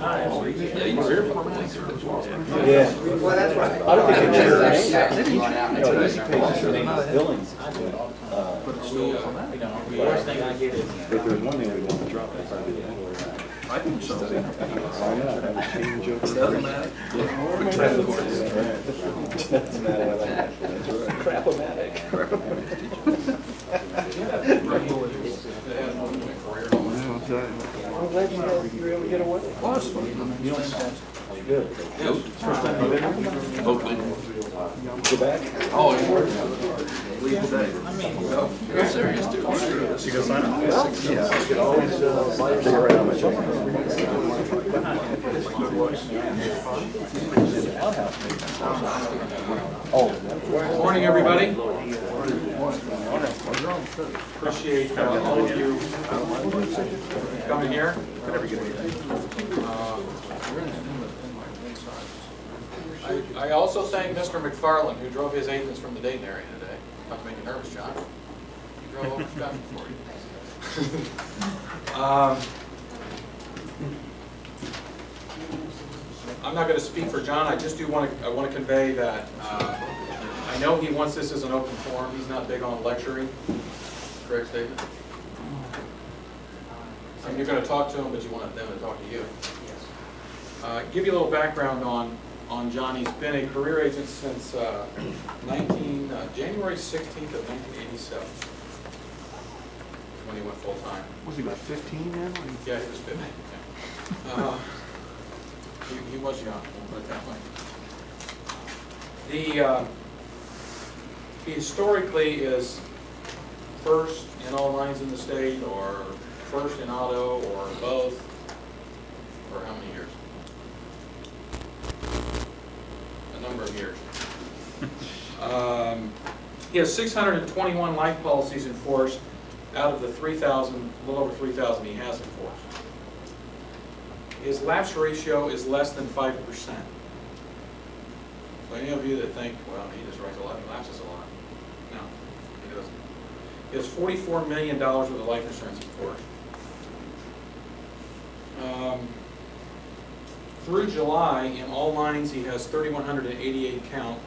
Yeah, you were here. Yeah. Well, that's right. I don't think it's Yeah. his name. No, his name is Billings. If there's one thing we want to drop, it's probably the N-word. I think so. Why not? Change over. Doesn't matter. Doesn't matter. That's right. Crap-o-matic. I'm glad you were able to get away. You don't good. Hopefully. Go back? Oh, leave today. You're serious, dude. You go sign up? Yeah. You can always figure out my check. Good morning, everybody. Appreciate all of you coming here. I also thank Mr. McFarland, who drove his agents from the Dayton area today. Not to make you nervous, John. He drove over Scotland for you. I'm not going to speak for John. I just do want to convey that I know he wants this as an open forum. He's not big on lecturing. Correct statement? I mean, you're going to talk to him, but you want them to talk to you. Yes. Give you a little background on John. He's been a career agent since January 16th of 1987 when he went full time. Was he about 15 then? Yeah, he was 15. He was young, we'll put it that way. He historically is first in all lines in the state, or first in auto, or both, for how many years? A number of years. He has 621 life policies in force out of the 3,000, a little over 3,000 he has in force. His lapse ratio is less than 5%. So any of you that think, well, he just writes a lot and lapses a lot. No, he doesn't. He has $44 million worth of life insurance in force. Through July, in all lines, he has 3,188 count,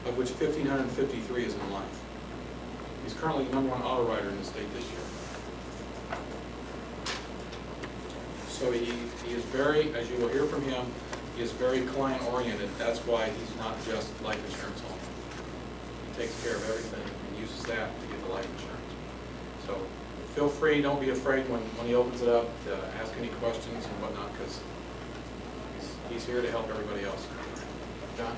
of which 1,553 is in life. He's currently the #1 auto rider in the state this year. So he is very, as you will hear from him, he is very client-oriented. That's why he's not just life insurance only. He takes care of everything and uses that to get the life insurance. So feel free, don't be afraid when he opens it up to ask any questions and whatnot, because he's here to help everybody else. John?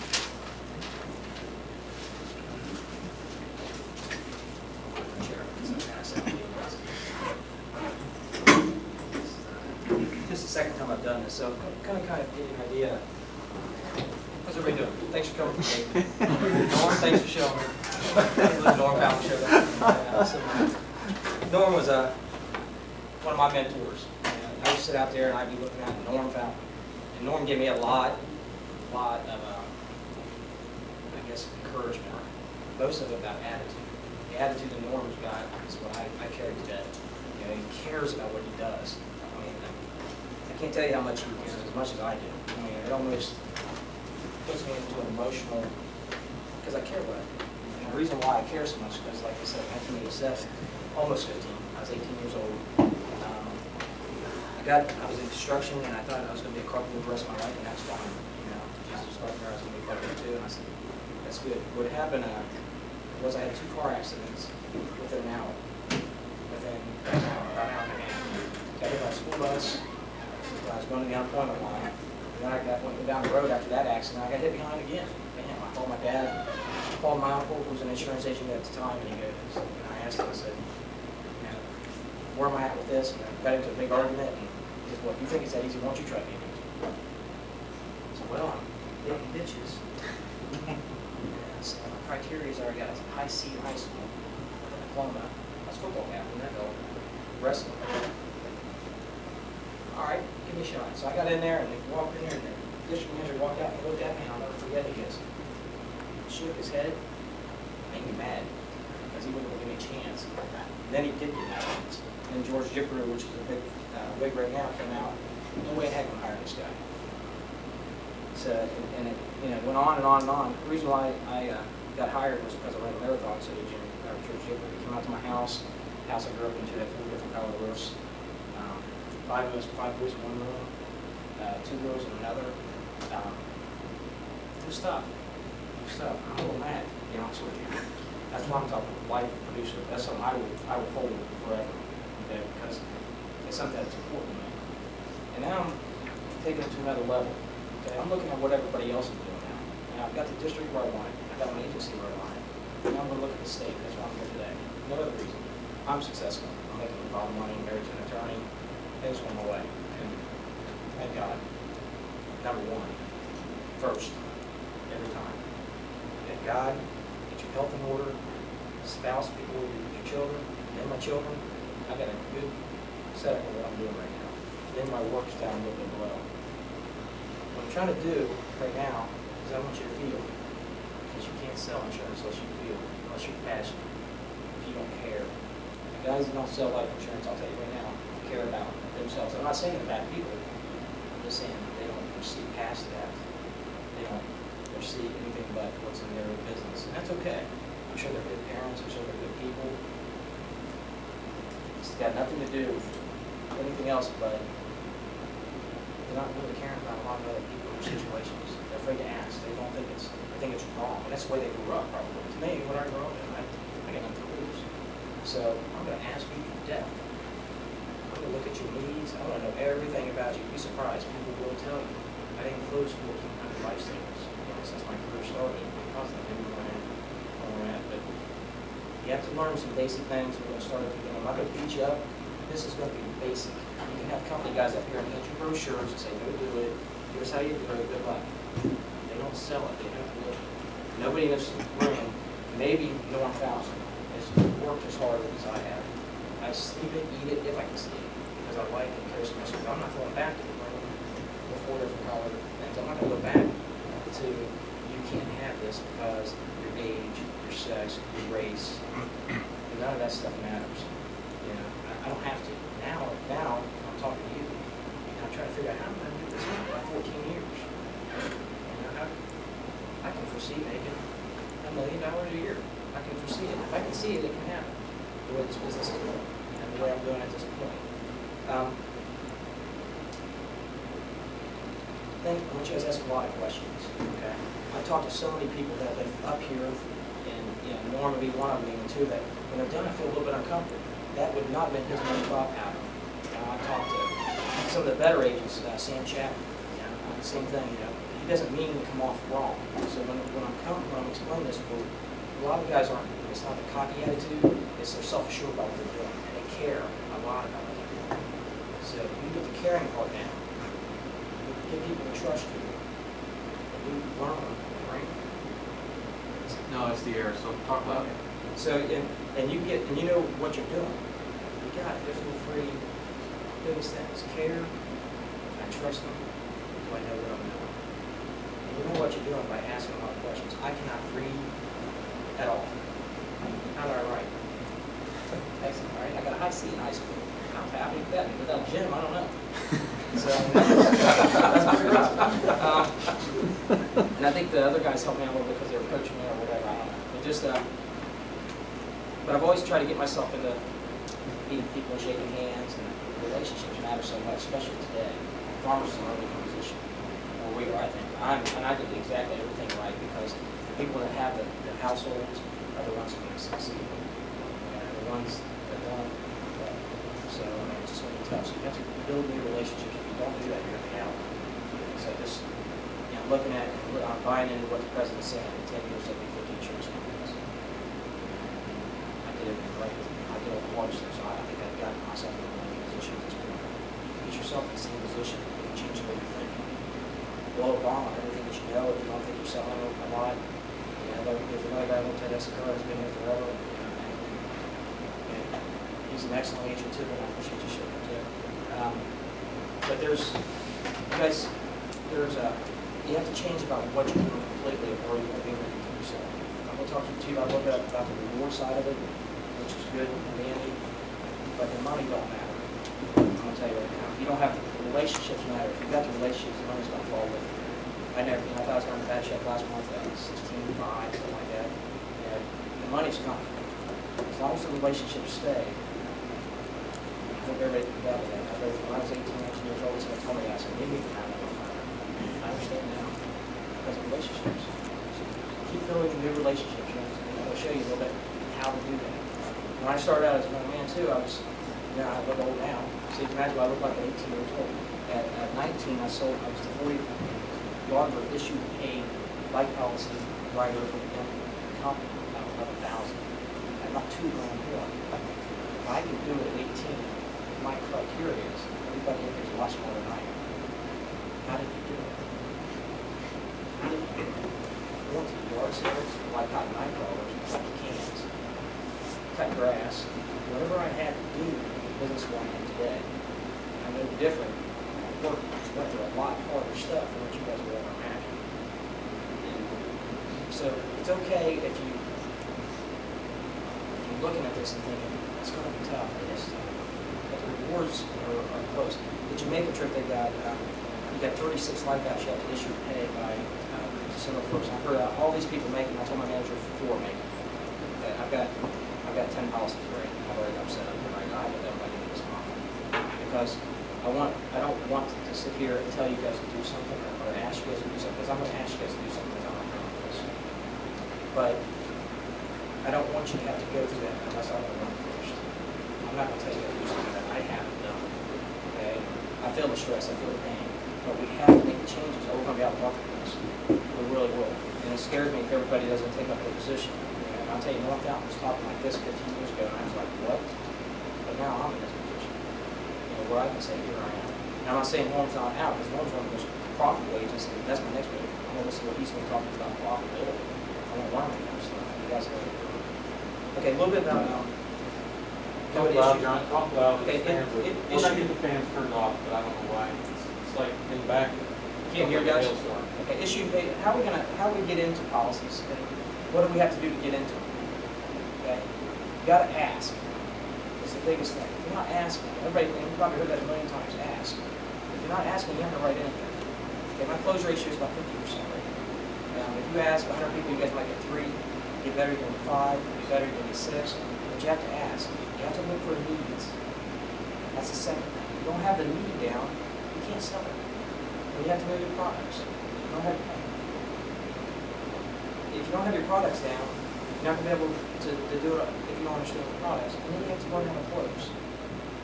This is the second time I've done this, so kind of give you an idea. How's everybody doing? Thanks for coming today. Norm, thanks for showing me. Norm Powell showed up. Norm was one of my mentors. And I used to sit out there and I'd be looking at Norm Fountain. And Norm gave me a lot of, I guess, encouragement. Most of it about attitude. The attitude that Norm's got is what I carry today. You know, he cares about what he does. I mean, I can't tell you how much he cares, as much as I do. I mean, it almost puts me into an emotional, because I care about it. And the reason why I care so much is because, like I said, 1987, almost 15, I was 18 years old. I was in construction, and I thought I was going to be a carpenter the rest of my life, and that's fine. You know, Jesus was carpenter, I was going to be a carpenter too, and I said, that's good. What happened was I had 2 car accidents within an hour. About an hour and a half. Got hit by a school bus. I was going to the unemployment line. And then I went down the road after that accident. I got hit behind again. Bam. I called my dad. I called my uncle, who was an insurance agent at the time, and I asked him, I said, you know, where am I at with this? And I got into a big argument. And he said, well, if you think it's that easy, why don't you try being easy? I said, well, I'm digging ditches. So my criteria is I got a high C in high school, a diploma. I was football captain, that though, wrestling. All right, give me a shot. So I got in there and they walked in there and the district manager walked out and he looked at me and I'll never forget it. He goes, shook his head, made me mad because he wouldn't give me a chance. And then he did give me a chance. And then George Jipperu, which is a big wig right now, came out. No way in heck I'm hiring this guy. So, and it, you know, went on and on and on. The reason why I got hired was because I ran a marathon at City Gym, Church Gym. He came out to my house I grew up into, had 4 different color roofs. 5 boys in one room, 2 girls in another. New stuff. I'm a little mad, to be honest with you. That's why I'm talking life producer. That's something I will hold forever, okay? Because it's something that's important to me. And now I'm taking it to another level. Okay, I'm looking at what everybody else is doing now. Now I've got the district where I want it. I've got my agency where I want it. Now I'm going to look at the state. That's why I'm here today. No other reason. I'm successful. I'm making a lot of money, married to an attorney. Things going my way. And thank God. Number one, first, every time. Get God, get your health in order, spouse, people, your children, and my children. I got a good setup of what I'm doing right now. Then my work's down a little bit below. What I'm trying to do right now is I want you to feel, because you can't sell insurance unless you feel, unless you're passionate, if you don't care. The guys that don't sell life insurance, I'll tell you right now, care about themselves. I'm not saying they're bad people. I'm just saying they don't foresee past that. They don't foresee anything but what's in their business. And that's okay. I'm sure they're good parents. I'm sure they're good people. It's got nothing to do with anything else but they're not really caring about a lot of other people or situations. They're afraid to ask. They think it's wrong. And that's the way they grew up, probably. To me, what I grew up in, I got nothing to lose. So I'm going to ask you to death. I'm going to look at your needs. I want to know everything about you. You'd be surprised. People will tell you. I didn't close 1,400 life savings. Since my career started. Because I didn't know where we're at. But you have to learn some basic things. We're going to start at the beginning. I'm not going to beat you up. This is going to be basic. You can have company guys up here and hand you brochures and say, go do it. Here's how you do it. Good luck. They don't sell it. They have to live it. Nobody in this room, maybe Norm Thousand, has worked as hard as I have. I sleep it, eat it, if I can sleep it, because I like and care so much. I'm not going back to the room with 4 different color things. I'm not going to go back to you can't have this because your age, your sex, your race, none of that stuff matters. You know, I don't have to. Now I'm talking to you, and I'm trying to figure out how I'm going to do this for 14 years. You know, I can foresee making $1 million a year. I can foresee it. If I can see it, it can happen. The way this business is going, and the way I'm doing at this point. I want you guys to ask a lot of questions. Okay. I've talked to so many people that have been up here, and Norm would be one of them, even two, that when they're done, I feel a little bit uncomfortable. That would not have been his main thought pattern. I talked to some of the better agents, Sam Chapman. Same thing. He doesn't mean to come off wrong. So when I'm explaining this, a lot of guys aren't. It's not the cocky attitude. It's they're self-assured about what they're doing, and they care a lot about what they're doing. So if you get the caring part down, get people to trust you, and you learn, right? No, it's the air, so talk loud. So and you know what you're doing. You got it. There's no free biggest things. Care. I trust them. Do I know what I'm doing? And you know what you're doing by asking a lot of questions. I cannot read at all. How do I write? Excellent, right? I got a high C in high school. How happy with that? Without Jim, I don't know. So that's pretty rough. And I think the other guys helped me out a little bit because they were coaching me or whatever. I don't know. It just, but I've always tried to get myself into meeting people and shaking hands, and relationships matter so much, especially today. Farmers is in a really good position where we are, I think. And I did exactly everything right because the people that have the households are the ones who can succeed. And the ones that don't. So it's just going to be tough. So you have to build new relationships. If you don't do that, you're going to be out. So just looking at, buying into what the president's saying, in 10 years there'll be 50 insurance companies. I did everything right. I did all the hard stuff, so I think I've gotten myself in a winning position at this point. Get yourself in the same position, you can change the way you're thinking. Below Obama, everything that you know, if you don't think you're selling a lot, there's another guy who looked at Escrow, who's been here forever. And he's an excellent agent too, and I appreciate you showing up too. But you have to change about what you're doing completely, or you're going to be able to continue selling. I'm going to talk to you about a little bit about the reward side of it, which is good and dandy, but the money don't matter. I'm going to tell you right now, if you don't have the relationships matter. If you've got the relationships, the money's going to fall with you. I I never, I thought I was going to bad check last month, 16.5, something like that. And the money's coming. As long as the relationships stay, I hope everybody can gather that. When I was 18, 19 years old, someone told me that, I said, maybe you can have that. I understand now, because of relationships. So keep building new relationships, you know, I'll show you a little bit how to do that. When I started out as a young man too, I was, you know, I look old now. So you can imagine what I look like at 18 years old. At 19, I was the 40-yard issued a life policy writer with a company about 11,000. I'm not $2 grand more. If I can do it at 18, my criteria is everybody in here is a lot smarter than I am. How did you do it? How did you do it? I went to the yard sales, like cotton knife rollers, like cans, cut grass, whatever I had to do business going in today. I know different. I went through a lot harder stuff than what you guys would ever imagine. So it's okay if you're looking at this and thinking, it's going to be tough, it is tough. But the rewards are close. The Jamaica trip they got, you got 36 life apps you have to issue pay by December 1st. I've heard all these people making, I told my manager 4 making. Okay, I've got 10 policies ready. I've already upset them. I have them by the end of this month. Because I don't want to sit here and tell you guys to do something or ask you guys to do something, because I'm going to ask you guys to do something because I'm not going to do this. But I don't want you to have to go through that unless I want to run first. I'm not going to tell you to do something that I haven't done. Okay? I feel the stress, I feel the pain. But we have to make the changes or we're going to be out of luck with this. We really will. And it scares me if everybody doesn't take up their position. And I'll tell you, North Fountain was talking like this 15 years ago, and I was like, what? But now I'm in this position. You know, where I can say, here I am. And I'm not saying Norm's not out, because Norm's one of the most profitable agents, and that's my next move. I'm going to listen to what he's going to talk about profitability. I want to learn that kind of stuff. You guys know. Okay, a little bit about Talk loud, John, talk loud. Okay, We're not getting the fans turned off, but I don't know why. It's like in the back. Can't hear guys? Okay, issue pay, how we get into policies, and what do we have to do to get into them? Okay, you gotta ask. It's the biggest thing. If you're not asking, everybody, and you've probably heard that a million times, ask. If you're not asking, you're not gonna write anything. Okay, my close ratio is about 50% right now. If you ask 100 people, you guys might get 3, get better, you can get 5, get better, you can get 6, but you have to ask. You have to look for needs. That's the second thing. If you don't have the need down, you can't sell it. You have to know your products. You don't have, if you don't have your products down, you're not going to be able to do it if you don't understand the products. And then you have to learn how to close.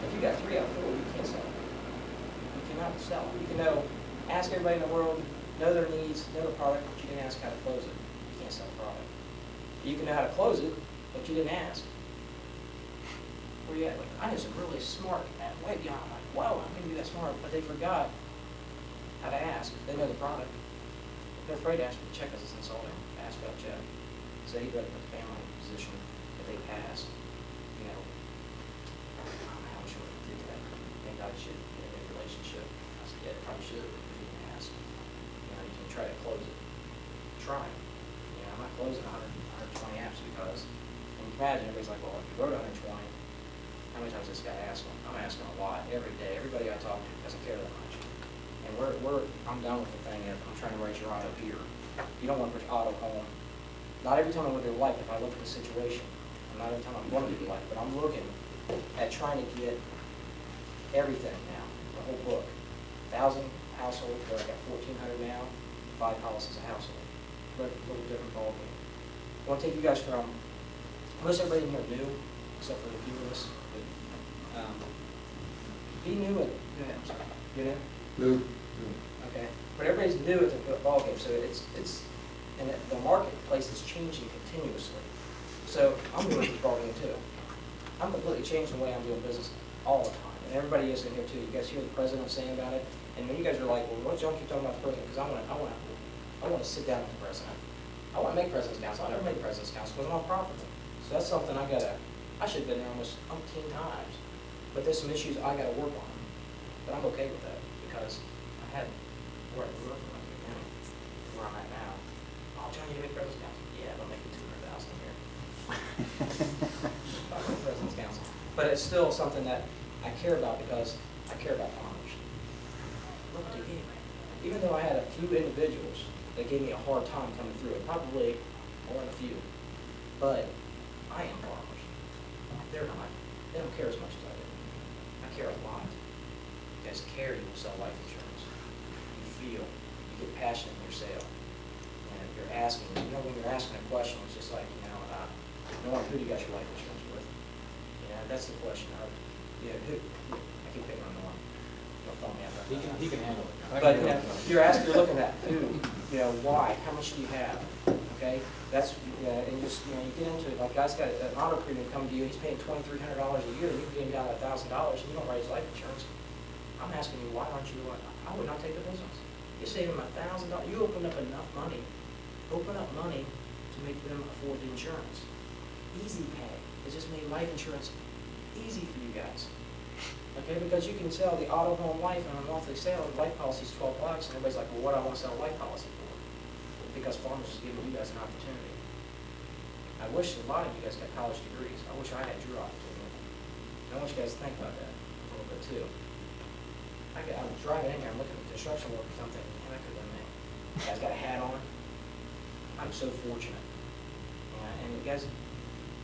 If you got 3 out of 4, you can't sell it. You cannot sell it. You can ask everybody in the world, know their needs, know the product, but you didn't ask how to close it. You can't sell the product. You can know how to close it, but you didn't ask. Where you at? Like, I know some really smart, way beyond. I'm like, whoa, I'm going to be that smart, but they forgot how to ask. They know the product. They're afraid to ask for the check because it's insulting. Ask about check. So he'd rather put the family in a position if they pass. You know, I don't know how much you want to do that. Think I should get in a relationship. I said, yeah, probably should, but you didn't ask. You know, you can try to close it. Try it. You know, I'm not closing 120 apps because, and you can imagine everybody's like, well, if you wrote 120, how many times does this guy ask them? I'm asking a lot every day. Everybody I talk to doesn't care that much. And I'm done with the thing of I'm trying to write your auto here. You don't want to put your auto home. Not every time I look at your life, if I look at the situation, and not every time I'm going to do life, but I'm looking at trying to get everything now, the whole book. 1,000 households, where I got 1,400 now, 5 policies a household. But a little different ballgame. I want to take you guys from, most everybody in here new, except for a few of us. But, be new at, you know? New. Okay, but everybody's new at the ballgame, so and the marketplace is changing continuously. So I'm new at this ballgame too. I'm completely changing the way I'm doing business all the time, and everybody is in here too. You guys hear the president saying about it, and when you guys are like, well, what's John keep talking about the president? Because I want to sit down with the president. I want to make president's council. I never made president's council because I'm not profitable. So that's something I should have been there almost umpteen times, but there's some issues I got to work on, but I'm okay with that. Because I had where I grew up from the beginning, where I'm at now. Oh, John, you make president's council? Yeah, they'll make it 200,000 a year. I'll make president's council. But it's still something that I care about because I care about farmers. Look what they gave me. I even though I had a few individuals that gave me a hard time coming through it, probably more than a few, but I am farmers. They're not. They don't care as much as I do. I care a lot. You guys care, you will sell life insurance. You feel, you get passionate in your sale. And if you're asking, when you're asking a question, it's just like, knowing who do you got your life insurance with? That's the question. I keep picking on Norm. Don't thumb me out. He can handle it. But you're looking at who, why, how much do you have? Okay, that's and just you get into it. Like, guy's got an auto premium coming to you, he's paying $2,300 a year, and you can get him down to $1,000, and you don't write his life insurance. I'm asking you, why aren't you? I would not take the business. You save him $1,000. You open up enough money. Open up money to make them afford the insurance. Easy pay. It just made life insurance easy for you guys. Okay, because you can sell the auto, home, life on a monthly sale. The life policy is $12, and everybody's like, well, what do I want to sell a life policy for? Because Farmers is giving you guys an opportunity. I wish a lot of you guys got college degrees. I wish I had your opportunity. I want you guys to think about that a little bit too. I'm driving in here, I'm looking at construction work or something, and I could have been me. You guys got a hat on. I'm so fortunate. And you guys,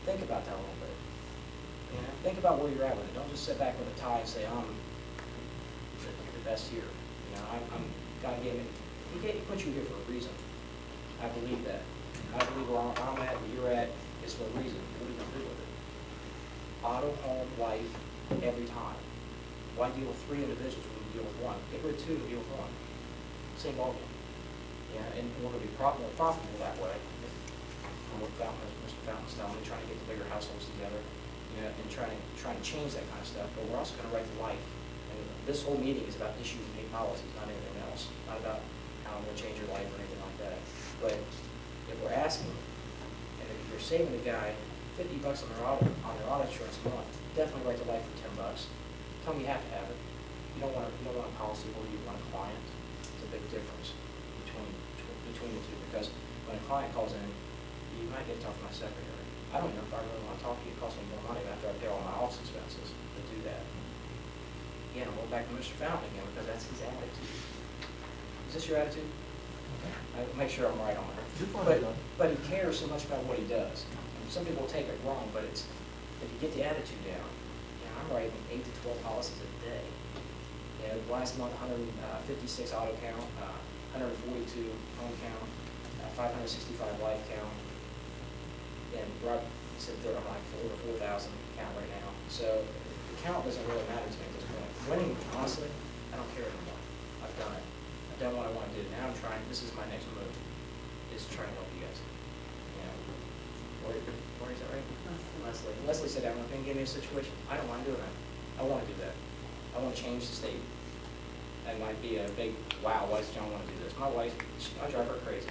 think about that a little bit. Think about where you're at with it. Don't just sit back with a tie and say, I'm the best here. God gave me, He put you here for a reason. I believe that. I believe where I'm at, where you're at, is for a reason. What are you going to do with it? Auto, home, life, every time. Why deal with 3 individuals when you deal with 1? Get rid of 2 and deal with 1. Same ballgame. And we're going to be more profitable that way. From what Mr. Fountain's telling me, trying to get the bigger households together, and trying to change that kind of stuff. But we're also going to write the life. And this whole meeting is about issues and pay policies, not anything else. Not about how I'm going to change your life or anything like that. But if we're asking, and if you're saving the guy $50 on their auto insurance a month, definitely write the life for $10. Tell me you have to have it. You don't want a policy where you want a client. It's a big difference between the two, because when a client calls in, you might get to talk to my secretary. I don't know if I really want to talk to you. It costs me more money after I pay all my office expenses to do that. Again, I'm going back to Mr. Fountain again, because that's his attitude. Is this your attitude? I make sure I'm right on it. But he cares so much about what he does. And some people take it wrong, but it's if you get the attitude down. I'm writing 8 to 12 policies a day. Last month 156 auto count, 142 home count, 565 life count, and Rob said I'm like over 4,000 count right now. So the count doesn't really matter to me at this point. Winning, honestly, I don't care anymore. I've done it. I've done what I want to do. Now I'm trying. This is my next move. Is to try to help you guys. Where is that right? Leslie. Leslie said, "I'm not going to give me a situation. I don't want to do that. I want to do that. I want to change the state." That might be a big wow. Why does John want to do this? My wife, I drive her crazy.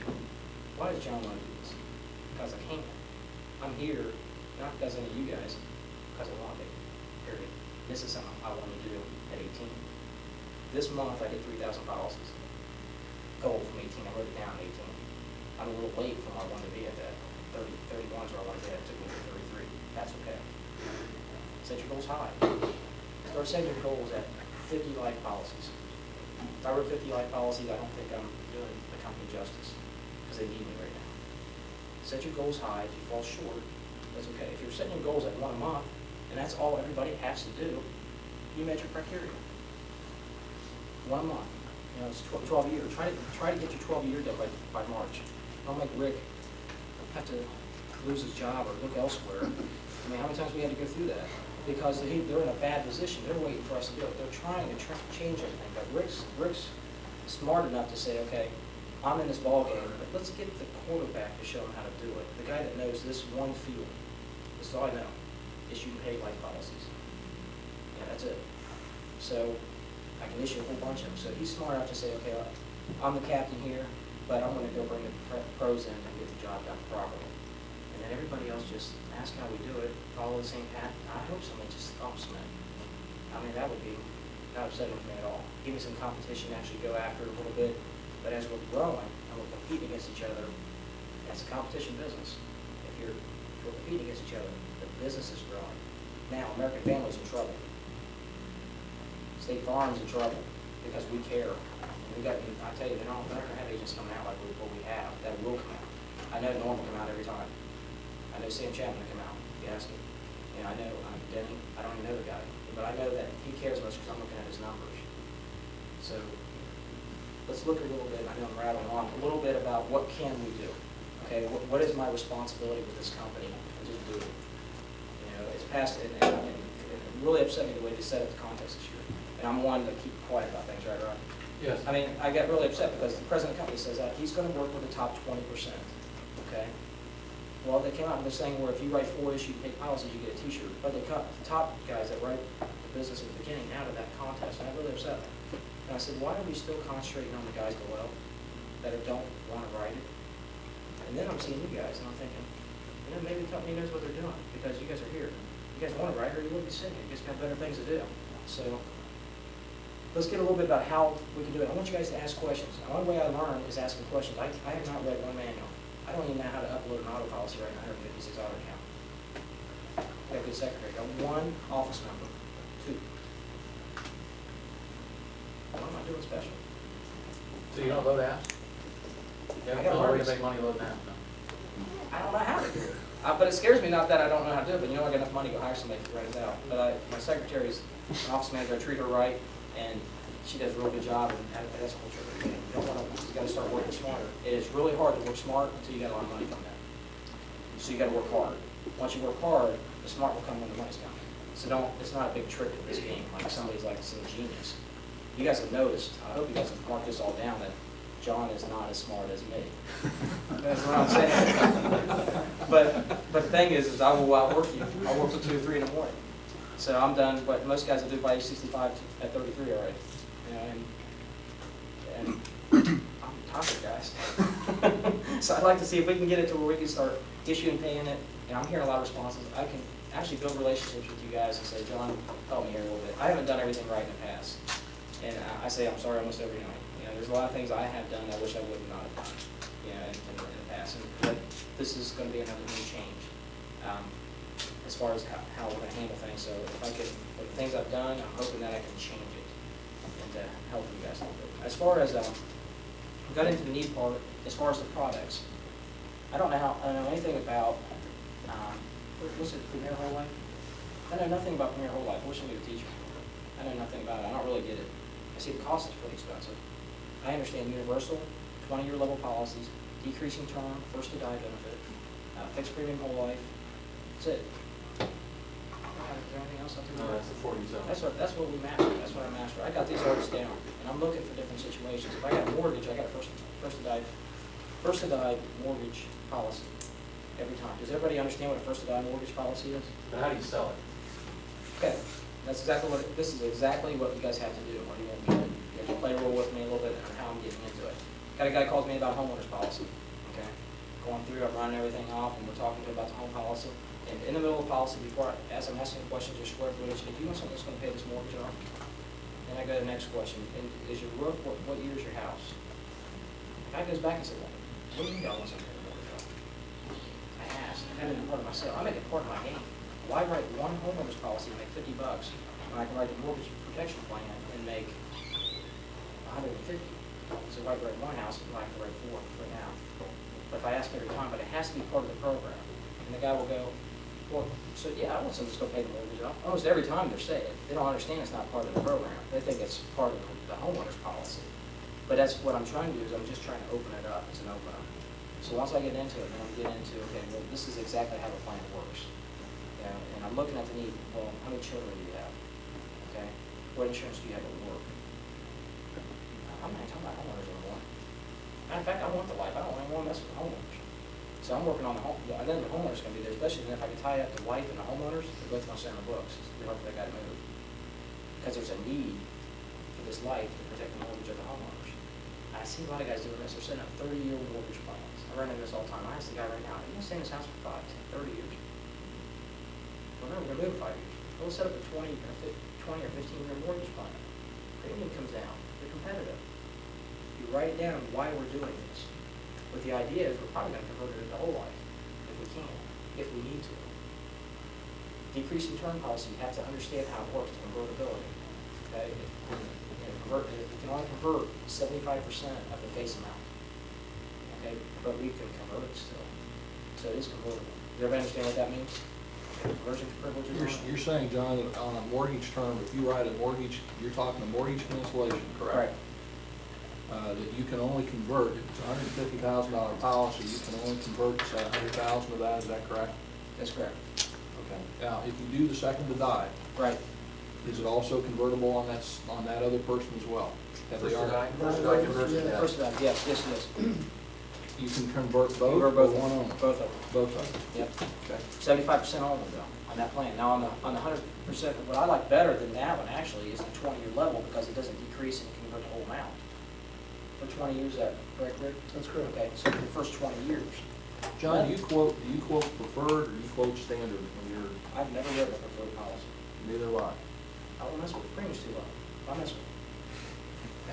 Why does John want to do this? Because I can't. I'm here not because of any of you guys, because I want to. Period. This is something I want to do at 18. This month I did 3,000 policies. Goal from 18. I wrote it down at 18. I'm a little late from where I wanted to be at that. 31 is where I wanted to be at. It took me to 33. That's okay. Set your goals high. Start setting your goals at 50 life policies. If I wrote 50 life policies, I don't think I'm doing the company justice, because they need me right now. Set your goals high. If you fall short, that's okay. If you're setting your goals at 1 a month, and that's all everybody has to do, you met your criteria. 1 a month. It's 12 a year. Try to get your 12 a year done by March. Don't make Rick have to lose his job or look elsewhere. I mean, how many times we had to go through that? Because they're in a bad position. They're waiting for us to do it. They're trying to change everything. But Rick's smart enough to say, okay, I'm in this ball game, but let's get the quarterback to show him how to do it. The guy that knows this one field. This is all I know. Is you can pay life policies. Yeah, that's it. So I can issue a whole bunch of them. So he's smart enough to say, okay, I'm the captain here, but I'm going to go bring the pros in and get the job done properly. And then everybody else just ask how we do it, follow the same path. I hope somebody just thumps me. I mean, that would be not upsetting for me at all. Give me some competition, actually go after it a little bit. But as we're growing and we're competing against each other, that's a competition business. If we're competing against each other, the business is growing. Now, American Family's in trouble. State Farm's in trouble because we care. I tell you, they're not gonna have agents coming out like what we have, that will come out. I know Norm will come out every time. I know Sam Chapman will come out, if you ask him. You know, I know Denny, I don't even know the guy, but I know that he cares much because I'm looking at his numbers. So let's look a little bit, I know I'm rattling on, a little bit about what can we do? Okay, what is my responsibility with this company? And just do it. You know, it's past, and it really upset me the way they set up the contest this year. And I'm one to keep quiet about things, right, Rod? Yes. I mean, I got really upset because the president of the company says that he's gonna work with the top 20%, okay? Well, they came out with this thing where if you write 4 issue paid policies, you get a t-shirt. But the top guys that write the business at the beginning out of that contest, and that really upset me. And I said, why are we still concentrating on the guys below that don't wanna write it? And then I'm seeing you guys, and I'm thinking, you know, maybe the company knows what they're doing, because you guys are here. You guys want to write, or you wouldn't be sitting here. You guys got better things to do. So let's get a little bit about how we can do it. I want you guys to ask questions. The only way I learn is asking questions. I have not read one manual. I don't even know how to upload an auto policy right now, 156 auto account. I got a good secretary. I got 1 office member, 2. What am I doing special? So you don't load apps? You I have gotta no way learn to make money loading apps? I don't know how to do it. But it scares me, not that I don't know how to do it, but you know, I got enough money to go hire somebody to write it out. But my secretary's an office manager, I treat her right, and she does a real good job, and that's a whole trick. You don't want to, you got to start working smarter. It is really hard to work smart until you got a lot of money coming in. So you got to work hard. Once you work hard, the smart will come when the money's coming. So it's not a big trick in this game, like somebody's like some genius. You guys have noticed, I hope you guys have marked this all down, that John is not as smart as me. That's what I'm saying. But the thing is I will outwork you. I'll work till 2 or 3 in the morning. So I'm done what most guys will do by age 65 at 33 already. You know, and I'm tired, guys. So I'd like to see if we can get it to where we can start issuing, paying it. And I'm hearing a lot of responses. I can actually build relationships with you guys and say, John, help me here a little bit. I haven't done everything right in the past. And I say I'm sorry almost every night. You know, there's a lot of things I have done I wish I would not have done, you know, in the past. But this is going to be another new change as far as how we're going to handle things. So if I could, with the things I've done, I'm hoping that I can change it and help you guys a little bit. As far as we got into the need part, as far as the products, I don't know anything about what's it, Premier Whole Life? I know nothing about Premier Whole Life. I wish I knew the teacher. I know nothing about it. I don't really get it. I see the cost is pretty expensive. I understand universal, 20-year level policies, decreasing term, first to die benefit, fixed premium whole life. That's it. Is there anything else? No, that's the 47. That's what we master. That's what I master. I got these artists down, and I'm looking for different situations. If I got a mortgage, I got a first to die mortgage policy every time. Does everybody understand what a first to die mortgage policy is? But how do you sell it? Okay, this is exactly what you guys have to do. What do you want me to do? You have to play a role with me a little bit on how I'm getting into it. Got a guy calls me about homeowner's policy. Okay, going through, I'm running everything off, and we're talking to him about the home policy. And in the middle of the policy, as I'm asking questions, your square footage, if you want something that's going to pay this mortgage off, then I go to the next question. And is your roof, what year is your house? The guy goes back and says, well, what do you mean y'all want something to pay the mortgage off? I asked. I had it in part of myself. I make it part of my game. Why write one homeowner's policy and make $50 when I can write the mortgage protection plan and make $150? So if I write one house, I can write 4 right now. But if I ask every time, but it has to be part of the program. And the guy will go, well, so yeah, I want somebody that's going to pay the mortgage off. Almost every time they're saying, they don't understand it's not part of the program. They think it's part of the homeowner's policy. But that's what I'm trying to do, is I'm just trying to open it up. It's an opener. So once I get into it, then I'm getting into, okay, well, this is exactly how the plan works. You know, and I'm looking at the need. Well, how many children do you have? Okay, what insurance do you have at work? I'm not talking about homeowners anymore. Matter of fact, I want the life. I don't want to mess with homeowners. So I'm working on the home. I know the homeowners can be there, especially if I can tie up the wife and the homeowners. They're both going to stay on the books. It's hard for that guy to move because there's a need for this life to protect the mortgage of the homeowners. I see a lot of guys doing this. They're setting up 30-year mortgage plans. I run into this all the time. I ask the guy right now, "Are you going to stay in this house for 5, 10, 30 years?" Well, no, we're going to move in 5 years. We'll set up a 20 or 15-year mortgage plan. Premium comes down. They're competitive. You write down why we're doing this. With the idea is we're probably going to convert it into whole life if we can, if we need to. Decreasing term policy, you have to understand how it works, the convertibility. Okay? If convert 75% of the face amount. Okay, but we can convert it still. So it is convertible. Does everybody understand what that means? Conversion privileges on it? You're saying, John, that on a mortgage term, if you write a mortgage, you're talking a mortgage cancellation, correct? That you can only convert, if it's a $150,000 policy, you can only convert, say, $100,000 of that, is that correct? That's correct. Okay. Now, if you do the second to die, Right. is it also convertible on that other person as well? Have they already? First of all, yes, yes, yes. You can convert both Convert or both one of only? them. Both of them. Both of them? Yep. Okay. 75% only though, on that plan. Now, on the 100%, what I like better than that one actually is the 20-year level because it doesn't decrease and it can convert the whole amount. For 20 years, is that correct, Rick? That's correct. Okay, so for the first 20 years. John, do you quote preferred or do you quote standard when you're, I've never read a preferred policy. neither have I? I don't mess with the premiums too low. I mess with.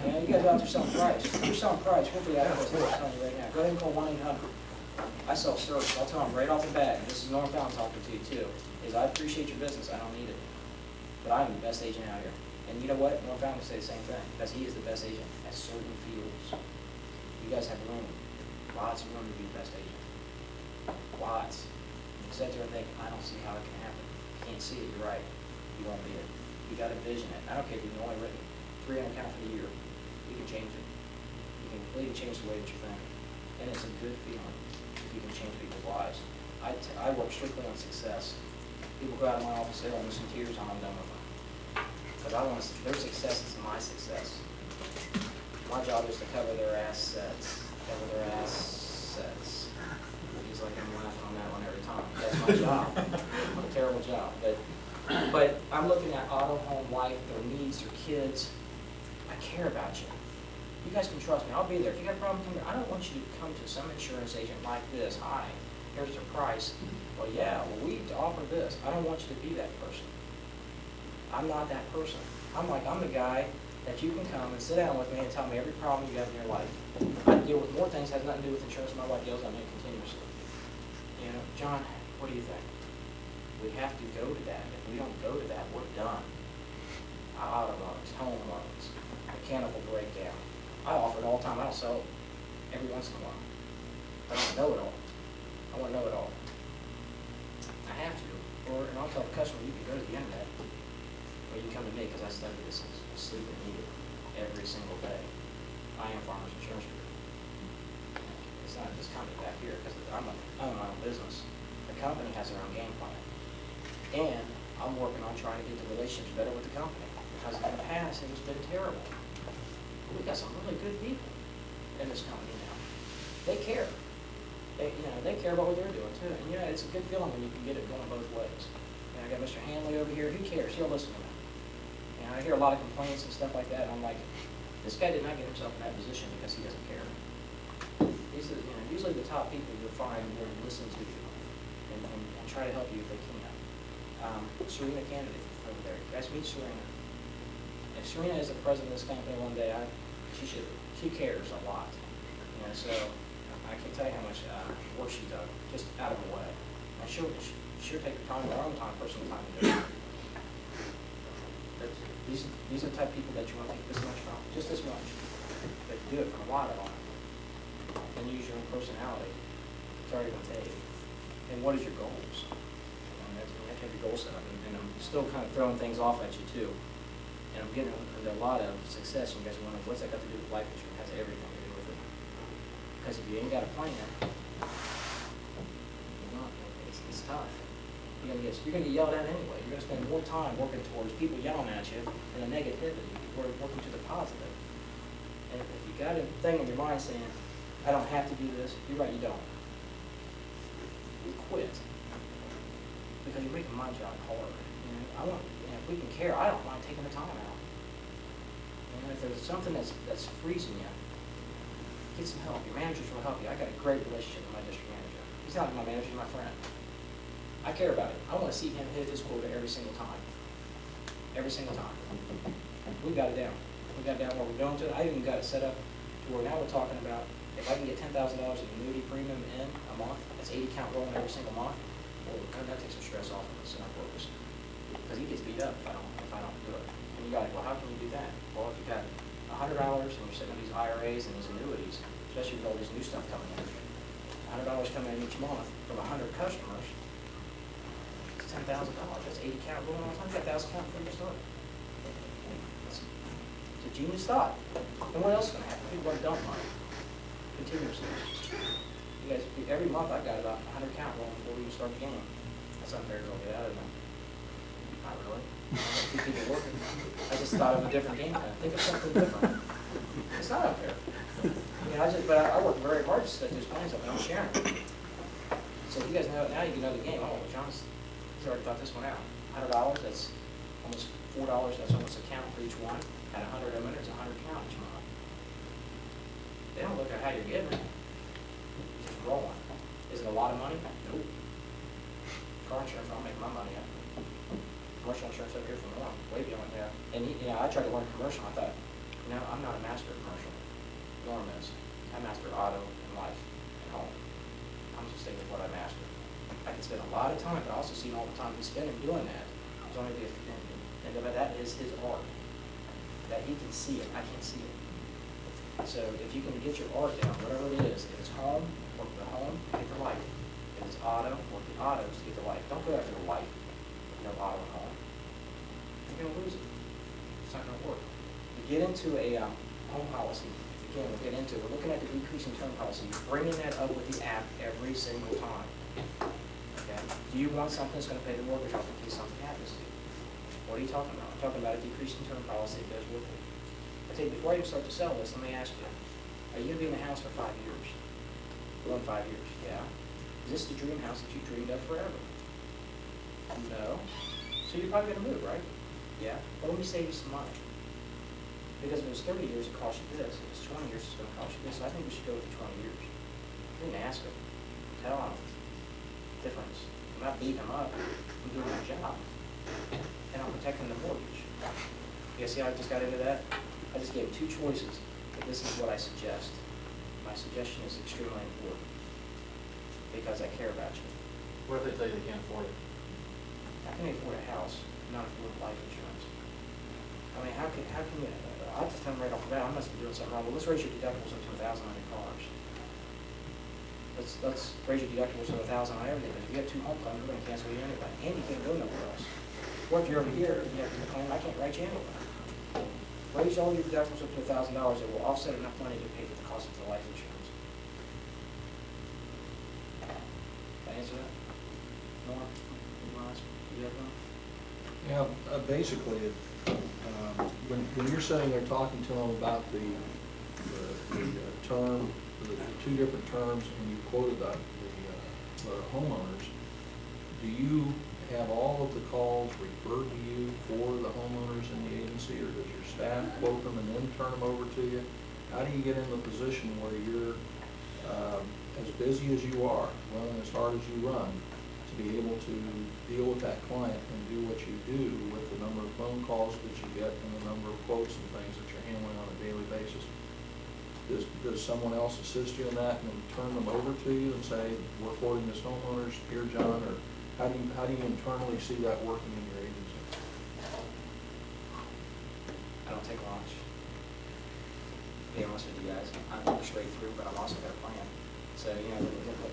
Yeah, you guys out there selling price. If you're selling price, we'll do that. I'm telling you right now. Go ahead and call 1-800. I sell service. I'll tell them right off the bat. This is Norm Fountain talking to you too. Is I appreciate your business. I don't need it, but I'm the best agent out here. And you know what? Norm Fountain will say the same thing because he is the best agent at certain fields. You guys have room, lots of room to be the best agent. Lots. You sit there and think, I don't see how it can happen. Can't see it. You're right. You won't be it. You got to vision it. I don't care if you've only written 300 accounts for the year. You can change it. You can completely change the way that you think. And it's a good feeling if you can change people's lives. I work strictly on success. People go out of my office, they're almost in tears, I'm done with them. Because I want their success is my success. My job is to cover their assets. Cover their assets. He's like, I'm laughing on that one every time. That's my job. What a terrible job. But I'm looking at auto, home, life, their needs, their kids. I care about you. You guys can trust me. I'll be there. If you got a problem, come here. I don't want you to come to some insurance agent like this. Hi, here's the price. Well, yeah, well, we offer this. I don't want you to be that person. I'm not that person. I'm the guy that you can come and sit down with me and tell me every problem you have in your life. I deal with more things that has nothing to do with insurance. My wife deals on it continuously. You know, John, what do you think? We have to go to that. If we don't go to that, we're done. Auto loans, home loans, mechanical breakdown. I offer it all the time. I don't sell it every once in a while. I don't know it all. I want to know it all. I have to. And I'll tell the customer, you can go to the internet, or you come to me because I study this and sleep and eat it every single day. I am Farmers Insurance Group. It's not this company back here because I own my own business. The company has their own game plan. And I'm working on trying to get the relationships better with the company because in the past it's been terrible. We've got some really good people in this company now. They care. They care about what they're doing too. And it's a good feeling when you can get it going both ways. I got Mr. Hanley over here. He cares. He'll listen to me. I hear a lot of complaints and stuff like that, and I'm like, this guy did not get himself in that position because he doesn't care. He's usually the top people you'll find will listen to you and try to help you if they can. Serena Kennedy over there. You guys meet Serena. If Serena is the president of this company one day, she cares a lot. So I can't tell you how much work she's done, just out of the way. And she'll take her time, her own time, personal time to do it. These are the type of people that you want to take this much from, just this much. But do it from a lot of them. And use your own personality. It's already going to take. And what is your goals? You have to have your goals set up. And I'm still kind of throwing things off at you too. And I'm getting a lot of success. And you guys are wondering, what's that got to do with life insurance? It has everything to do with it. Because if you ain't got a plan, it's tough. You're gonna get yelled at anyway. You're gonna spend more time working towards people yelling at you than the negativity. We're working to the positive. And if you got a thing in your mind saying, I don't have to do this, you're right, you don't. You quit. Because you're making my job hard. If we can care, I don't mind taking the time out. If there's something that's freezing you, get some help. Your managers will help you. I got a great relationship with my district manager. He's not my manager, he's my friend. I care about it. I want to see him hit his quota every single time. Every single time. We got it down. We got it down where we're going to. I even got it set up to where now we're talking about if I can get $10,000 in annuity premium in a month, that's 80 count rolling every single month, well, that takes some stress off of us and our workers. Because he gets beat up if I don't do it. And you got like, well, how can you do that? Well, if you got $100, and you're sitting on these IRAs and these annuities, especially with all this new stuff coming in. $100 coming in each month from 100 customers, it's $10,000. That's 80 count going on, it's 100,000 count before you start. It's a genius thought. And what else is gonna happen? People are dump money continuously. You guys, every month I've got about 100 count rolling before we even start the game. That's unfair to get out of them. Not really. I don't have two people working. I just thought of a different game plan. Think of something different. It's not unfair. But I work very hard to set these plans up, and I'm sharing it. So if you guys know it now, you can know the game. Oh, John's, he's already thought this one out. $100, that's almost $4, that's almost a count for each one. At 100 of them, it's 100 count each month. They don't look at how you're giving. You're just rolling. Is it a lot of money? Nope. Car insurance, I'll make my money up. Commercial insurance over here for more, way beyond that. And I tried to learn commercial. I thought, I'm not a master of commercial. Norm is. I master auto and life and home. I'm just sticking with what I master. I can spend a lot of time, but I also see all the time he's spending doing that. There's only and that is his art. That he can see it. I can't see it. So if you can get your art down, whatever it is, if it's home, work the home, get the life. If it's auto, work the autos to get the life. Don't go after the life. No auto and home. You're going to lose it. It's not going to work. You get into a home policy. Again, we're looking at the decreasing term policy. You're bringing that up with the app every single time. Okay? Do you want something that's going to pay the mortgage off in case something happens to you? What are you talking about? I'm talking about a decreasing term policy that goes with it. I tell you, before I even start to sell this, let me ask you, are you going to be in the house for 5 years? Well, in 5 years, yeah. Is this the dream house that you dreamed of forever? No. So you're probably going to move, right? Yeah. Well, let me save you some money. Because if it was 30 years, it cost you this. If it's 20 years, it's going to cost you this. So I think we should go with the 20 years. You didn't ask them. Tell them. Difference. I'm not beating them up. I'm doing my job. And I'm protecting the mortgage. You see how I just got into that? I just gave 2 choices, but this is what I suggest. My suggestion is extremely important because I care about you. What if they tell you they can't afford it? How can they afford a house, not afford life insurance? I mean, how can you, I'll just tell them right off the bat, I must be doing something wrong. Well, let's raise your deductibles up to 1,000 on your cars. Let's raise your deductibles to 1,000 on everything, because if you have 2 home claims, we're going to cancel you anyway. And you can't go nowhere else. Or if you're over here and you have a claim, I can't write you anywhere. Raise all your deductibles up to $1,000, it will offset enough money to pay for the cost of the life insurance. Can I answer that? Norm? You have one? Yeah, basically, when you're sitting there talking to them about the term, the 2 different terms, and you quoted the homeowners, do you have all of the calls referred to you for the homeowners in the agency, or does your staff quote them and then turn them over to you? How do you get in the position where you're as busy as you are, running as hard as you run, to be able to deal with that client and do what you do with the number of phone calls that you get and the number of quotes and things that you're handling on a daily basis? Does someone else assist you in that and then turn them over to you and say, we're quoting this homeowners here, John, or how do you internally see that working in your agency? I don't take lunch. To be honest with you guys, I work straight through, but I'm also got a plan. So,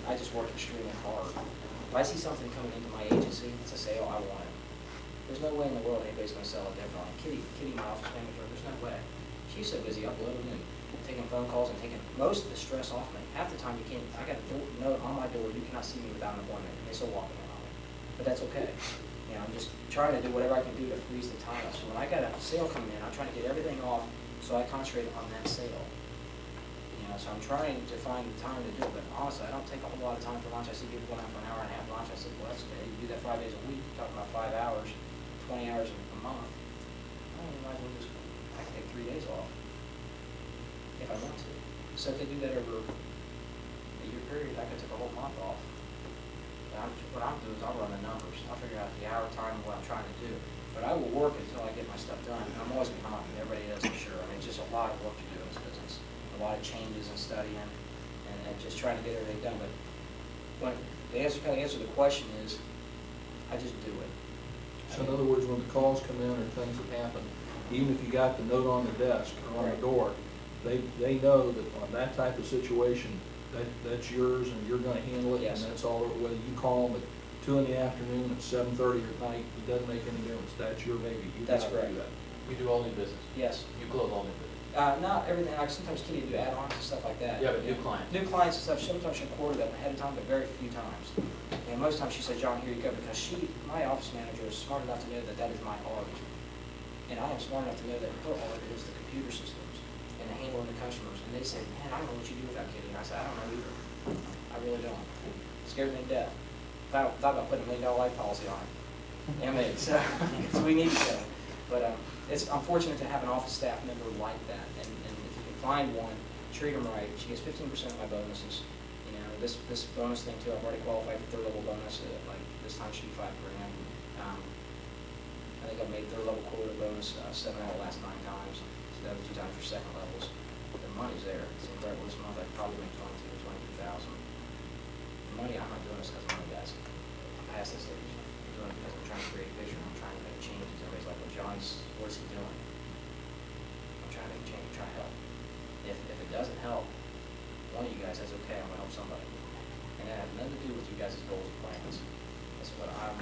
I just work extremely hard. If I see something coming into my agency, it's a sale, I want it. There's no way in the world anybody's going to sell it differently. Kitty, my office manager, there's no way. She's so busy uploading and taking phone calls and taking most of the stress off me. Half the time you can't, I got a note on my door, you cannot see me without an appointment, and they still walking in on me. But that's okay. I'm just trying to do whatever I can do to freeze the time. So when I got a sale coming in, I'm trying to get everything off so I concentrate on that sale. So I'm trying to find the time to do it, but honestly, I don't take a whole lot of time for lunch. I see people going out for an hour and a half lunch. I said, well, that's okay. You do that 5 days a week. You're talking about 5 hours, 20 hours a month. I don't might as well just, I can take 3 days off if I want to. So if they do that over a year period, I could take a whole month off. What I'm doing is I'll run the numbers. I'll figure out the hour time of what I'm trying to do. But I will work until I get my stuff done. And I'm always behind. Everybody is, I'm sure. I mean, it's just a lot of work to do in this business. A lot of changes and studying and just trying to get everything done. But when the answer to the question is, I just do it. So in other words, when the calls come in or things that happen, even if you got the note on the desk or on the door, they know that on that type of situation, that's yours and you're gonna handle it. Yes. And that's all, whether you call them at 2 in the afternoon, at 7:30 at night, it doesn't make any difference. That's your baby. You That's gotta do correct. that. You do all new business. Yes. You close all new business. Not everything, like sometimes Kitty do add-ons and stuff like that. Yeah, but new clients. New clients and stuff, sometimes she'll quarter them ahead of time, but very few times. And most times she says, John, here you go, because my office manager is smart enough to know that that is my art. And I am smart enough to know that her art is the computer systems and the handling the customers. And they say, man, I don't know what you do without Kitty. And I said, I don't know either. I really don't. Scared me to death. Thought about putting $1 million life policy on it. And it, so we need each other. But it's unfortunate to have an office staff member like that. And if you can find one, treat them right. She gets 15% of my bonuses. You know, this bonus thing too, I've already qualified for third level bonus. Like this time should be $5 grand. I think I've made third level quota bonus 7 out of the last 9 times. So that was 2 times for second levels. The money's there. It's incredible. This month I could probably make 22 or 23,000. The money, I'm not doing this because of money, guys. I'm past this stage. I'm doing it because I'm trying to create a vision. I'm trying to make changes. Everybody's like, well, John's, what's he doing? I'm trying to make a change, trying to help. If it doesn't help one of you guys, that's okay. I'm gonna help somebody. And that has nothing to do with you guys' goals and plans. That's where I'm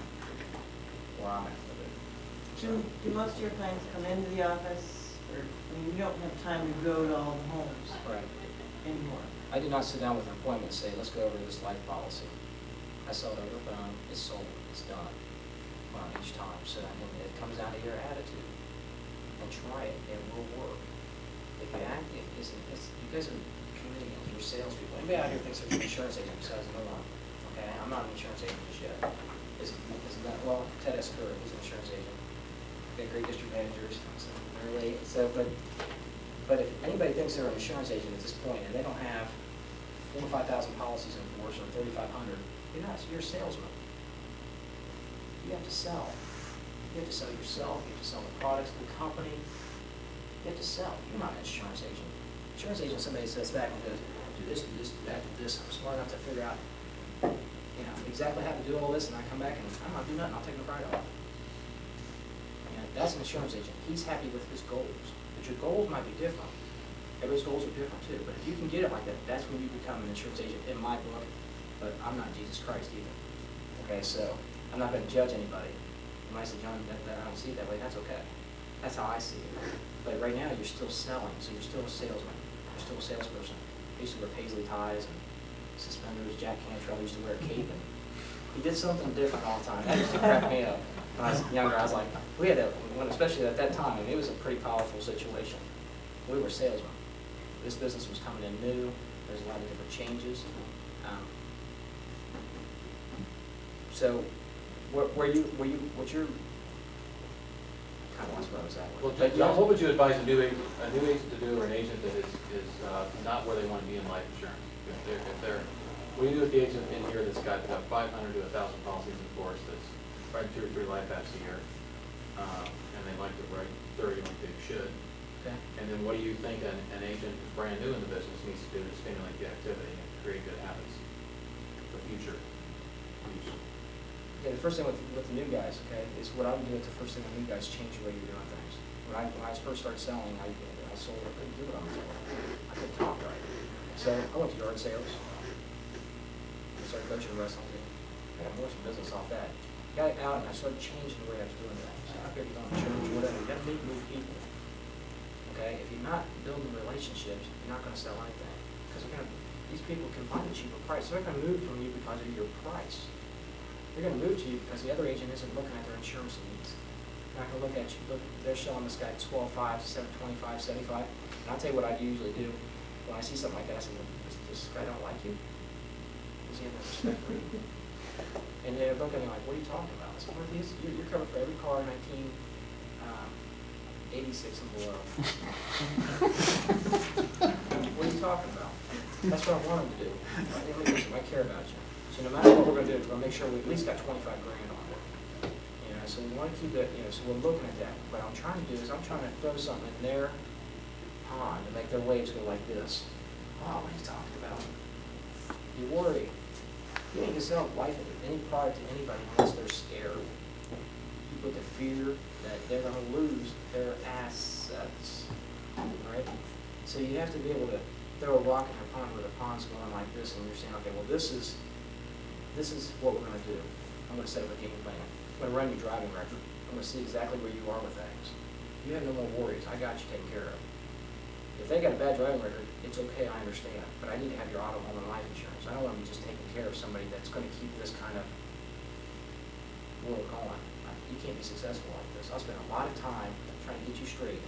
at with it. Do most of your clients come into the office, or, I mean, you don't have time to go to all the homes Right. anymore? I do not sit down with an appointment and say, let's go over this life policy. I sell it over the phone, it's sold, it's done. Each time, so I mean, it comes down to your attitude. And try it, it will work. If you act, you guys are comedians, you're salespeople. Anybody out here thinks they're an insurance agent besides no one? Okay, I'm not an insurance agent just yet. Well, Ted S. Kerr, he's an insurance agent. Got great district managers, so they're late. But if anybody thinks they're an insurance agent at this point and they don't have 4,000 or 5,000 policies in force or 3,500, you're not. You're a salesman. You have to sell. You have to sell yourself. You have to sell the products of the company. You have to sell. You're not an insurance agent. Insurance agent, somebody sits back and goes, do this, do this, do that, do this. I'm smart enough to figure out, you know, exactly how to do all this, and I come back and I'm not doing nothing. I'll take the Friday off. You know, that's an insurance agent. He's happy with his goals, but your goals might be different. Everybody's goals are different too. But if you can get it like that, that's when you become an insurance agent in my book. But I'm not Jesus Christ either. Okay, so I'm not going to judge anybody. You might say, John, I don't see it that way. That's okay. That's how I see it. But right now, you're still selling, so you're still a salesman. You're still a salesperson. I used to wear paisley ties and suspenders. Jack Cantrell used to wear a cape, and he did something different all the time. That used to crack me up. When I was younger, I was like, we had that, especially at that time, and it was a pretty powerful situation. We were salesmen. This business was coming in new. There's a lot of different changes. So, what's your, kind of lost where I was at. Well, But John, what would you advise a new agent to do, or an agent that is not where they want to be in life insurance? If they're, what do you do with the agent in here that's got 500 to 1,000 policies in force, that's writing 2 or 3 life apps a year, and they like to write 30 like they should? Okay. And then what do you think an agent who's brand new in the business needs to do to stimulate the activity and create good habits for future use? Yeah, the first thing with the new guys, okay, is what I would do at the first thing with new guys, change the way you're doing things. When I first started selling, I sold, I couldn't do it on my own. I couldn't talk right. So I went to yard sales. I started coaching a wrestling team. I got more some business off that. Got out and I started changing the way I was doing things. I could be going to church, whatever. You got to meet new people. Okay, if you're not building relationships, you're not going to sell anything. Because these people can find a cheaper price. They're not going to move from you because of your price. They're going to move to you because the other agent isn't looking at their insurance needs. They're not going to look at you. Look, they're selling this guy 12.5, 7.25, 75. And I'll tell you what I usually do. When I see something like that, I say, well, this guy don't like you? Does he have no respect for you? And they're looking at me like, what are you talking about? I said, well, you're covered for every car 1986 and below. What are you talking about? That's what I want them to do. I care about you. So no matter what we're going to do, we're going to make sure we at least got 25 grand on it. You know, so we want to keep that, you know, so we're looking at that. What I'm trying to do is I'm trying to throw something in their pond to make their waves go like this. Oh, what are you talking about? You worry. You need to sell life any product to anybody unless they're scared. with the fear that they're gonna lose their assets, right? So you have to be able to throw a rock in a pond where the pond's going like this, and you're saying, okay, well, this is what we're gonna do. I'm gonna set up a game plan. I'm gonna run your driving record. I'm gonna see exactly where you are with things. You have no more worries. I got you taken care of. If they got a bad driving record, it's okay, I understand, but I need to have your auto, home, and life insurance. I don't want to be just taking care of somebody that's going to keep this kind of world going. You can't be successful like this. I'll spend a lot of time trying to get you straight,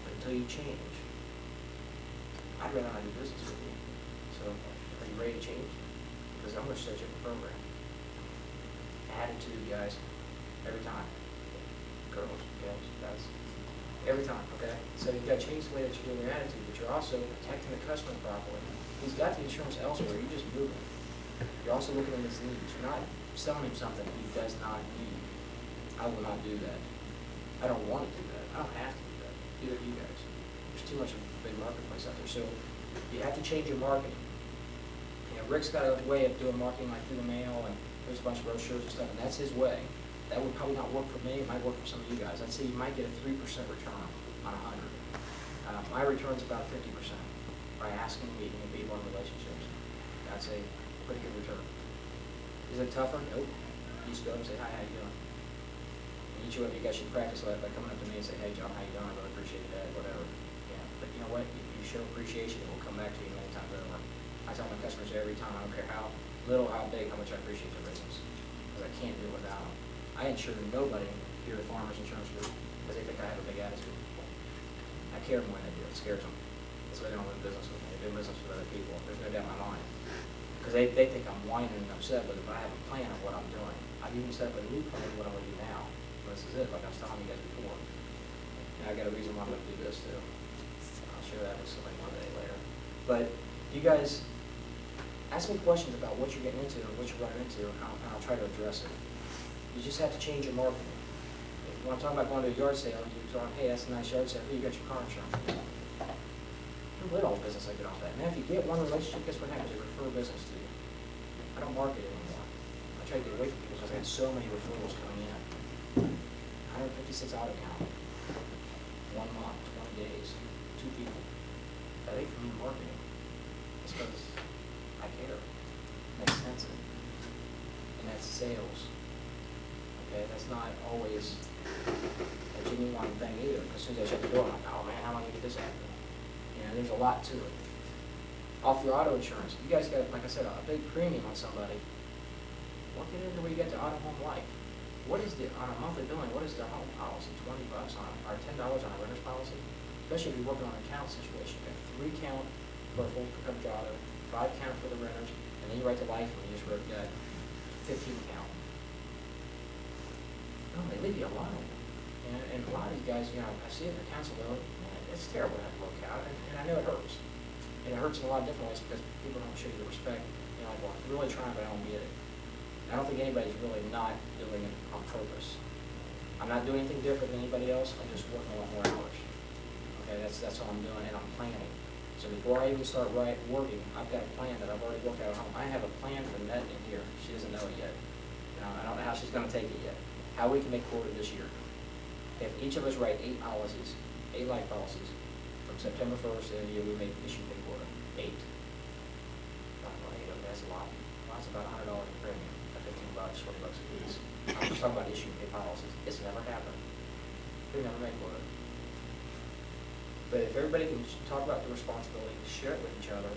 but until you change, I'd rather not do business with you. So, are you ready to change? Because I'm going to set you up a program. Attitude, guys, every time. Girls, guys. Every time, okay? So you've got to change the way that you're doing your attitude, but you're also protecting the customer properly. He's got the insurance elsewhere, you just move him. You're also looking at his needs. You're not selling him something he does not need. I will not do that. I don't want to do that. I don't have to do that. Neither do you guys. There's too much of a big marketplace out there. So you have to change your marketing. You know, Rick's got a way of doing marketing like through the mail, and there's a bunch of brochures and stuff, and that's his way. That would probably not work for me. It might work for some of you guys. I'd say you might get a 3% return on 100. My return's about 50% by asking, meeting, and being on relationships. That's a pretty good return. Is it tougher? Nope. You just go up and say, hi, how you doing? And each one of you guys should practice that by coming up to me and say, hey, John, how you doing? I really appreciate that, whatever. Yeah. But you know what? If you show appreciation, it will come back to you many times over. I tell my customers every time, I don't care how little, how big, how much I appreciate their business. Because I can't do it without them. I insure nobody here at Farmers Insurance Group because they think I have a big attitude. I care more than they do. It scares them. That's why they don't do business with me. They do business with other people. There's no doubt in my mind. Because they think I'm whining and upset, but if I have a plan of what I'm doing, I've even set up a new plan of what I'm going to do now. And this is it, like I was telling you guys before. And I got a reason why I'm going to do this too. I'll share that with somebody one day later. But you guys ask me questions about what you're getting into and what you're running into, and I'll try to address it. You just have to change your marketing. When I'm talking about going to a yard sale, and you're going, hey, that's a nice yard sale. Hey, you got your car insurance. Don't let all business I get off that. Now, if you get one relationship, guess what happens? They refer business to you. I don't market it anymore. I try to get away from people because I had so many referrals coming in. 156 auto count. 1 month, 20 days, 2 people. That ain't for me marketing. It's because I care. Makes sense. And that's sales. Okay, that's not always a genuine thing either. As soon as I shut the door, I'm like, oh man, how am I going to get this happening? You know, there's a lot to it. Off your auto insurance, you guys got, like I said, a big premium on somebody. Look at it where you get to auto home life. What is the, on a monthly billing, what is the home policy? $20 on, or $10 on a renter's policy? Especially if you're working on an account situation. You got 3 count for a full coverage auto, 5 count for the renters, and then you write the life and you just wrote that 15 count. No, they leave you alone. And a lot of these guys, you know, I see it in the council though, man, it's terrible to have to look out, and I know it hurts. And it hurts in a lot of different ways because people don't show you the respect. You know, like, well, I'm really trying, but I don't get it. I don't think anybody's really not doing it on purpose. I'm not doing anything different than anybody else, I'm just working a lot more hours. Okay, that's all I'm doing, and I'm planning. So before I even start working, I've got a plan that I've already worked out at home. I have a plan for Net in here. She doesn't know it yet. You know, I don't know how she's going to take it yet. How we can make quota this year. If each of us write 8 policies, 8 life policies, from September 1st to the end of the year, we make issue pay quota. 8. That's a lot. Well, that's about $100 in premium. $15, $20 a piece. I'm just talking about issue pay policies. It's never happened. We never make quota. But if everybody can talk about the responsibility, share it with each other,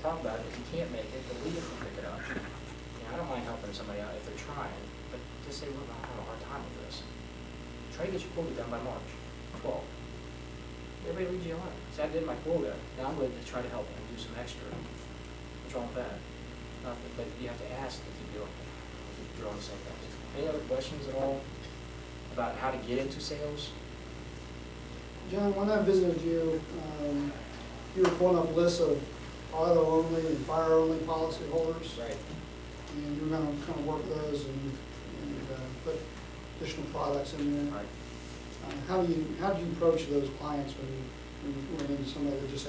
talk about it. If you can't make it, the leader can pick it up. You know, I don't mind helping somebody out if they're trying, but just say, look, I'm having a hard time with this. Try to get your quota done by March 12th. Everybody leaves you alone. See, I did my quota. Now I'm going to try to help and do some extra. What's wrong with that? Nothing. But you have to ask to keep doing it. Keep drawing the same things. Any other questions at all about how to get into sales? John, when I visited you, you were pulling up lists of auto-only and fire-only policy holders. Right. And you were going to kind of work those and put additional products in there. Right. How do you approach those clients when you run into somebody that just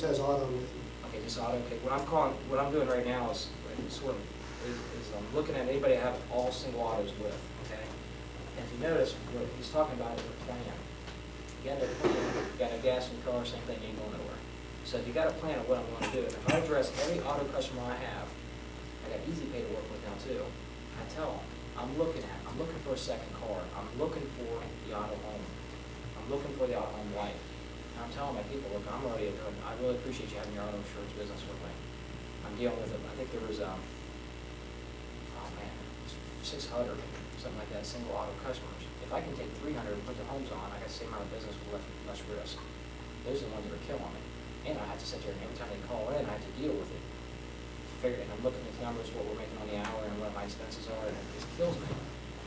has auto with you? Okay, just auto. Okay, what I'm doing right now is sort of is I'm looking at anybody I have all single autos with. Okay, And if you notice, what he's talking about is a plan. You got a gas in your car, same thing, you ain't going nowhere. So if you got a plan of what I'm going to do, and if I address every auto customer I have, I got Easy Pay to work with now too. I tell them, I'm looking for a second car. I'm looking for the auto home. I'm looking for the auto home life. And I'm telling my people, look, I'm already doing, I really appreciate you having your auto insurance business with me. I'm dealing with it. I think there was, oh man, 600, something like that, single auto customers. If I can take 300 and put their homes on, I got the same amount of business with less risk. Those are the ones that are killing me. And I have to sit there and every time they call in, I have to deal with it. Figure it, and I'm looking at the numbers, what we're making on the hour and what my expenses are, and it just kills me.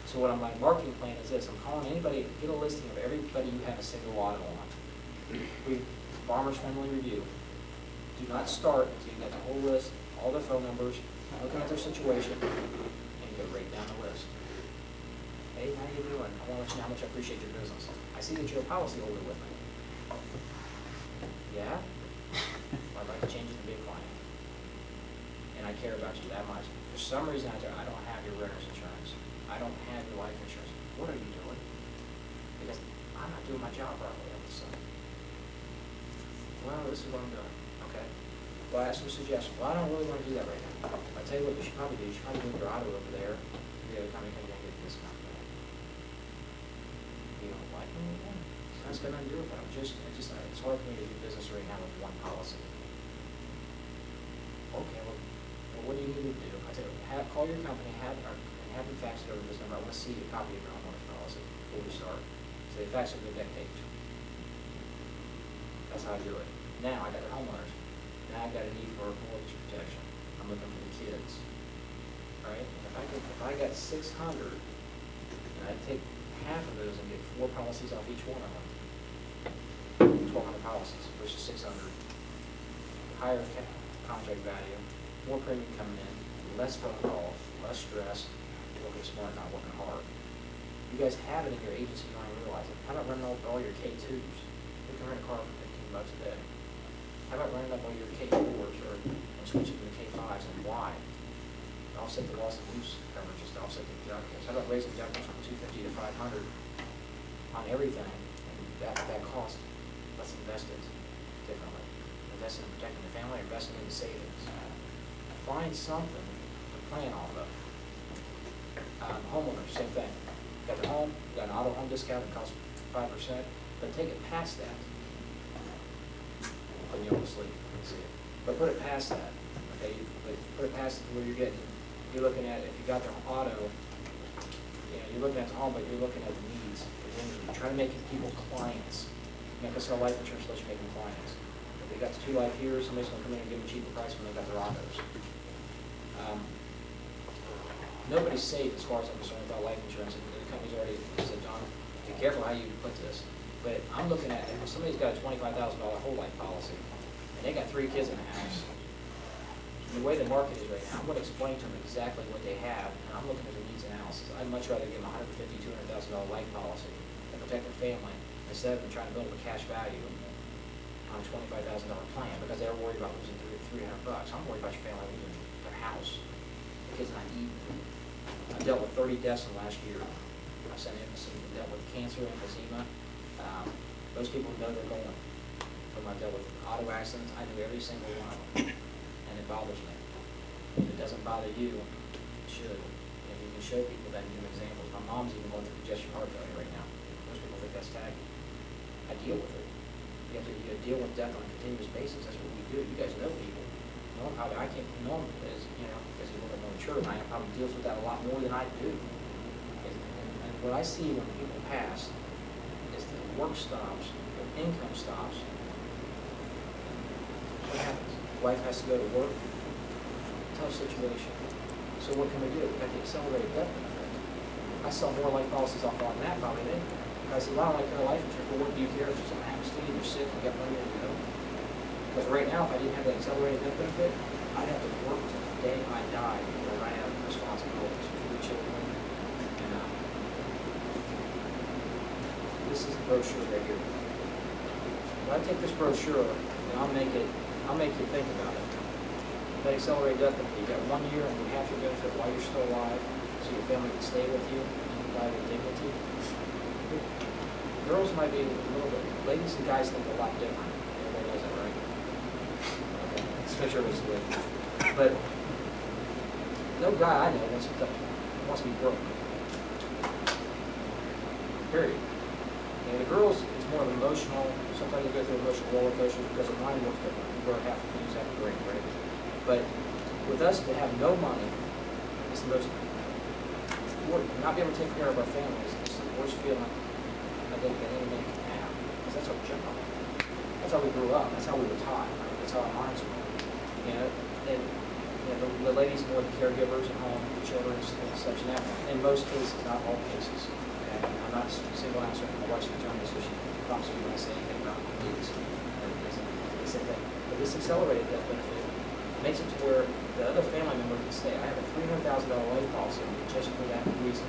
So what my marketing plan is this: I'm calling anybody, get a listing of everybody you have a single auto on. Farmers Friendly Review. Do not start until you get the whole list, all their phone numbers, looking at their situation, and go right down the list. Hey, how you doing? I want to let you know how much I appreciate your business. I see that you're a policyholder with me. Yeah? I'd like to change it to be a client. And I care about you that much. For some reason, I don't have your renter's insurance. I don't have your life insurance. What are you doing? Because I'm not doing my job properly all of a sudden. Well, this is what I'm doing. Okay. Well, I asked some suggestions. Well, I don't really want to do that right now. I tell you what you should probably do. You should probably move your auto over there. The other company can get a discount for that. You don't like me again? That's got nothing to do with it. It's hard for me to do business right now with one policy. Okay, well, what do you need me to do? I said, call your company, have them fax it over to this number. I want to see a copy of your homeowner's policy before we start. So they fax it to the deck page. That's how I do it. Now I got the homeowners. Now I've got a need for mortgage protection. I'm looking for the kids. Right? And if I got 600, and I take half of those and get 4 policies off each one of them, 1,200 policies versus 600. Higher contract value, more premium coming in, less phone calls, less stress, working smart, not working hard. You guys have it in your agency, you don't even realize it. How about running all your K2s? You can rent a car for $15 a day. How about running up all your K4s or switching to the K5s and why? Offset the loss of use coverage, just offset the deductibles. How about raising deductibles from $250 to $500 on everything? And that cost, let's invest it differently. Invest in protecting the family, invest in the savings. Find something to plan off of. Homeowners, same thing. Got the home, got an auto home discount that costs 5%, but take it past that. When you're asleep, you can see it. But put it past that. Okay, put it past where you're looking at, if you got the auto, you're looking at the home, but you're looking at the needs. You're trying to make people clients. Make us sell life insurance, let you make them clients. If they got the 2 life here, somebody's going to come in and give them a cheaper price when they got their autos. Nobody's safe as far as I'm concerned about life insurance. And the company's already said, John, be careful how you put this. But I'm looking at it. If somebody's got a $25,000 whole life policy, and they got 3 kids in the house, and the way the market is right now, I'm going to explain to them exactly what they have, and I'm looking at their needs analysis. I'd much rather give them a $150,000, $200,000 life policy to protect their family instead of them trying to build up a cash value on a $25,000 plan because they're worried about losing $300. I'm worried about your family losing their house. The kids not eating. I dealt with 30 deaths in the last year. I sent in some dealt with cancer, emphysema. Those people know they're going. From I dealt with auto accidents, I knew every single one of them, and it bothers me. If it doesn't bother you, it should. If you can show people that and give them examples. My mom's even going through congestion heart failure right now. Most people think that's tacky. I deal with it. You have to deal with death on a continuous basis. That's what we do. You guys know people. I can't know him as, because he's a little bit more mature than I am, probably deals with that a lot more than I do. And what I see when people pass is that work stops, their income stops. What happens? Wife has to go to work. Tough situation. So what can we do? We got the accelerated death benefit. I sell more life policies off on that probably than anything. I said, well, I don't like your life insurance, but what do you care if something happens to you, you're sick, you got money to go? Because right now, if I didn't have that accelerated death benefit, I'd have to work to the day I die because I have responsibilities for 3 children. And this is the brochure right here. When I take this brochure, and I'll make you think about it. That accelerated death benefit, you got 1 year and you have your benefit while you're still alive, so your family can stay with you. You life and dignity. Girls might be a little bit, ladies and guys think a lot different. Everybody knows that, right? Okay, let's make sure it's good. But no guy I know wants to be broke. Period. And the girls, it's more of emotional. Sometimes they go through emotional roller coasters because their mind works different. We're half use half the brain, right? But with us to have no money, it's the most. Not be able to take care of our families is the worst feeling I think that any man can have. Because that's our job. That's how we grew up. That's how we were taught. Right? That's how our minds were. You know, and the ladies more the caregivers at home, the children and such. And that, in most cases, not all cases. Okay? I'm not single answer. My wife's an attorney, so she prompts me when I say anything about these. They said that. But this accelerated death benefit makes it to where the other family member can stay. I have a $300,000 life policy just for that reason.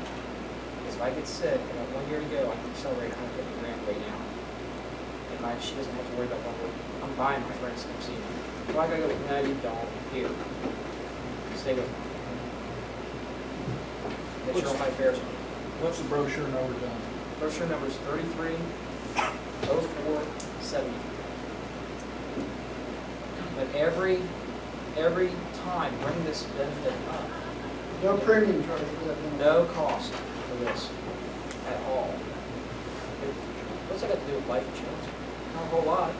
Because if I get sick, and 1 year to go, I can accelerate $150,000 right now. And she doesn't have to worry about what I'm buying my friends to come see me. So I gotta go, no, you don't. Here. Stay with me. Make sure all my affairs are. What's the brochure number, John? Brochure number is 330473. But every time, bring this benefit up. No premium charge for that. No cost for this at all. What's that got to do with life insurance? Not a whole lot.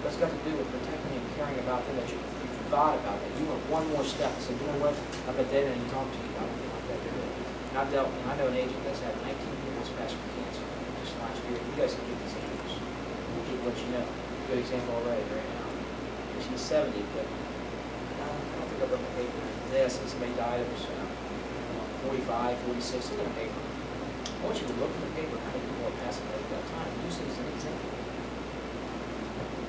What's got to do with protecting and caring about them that you've thought about it. You went one more step and said, you know what, I bet they didn't talk to you about anything like that. And I know an agent that's had 19 people pass for cancer just last year. You guys can get these answers. We'll let you know. Good example already right now. She's 70, but I don't think I've ever paid for this. And somebody died, it was 45, 46, look at the paper. I want you to look at the paper, how many people are passing away at that time. Use it as an example.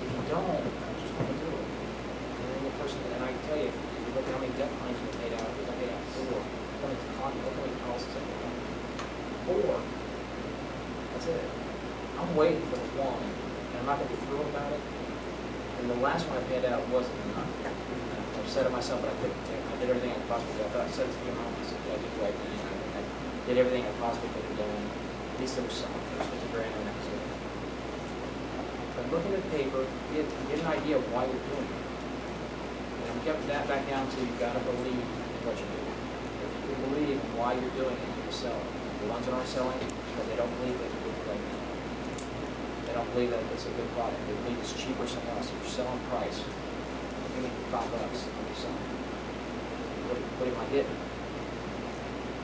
If you don't, I'm just going to do it. And then the person, and I can tell you, if you look at how many death claims we paid out, we paid out 4. Look how many policies I paid out. 4. That's it. I'm waiting for the one, and I'm not going to be thrilled about it. And the last one I paid out wasn't enough. I upset at myself, but I couldn't. I did everything I possibly could. I thought I said it to your mom. I said, I did the right thing. I did everything I possibly could have done. At least there was something. There was $50,000 on that. But look at the paper, get an idea of why you're doing it. And I'm kept that back down to you've got to believe in what you do. If you believe in why you're doing it, you're selling. The ones that aren't selling, because they don't believe they can do it right now. They don't believe that it's a good product. They believe it's cheaper somewhere else. If you're selling price, give me $5. I'm selling. What am I getting?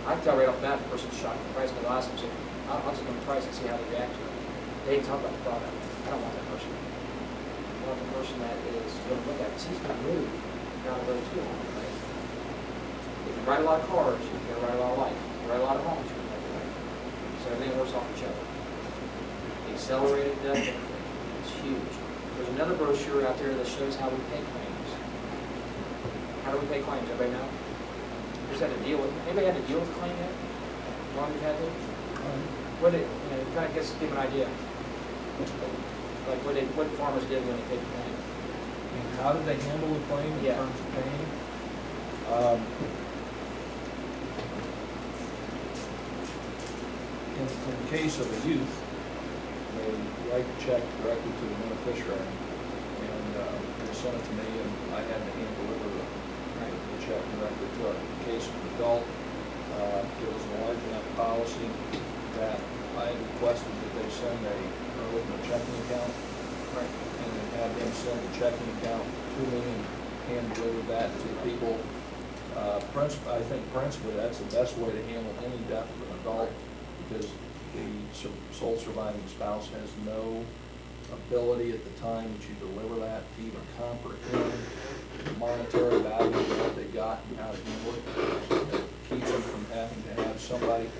I can tell right off the bat if the person's shocked at the price, because I'll ask them, say, I'll just give them the price and see how they react to it. They didn't talk about the product. I don't want that person. I want the person that is going to look at it. He's going to move down the road too long, right? If you ride a lot of cars, you're going to ride a lot of life. If you ride a lot of homes, you're going to ride life. So everything works off each other. The accelerated death benefit is huge. There's another brochure out there that shows how we pay claims. How do we pay claims? Everybody know? Who's had to deal with? Anybody had to deal with a claim yet? How long you've had to? What did, kind of give an idea. Like what farmers did when they paid the claim. And how did they handle the claim in Yeah. terms of paying? In the case of a youth, they write the check directly to the beneficiary, and they sent it to me, and I had to hand deliver the check directly to it. In the case of an adult, it was a large enough policy that I requested that they send open a checking account, and then have them send the checking account to me and hand deliver that to the people. I think principally that's the best way to handle any death of an adult, because the sole surviving spouse has no ability at the time that you deliver that to even comprehend the monetary value of what they got and how to handle it. It keeps them from having to have somebody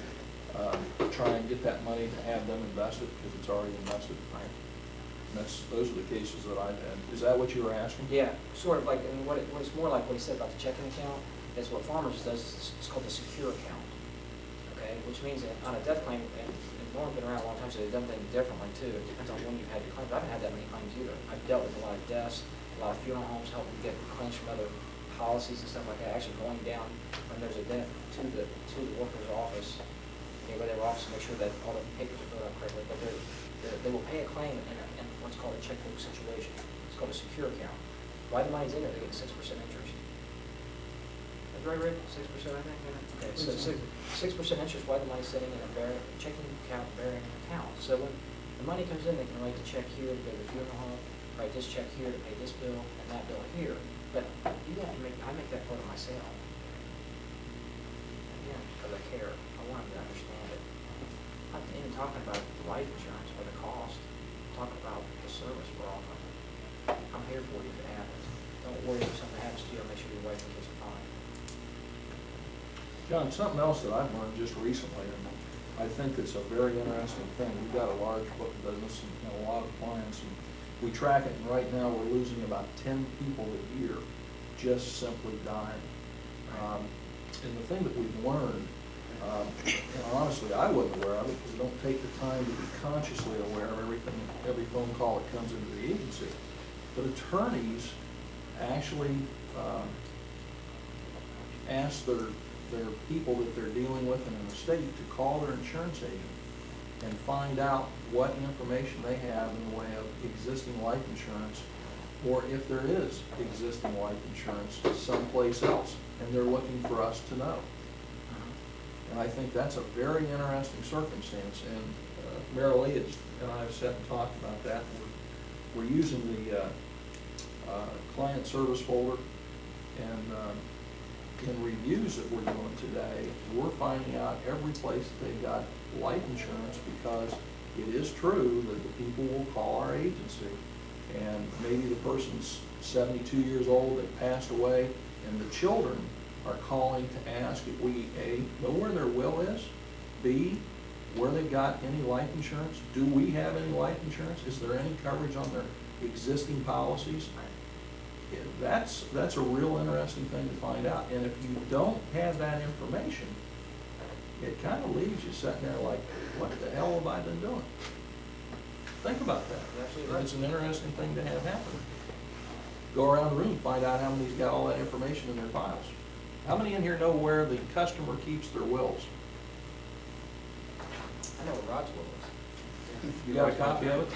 try and get that money to have them invested, because it's already invested. Right. And those are the cases that I've had. Is that what you were asking? Yeah, sort of like, and what's more like what he said about the checking account is what Farmers does. It's called the secure account. Okay, which means that on a death claim, and Norman's been around a long time, so they've done things differently too. It depends on when you've had your claims. I haven't had that many claims either. I've dealt with a lot of deaths, a lot of funeral homes, helping get claims from other policies and stuff like that. Actually going down when there's a death to the worker's office by their office to make sure that all the papers are filled out correctly, but they will pay a claim in what's called a checkbook situation. It's called a secure account. While the money's in there, they get 6% interest. That's right, Rick? 6%, I think? Okay, so 6% interest while the money's sitting in a checking account bearing account. So when the money comes in, they can write the check here to go to the funeral home, write this check here to pay this bill, and that bill here. But you have to I make that part of my sale. Again, because I care. I want them to understand it. I'm not even talking about the life insurance or the cost. I'm talking about the service we're offering. I'm here for you if it happens. Don't worry if something happens to you. I'll make sure your wife and kids are fine. John, something else that I've learned just recently, and I think it's a very interesting thing. We've got a large book of business and a lot of clients, and we track it, and right now we're losing about 10 people a year just simply dying. And the thing that we've learned, and honestly I wasn't aware of it because we don't take the time to be consciously aware of everything, every phone call that comes into the agency, but attorneys actually ask their people that they're dealing with in an estate to call their insurance agent and find out what information they have in the way of existing life insurance, or if there is existing life insurance someplace else, and they're looking for us to know. And I think that's a very interesting circumstance, and Mary Lee and I have sat and talked about that. We're using the client service folder, and in reviews that we're doing today, we're finding out every place that they've got life insurance, because it is true that the people will call our agency, and maybe the person's 72 years old, they passed away, and the children are calling to ask if we, A, know where their will is, B, where they've got any life insurance, do we have any life insurance, is there any coverage on their existing policies? That's a real interesting thing to find out. And if you don't have that information, it kind of leaves you sitting there like, what the hell have I been doing? Think about that. Absolutely right. It's an interesting thing to have happen. Go around the room, find out how many's got all that information in their files. How many in here know where the customer keeps their wills? I know what Rod's will is. You got a copy of it?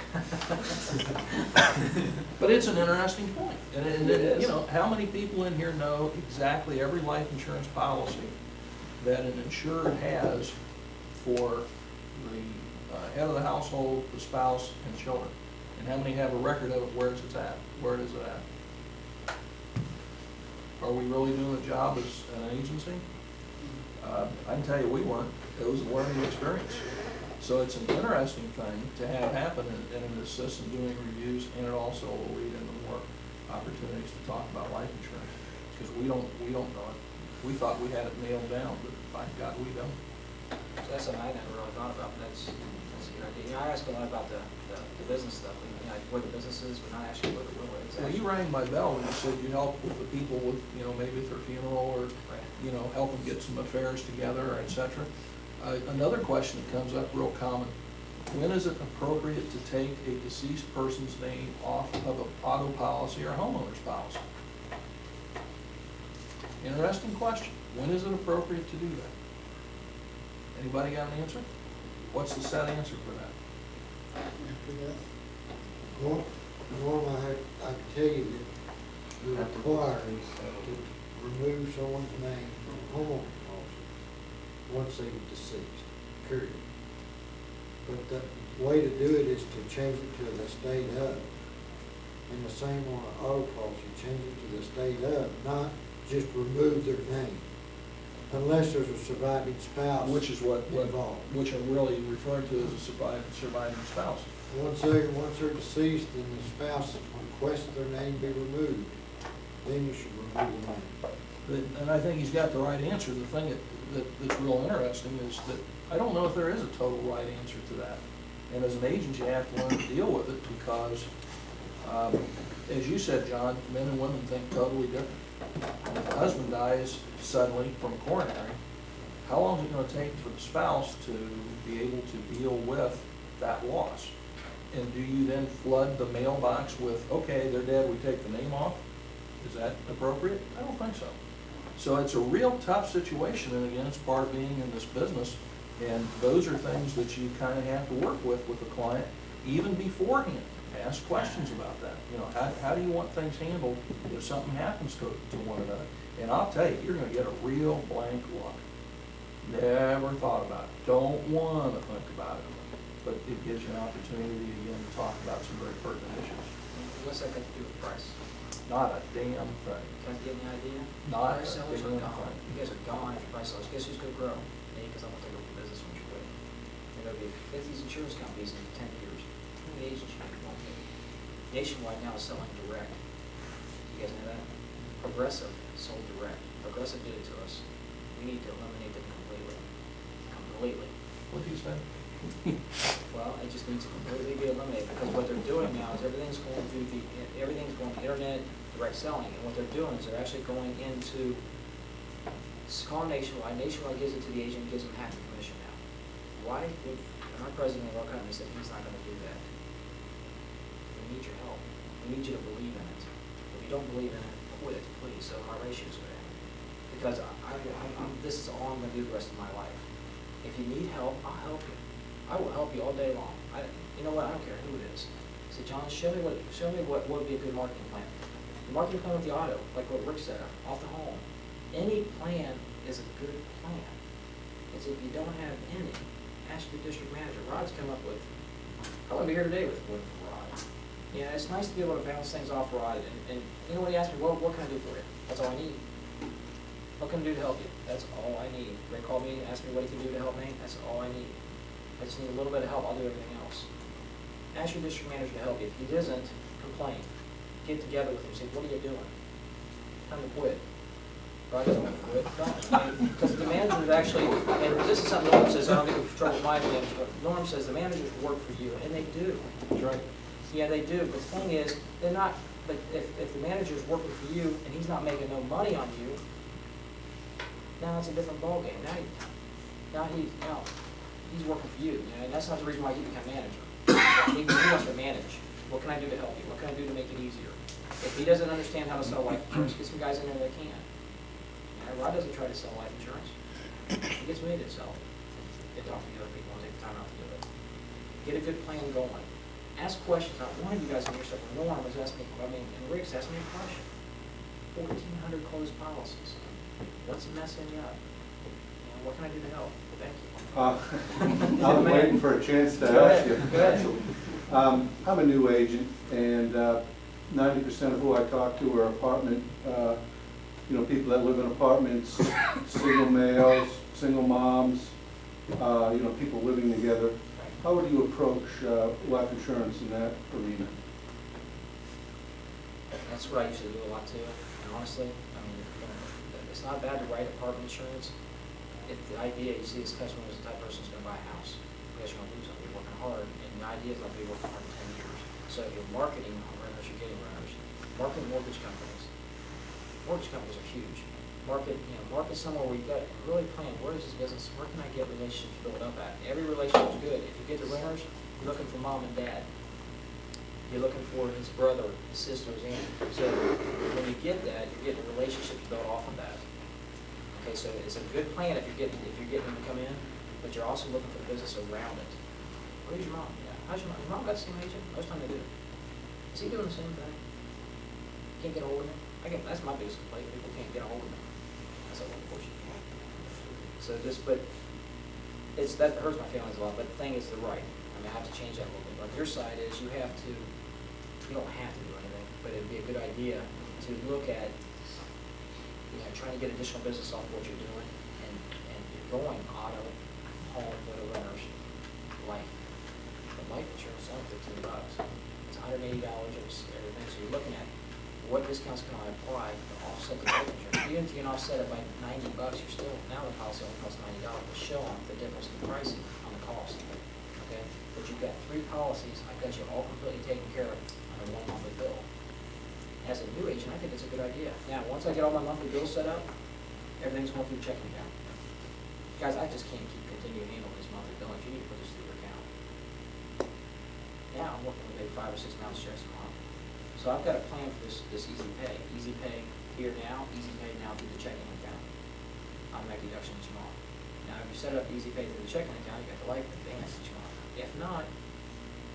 But it's an interesting point. And you know, how many people in here know exactly every life insurance policy that an insured has for the head of the household, the spouse, and children? And how many have a record of it, where is it at? Where is it at? Are we really doing a job as an agency? I can tell you we weren't. It was a learning experience. So it's an interesting thing to have happen, and it assists in doing reviews, and it also will lead into more opportunities to talk about life insurance, because we don't know it. We thought we had it nailed down, but by God, we don't. So that's something I never really thought about, but that's a good idea. You know, I ask a lot about the business stuff, you know, where the business is, but not actually where the will is. Well, you rang my bell and you said you help with the people with, you know, maybe at their funeral, or, you know, help them get some affairs together, et cetera. Another question that comes up real common: when is it appropriate to take a deceased person's name off of an auto policy or homeowner's policy? Interesting question. When is it appropriate to do that? Anybody got an answer? What's the set answer for that? Norm, I can tell you that you're required to remove someone's name from a homeowner policy once they're deceased, period. But the way to do it is to change it to the state of. And the same on an auto policy, change it to the state of, not just remove their name. Unless there's a surviving spouse Which is what involved. which I'm really referring to as a surviving spouse. Once they're deceased and the spouse requests their name be removed, then you should remove the name. And I think he's got the right answer. The thing that's real interesting is that I don't know if there is a total right answer to that. And as an agent, you have to learn to deal with it, because, as you said, John, men and women think totally different. And if the husband dies suddenly from a coronary, how long is it going to take for the spouse to be able to deal with that loss? And do you then flood the mailbox with, okay, they're dead, we take the name off? Is that appropriate? I don't think so. So it's a real tough situation, and again, it's part of being in this business, And those are things that you kind of have to work with the client, even beforehand. Ask questions about that. You know, how do you want things handled if something happens to one another? And I'll tell you, you're gonna get a real blank look. Never thought about it, don't wanna think about it, but it gives you an opportunity again to talk about some very pertinent issues. What's that got to do with price? Not a damn thing. Can I get any idea? Not Price a sellers are damn gone. thing. You guys are gone if price sellers. Guess who's gonna grow? Me, because I'm gonna take over the business when you're quitting. And there'll be 50 insurance companies in 10 years. How many agents you won't be? Nationwide now is selling direct. You guys know that? Progressive sold direct. Progressive did it to us. We need to eliminate them completely. Completely. What do you say? Well, it just needs to completely be eliminated, because what they're doing now is everything's going internet, direct selling, and what they're doing is they're actually going into, call Nationwide, Nationwide gives it to the agent, gives them half the commission now. Why would, and our president of our company said he's not gonna do that. We need your help, we need you to believe in it. If you don't believe in it, quit, please, so my ratios go down. Because this is all I'm gonna do the rest of my life. If you need help, I'll help you. I will help you all day long. You know what, I don't care who it is. I said, John, show me what would be a good marketing plan. The marketing plan with the auto, like what Rick said, off the home. Any plan is a good plan. It's if you don't have any, ask your district manager. Rod's come up with, I want to be here today with one from Rod. Yeah, it's nice to be able to bounce things off Rod, and you know what he asked me, what can I do for you? That's all I need. What can I do to help you? That's all I need. Rick called me and asked me what he can do to help me. That's all I need. I just need a little bit of help. I'll do everything else. Ask your district manager to help you. If he doesn't, complain. Get together with him and say, what are you doing? Time to quit. Rod doesn't want to quit. Don't. Because the manager is actually, and this is something Norm says, I don't get in trouble with my manager, but Norm says the managers work for you, and they do. That's right. Yeah, they do. But the thing is, they're not, but if the manager's working for you and he's not making no money on you, now it's a different ballgame. Now he's working for you, and that's not the reason why you become manager. He wants to manage. What can I do to help you? What can I do to make it easier? If he doesn't understand how to sell life insurance, get some guys in there that can. Rod doesn't try to sell life insurance. He gets me to sell it. They talk to the other people and take the time out to do it. Get a good plan going. Ask questions. Now, one of you guys in here said, Norm was asking me, and Rick's asked me a question. 1,400 closed policies. What's messing you up? What can I do to help? Thank you. I was waiting for a chance to ask you. Go ahead. I'm a new agent, and 90% of who I talk to are apartment, people that live in apartments, single males, single moms, people living together. How would you approach life insurance in that arena? That's what I usually do a lot too, and honestly, it's not bad to write apartment insurance. If the idea, you see this customer is the type of person who's going to buy a house, you guys are going to lose them, you're working hard, and the idea is not to be working hard in 10 years. So if you're marketing on renters, you're getting renters. Marketing mortgage companies. Mortgage companies are huge. Market somewhere where you got really plan, where is this business, where can I get relationships built up at? Every relationship is good. If you get the renters, you're looking for mom and dad. You're looking for his brother, his sister, his aunt. So when you get that, you're getting relationships built off of that. Okay, so it's a good plan if you're getting them to come in, but you're also looking for the business around it. Where's your mom? Yeah. How's your mom? Your mom got the same agent? Most time they do. Is he doing the same thing? Can't get a hold of me? That's my biggest complaint. People can't get a hold of me. That's a little bullshit. So that hurts my feelings a lot, but the thing is, they're right. I have to change that a little bit. But your side is you don't have to do anything, but it'd be a good idea to look at trying to get additional business off what you're doing, and you're going auto, home, widow, renters, life. But life insurance is only $15. It's $180 everything. So you're looking at what discounts can I apply to offset the life insurance. Even if you can offset it by $90, you're still, now the policy only costs $90, but show them the difference in pricing on the cost. Okay? But you've got 3 policies, I've got you all completely taken care of on a 1 monthly bill. As a new agent, I think it's a good idea. Now, once I get all my monthly bills set up, everything's going through checking account. Guys, I just can't continue handling these monthly billings. You need to put this through your account. Now, I'm working with maybe 5 or 6 bounce checks a month. So I've got a plan for this easy pay. Easy pay here now, easy pay now through the checking account. Automatic deduction each month. Now Now, if you set up Easy Pay through the checking account, you got the life advance each month. If not,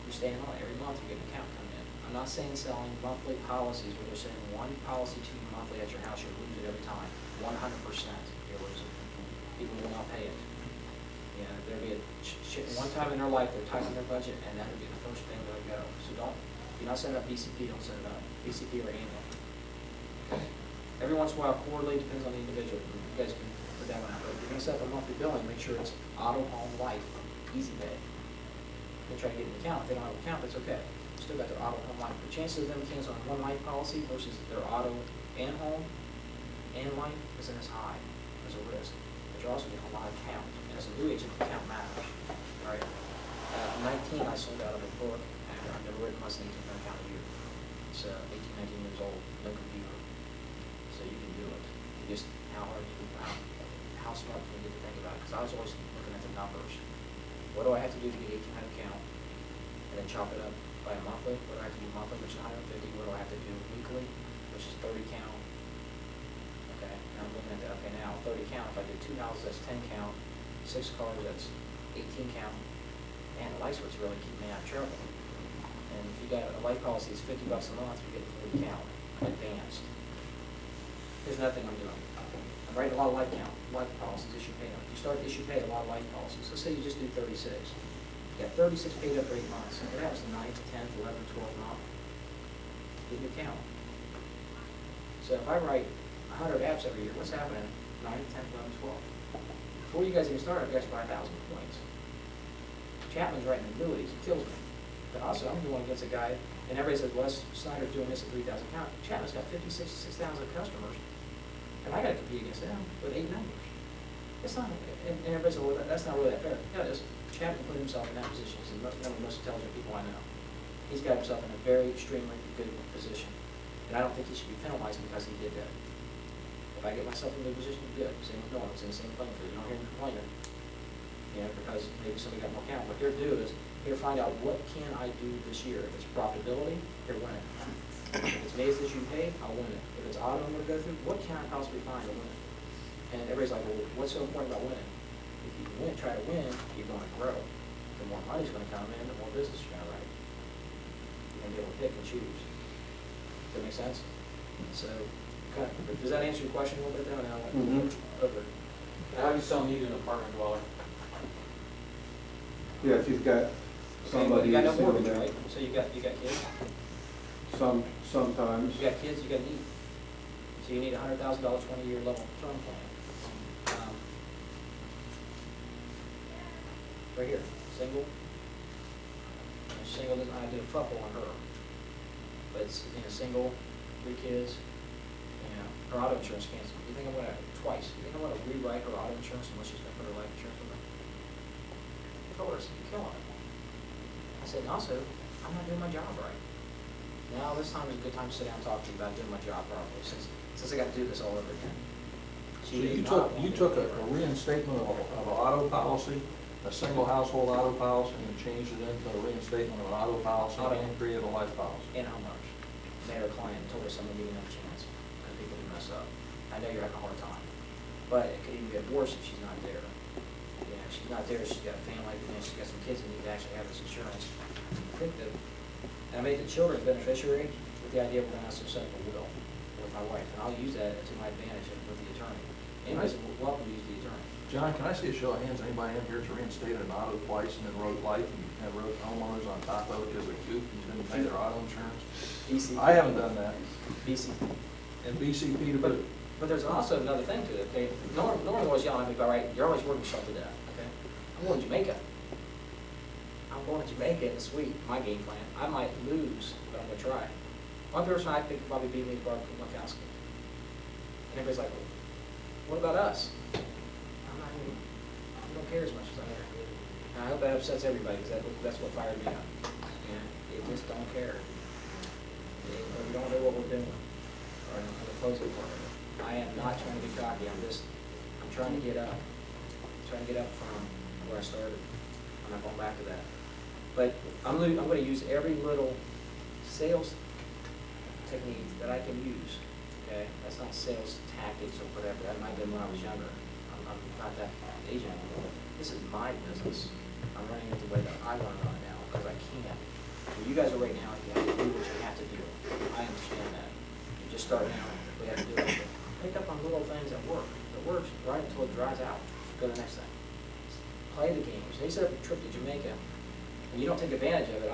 you're staying on it. Every month you get an account coming in. I'm not saying selling monthly policies where they're sending one policy to you monthly at your house, you'll lose it every time. 100% you'll lose it. People will not pay it. You know, there'll be one time in their life they're tightening their budget, and that'll be the first thing they'll go. So don't, if you're not setting up BCP, don't set it up. BCP or annual. Okay. Every once in a while, quarterly, depends on the individual. You guys can put that one out. But if you're gonna set up a monthly billing, make sure it's auto, home, life, Easy Pay. They try to get an account. If they don't have an account, that's okay. Still got their auto, home, life. The chances of them canceling one life policy versus their auto and home and life isn't as high as a risk. But you're also getting a lot of count. And as a new agent, the count matters. All right. 19, I sold out of a book, and I've never written less than 18 account a year. It's 18, 19 years old, no computer. So you can do it. You just, how smart can you get to think about it? Because I was always looking at the numbers. What do I have to do to get 1800 count? And then chop it up by a monthly. What do I have to do monthly, which is 150? What do I have to do weekly, which is 30 count? Okay, and I'm looking at that. Okay, now 30 count. If I do 2 houses, that's 10 count. 6 cars, that's 18 count. And the life's what's really keeping me out of trouble. And if you got a life policy that's $50 a month, you get 40 count advanced. There's nothing I'm doing. I'm writing a lot of life policies, issue paid up. You start to issue paid a lot of life policies. Let's say you just do 36. You got 36 paid up for 8 months. And what happens the 9th, 10th, 11th, 12th month? Get your count. So if I write 100 apps every year, what's happening? 9th, 10th, 11th, 12th. Before you guys even start, I've got you 5,000 points. Chapman's writing annuities, it kills me. But also, I'm going against a guy, and everybody says, well, Snyder's doing this at 3,000 count. Chapman's got 56,000 customers, and I got to compete against them with 8 numbers. It's not, and everybody says, well, that's not really that fair. Yeah, it is. Chapman put himself in that position. He's one of the most intelligent people I know. He's got himself in a very extremely good position, and I don't think he should be penalized because he did that. If I get myself in a good position, good. Same with Norm, it's in the same playing field. You don't hear him complaining. You know, because maybe somebody got more count. What they're do is, here, find out what can I do this year. If it's profitability, here, win it. If it's made as you pay, I'll win it. If it's auto I'm going to go through, what can I possibly find to win it? And everybody's like, well, what's so important about winning? If you win, try to win, you're going to grow. The more money's going to come in, the more business you're going to write. You're going to be able to pick and choose. Does that make sense? So, okay. Does that answer your question a little bit there? Now, over. How do you sell need an apartment dweller? Yeah, if you've got somebody. You got no who's mortgage, single, right? So you got kids? Sometimes. You got kids, you got need. So you need $100,000 20-year level term plan. Right here, single. Single, I did a couple on her. But it's, single, 3 kids, her auto insurance canceled. You think I'm gonna, twice, you think I'm gonna rewrite her auto insurance unless she's gonna put her life insurance with me? I told her, I said, you're killing it. I said, and also, I'm not doing my job right. Now, this time is a good time to sit down and talk to you about doing my job properly, since I got to do this all over again. So you took a reinstatement of an auto policy, a single household auto policy, and changed it into a reinstatement of an auto policy and created a life policy. And how much? Made her client, told her someone giving them a chance, because people do mess up. I know you're having a hard time, but it could even get worse if she's not there. If she's not there, she's got a family, she's got some kids that need to actually have this insurance. I think that, and I made the children beneficiary with the idea we're going to also set up a will with my wife, and I'll use that to my advantage with the attorney. Anybody's welcome to use the attorney. John, can I see a show of hands? Anybody in here to reinstate an auto twice and then wrote life and wrote homeowners on top of it because they goofed and didn't pay their auto insurance? BCP. I haven't done that. BCP. And BCP to put. But there's also another thing to it, okay? Norman always yelling at me about, right, you're always working yourself to death, okay? I'm going to Jamaica. I'm going to Jamaica this week, my game plan. I might lose, but I'm going to try. One person I think probably beat me is Barbara Mikowski. And everybody's like, well, what about us? I'm not even, I don't care as much as I care. And I hope that upsets everybody, because that's what fired me up. You just don't care. We don't know what we're doing. Or the closing part of it. I am not trying to be cocky. I'm trying to get up. I'm trying to get up from where I started. I'm not going back to that. But I'm going to use every little sales technique that I can use. Okay, that's not sales tactics or whatever. That might have been when I was younger. I'm not that agent anymore. This is my business. I'm running it the way that I want to run it now, because I can. Where you guys are right now, you have to do what you have to do. I understand that. You just starting out, we have to do it. Pick up on little things that work. It works right until it dries out. Go to the next thing. Play the games. They set up a trip to Jamaica, and you don't take advantage of it.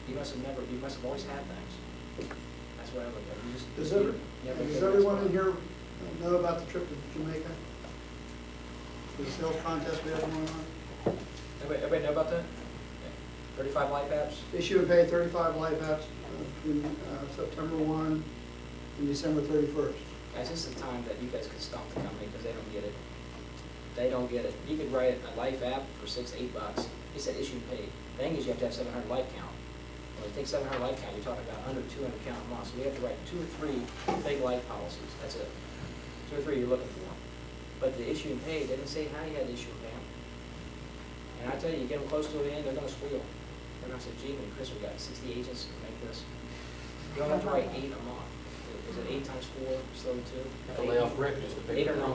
You must have always had things. That's what I look at. You just, Does everyone in here know about the trip to Jamaica? The sales contest we have going on? Everybody know about that? 35 life apps? Issue and pay 35 life apps between September 1 and December 31st. Guys, this is the time that you guys could stomp the company because they don't get it. They don't get it. You could write a life app for $6 to $8. He said issue and paid. The thing is you have to have 700 life count. When you take 700 life count, you're talking about under 200 count a month. So we have to write 2 or 3 big life policies. That's it. 2 or 3 you're looking for. But the issue and pay, they didn't say how you had to issue and pay them. And I tell you, you get them close to the end, they're going to squeal. They're going to say, gee, when Chris, we got 60 agents to make this. You don't have to write 8 a month. Is it 8 times 4, still 2? Have to lay off Rick just to pay. 8 or 9.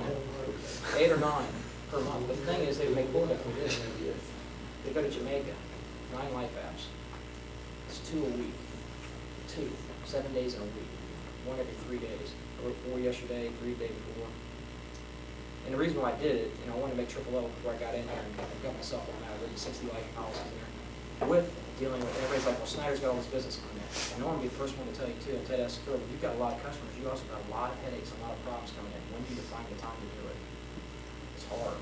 8 or 9 per month. But the thing is, they make bullet for this. They go to Jamaica, 9 life apps. It's 2 a week. 2, 7 days in a week. 1 every 3 days. I wrote 4 yesterday, 3 the day before. And the reason why I did it, I wanted to make triple level before I got in there and got myself on that. I wrote 60 life policies in there. With dealing with, everybody's like, well, Snyder's got all this business coming in. And I want to be the first one to tell you too, and Ted asked earlier, you've got a lot of customers, you also got a lot of headaches, a lot of problems coming in. When do you find the time to do it? It's hard.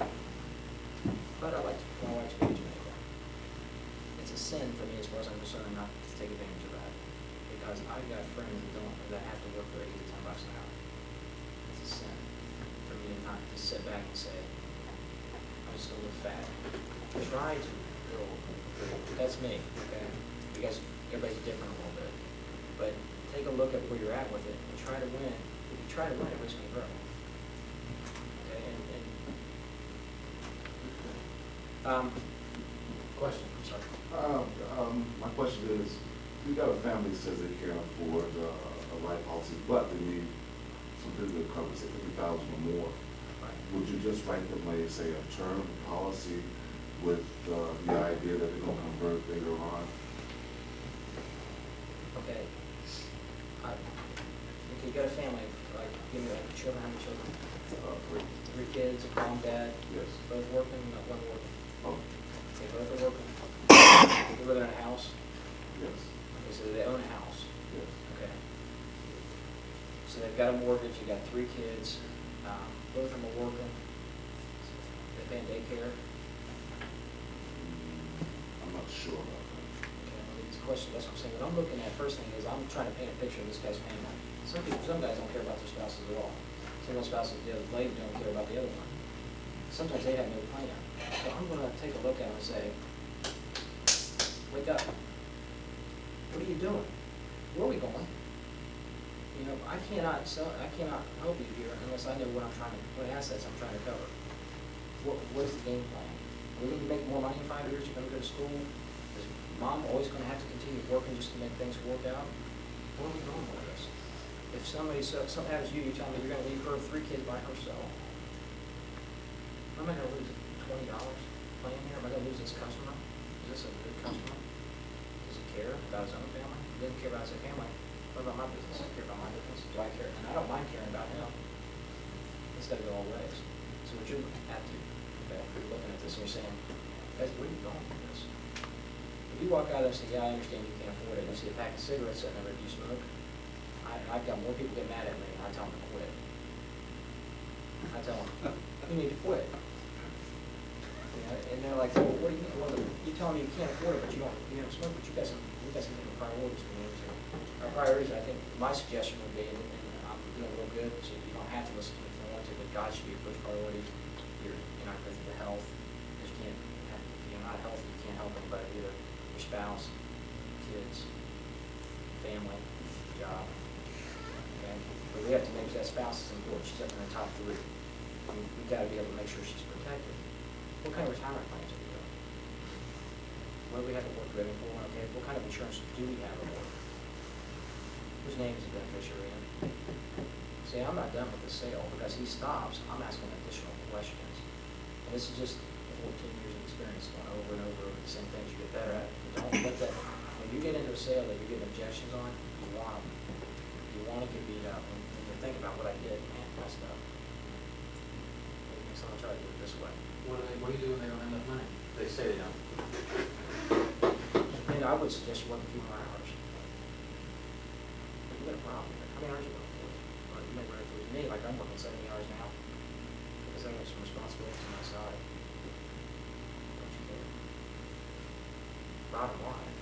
But I like my wife's be in Jamaica. It's a sin for me as far as I'm concerned not to take advantage of that. Because I've got friends that have to work for $8 to $10 an hour. It's a sin for me to not just sit back and say, I'm just gonna live fat. Try to. That's me, okay? You guys, everybody's different a little bit. But take a look at where you're at with it and try to win. If you try to win, everybody's going to grow. Okay, question, I'm sorry. My question is, you got a family that says they can't afford a life policy, but they need some physical coverage, say 50,000 or more. Right. Would you just write them, like, say, a term policy with the idea that they're going to convert later on? Okay. If you got a family, like, give me like children, how many children? 3. 3 kids, a mom, dad? Yes. Both working, not one working? Oh, Okay, both are working. They live in a house? yes, Okay, so they own a house? yes. Okay. So they've got a mortgage, you got 3 kids, both of them are working. They pay in daycare? I'm not sure about that. Okay, well, these questions, that's what I'm saying. What I'm looking at, first thing is, I'm trying to paint a picture of this guy's family. Some guys don't care about their spouses at all. Some spouses, the other lady don't care about the other one. Sometimes they have no plan. So I'm gonna take a look at them and say, wake up. What are you doing? Where are we going? I cannot help you here unless I know what assets I'm trying to cover. What is the game plan? Are we going to make more money in 5 years? You're going to go to school? Is mom always going to have to continue working just to make things work out? Where are we going with this? If something happens to you, you tell me you're going to leave her 3 kids by herself. Am I going to lose $20 playing here? Am I going to lose this customer? Is this a good customer? Does he care about his own family? He doesn't care about his family. What about my business? I care about my business. Do I care? And I don't mind caring about him. It's got to go all ways. So what you're at to, okay, if you're looking at this and you're saying, guys, where are you going with this? If you walk out there and say, yeah, I understand you can't afford it, and you see a pack of cigarettes sitting there, do you smoke? I've got more people get mad at me, and I tell them to quit. I tell them, you need to quit. And they're like, well, what do you mean? Well, you tell me you can't afford it, but you don't smoke, but you got some different priorities we need to. Our priorities, I think, my suggestion would be, and I'm doing real good, so you don't have to listen to me if you don't want to, but God should be your first priority. You're not good for your health, because if you're not healthy, you can't help anybody, either your spouse, kids, family, job. Okay? But we have to make that spouse is important. She's up in the top 3. We've got to be able to make sure she's protected. What kind of retirement plans are we doing? What do we have to work with? Okay, what kind of insurance do we have at work? Whose name is the beneficiary in? See, I'm not done with the sale, because he stops, I'm asking additional questions. And this is just 14 years of experience going over and over the same things, you get better at it. But don't let that, when you get into a sale that you're getting objections on, you want them. You want to get beat up, and you think about what I did, man, I messed up. Maybe someone try to do it this way. What do you do when they don't have enough money? They say they don't. And I would suggest you work a few more hours. You got a problem here. How many hours you working for? Or you may work for me, like I'm working 70 hours now, because I have some responsibilities on my side. Don't you care? Bottom line,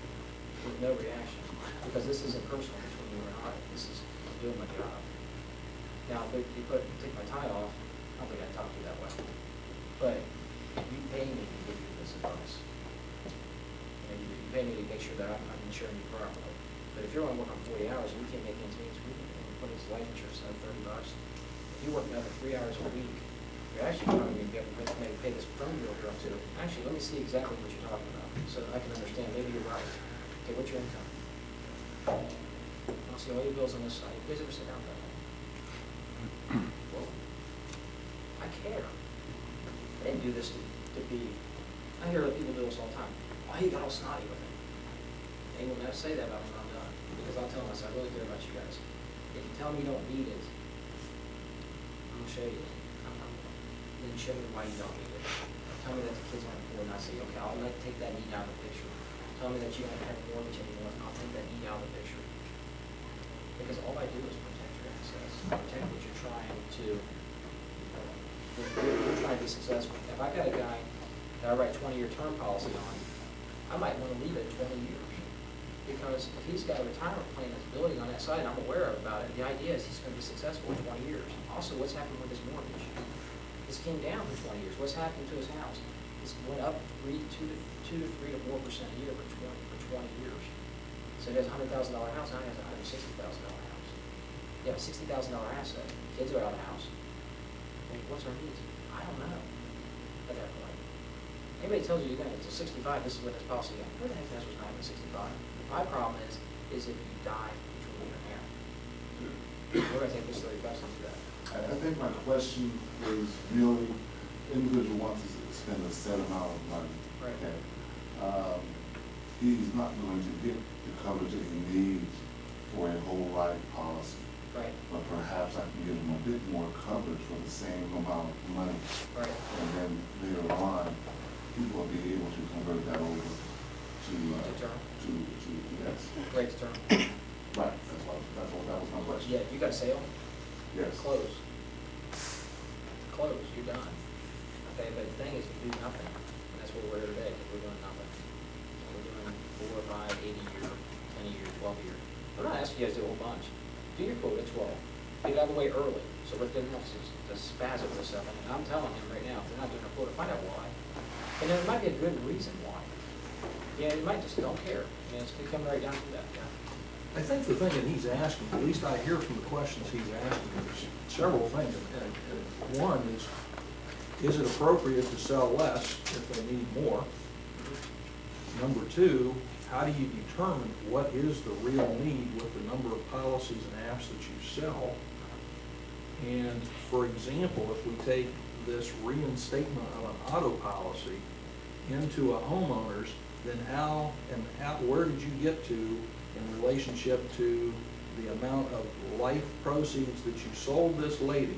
with no reaction, because this isn't personal between you and I. This is doing my job. Now, if you take my tie off, I don't think I'd talk to you that way. But you pay me to give you this advice. You pay me to make sure that I'm insuring you properly. But if you're only working 40 hours and you can't make ends meet, we can put his life insurance at $30. If you work another 3 hours a week, you're actually probably going to be able to maybe pay this phone bill you're up to. Actually, let me see exactly what you're talking about, so that I can understand. Maybe you're right. Okay, what's your income? I'll see all your bills on this side. You guys ever sit down that way? Well, I care. I didn't do this to be. I hear people do this all the time. Oh, he got all snotty with it. They will never say that about me when I'm done, because I'll tell them, I said, I really care about you guys. If you tell me you don't need it, I'm gonna show you. Then show me why you don't need it. Tell me that the kids aren't poor, and I say, okay, I'll take that need out of the picture. Tell me that you don't have a mortgage anymore, and I'll take that need out of the picture. Because all I do is protect your assets, protect what you're trying to. You're trying to be successful. If I got a guy that I write 20-year term policy on, I might want to leave it 20 years. Because if he's got a retirement plan that's building on that side, and I'm aware about it, the idea is he's going to be successful in 20 years. Also, what's happened with his mortgage? This came down for 20 years. What's happened to his house? It's went up 2 to 3 to 4% a year for 20 years. So he has a $100,000 house, now he has a $160,000 house. You have a $60,000 asset. Kids are out of the house. And what's our needs? I don't know at that point. Anybody tells you you're going to get to 65, this is what this policy is. Who the heck knows what's going to happen at 65? My problem is if you die between your hand. We're going to take this 30 bucks into that. I think my question is really, individual wants to spend a set amount of money. Right. Okay. He's not going to get the coverage that he needs for a whole life policy. Right. But perhaps I can give him a bit more coverage for the same amount of money. Right. And then later on, he will be able to convert that over to term. Yes. Great term. Right, that was my question. Yeah, you got a sale? Yes. Close. Close, you're done. Okay, but the thing is, you do nothing, and that's what we're here today, because we're doing nothing. We're doing 4, 5, 8 a year, 10 a year, 12 a year. I'm not asking you guys to do a whole bunch. Do your quote at 12. Get it out of the way early, so we're getting enough to spaz it for a second. And I'm telling him right now, if they're not doing a quote, find out why. And there might be a good reason why. Yeah, you might just don't care. I mean, it's going to come right down to that. Yeah. I think the thing that he's asking, at least I hear from the questions he's asking, there's several things. And one is it appropriate to sell less if they need more? Number two, how do you determine what is the real need with the number of policies and apps that you sell? And for example, if we take this reinstatement of an auto policy into a homeowner's, then where did you get to in relationship to the amount of life proceeds that you sold this lady?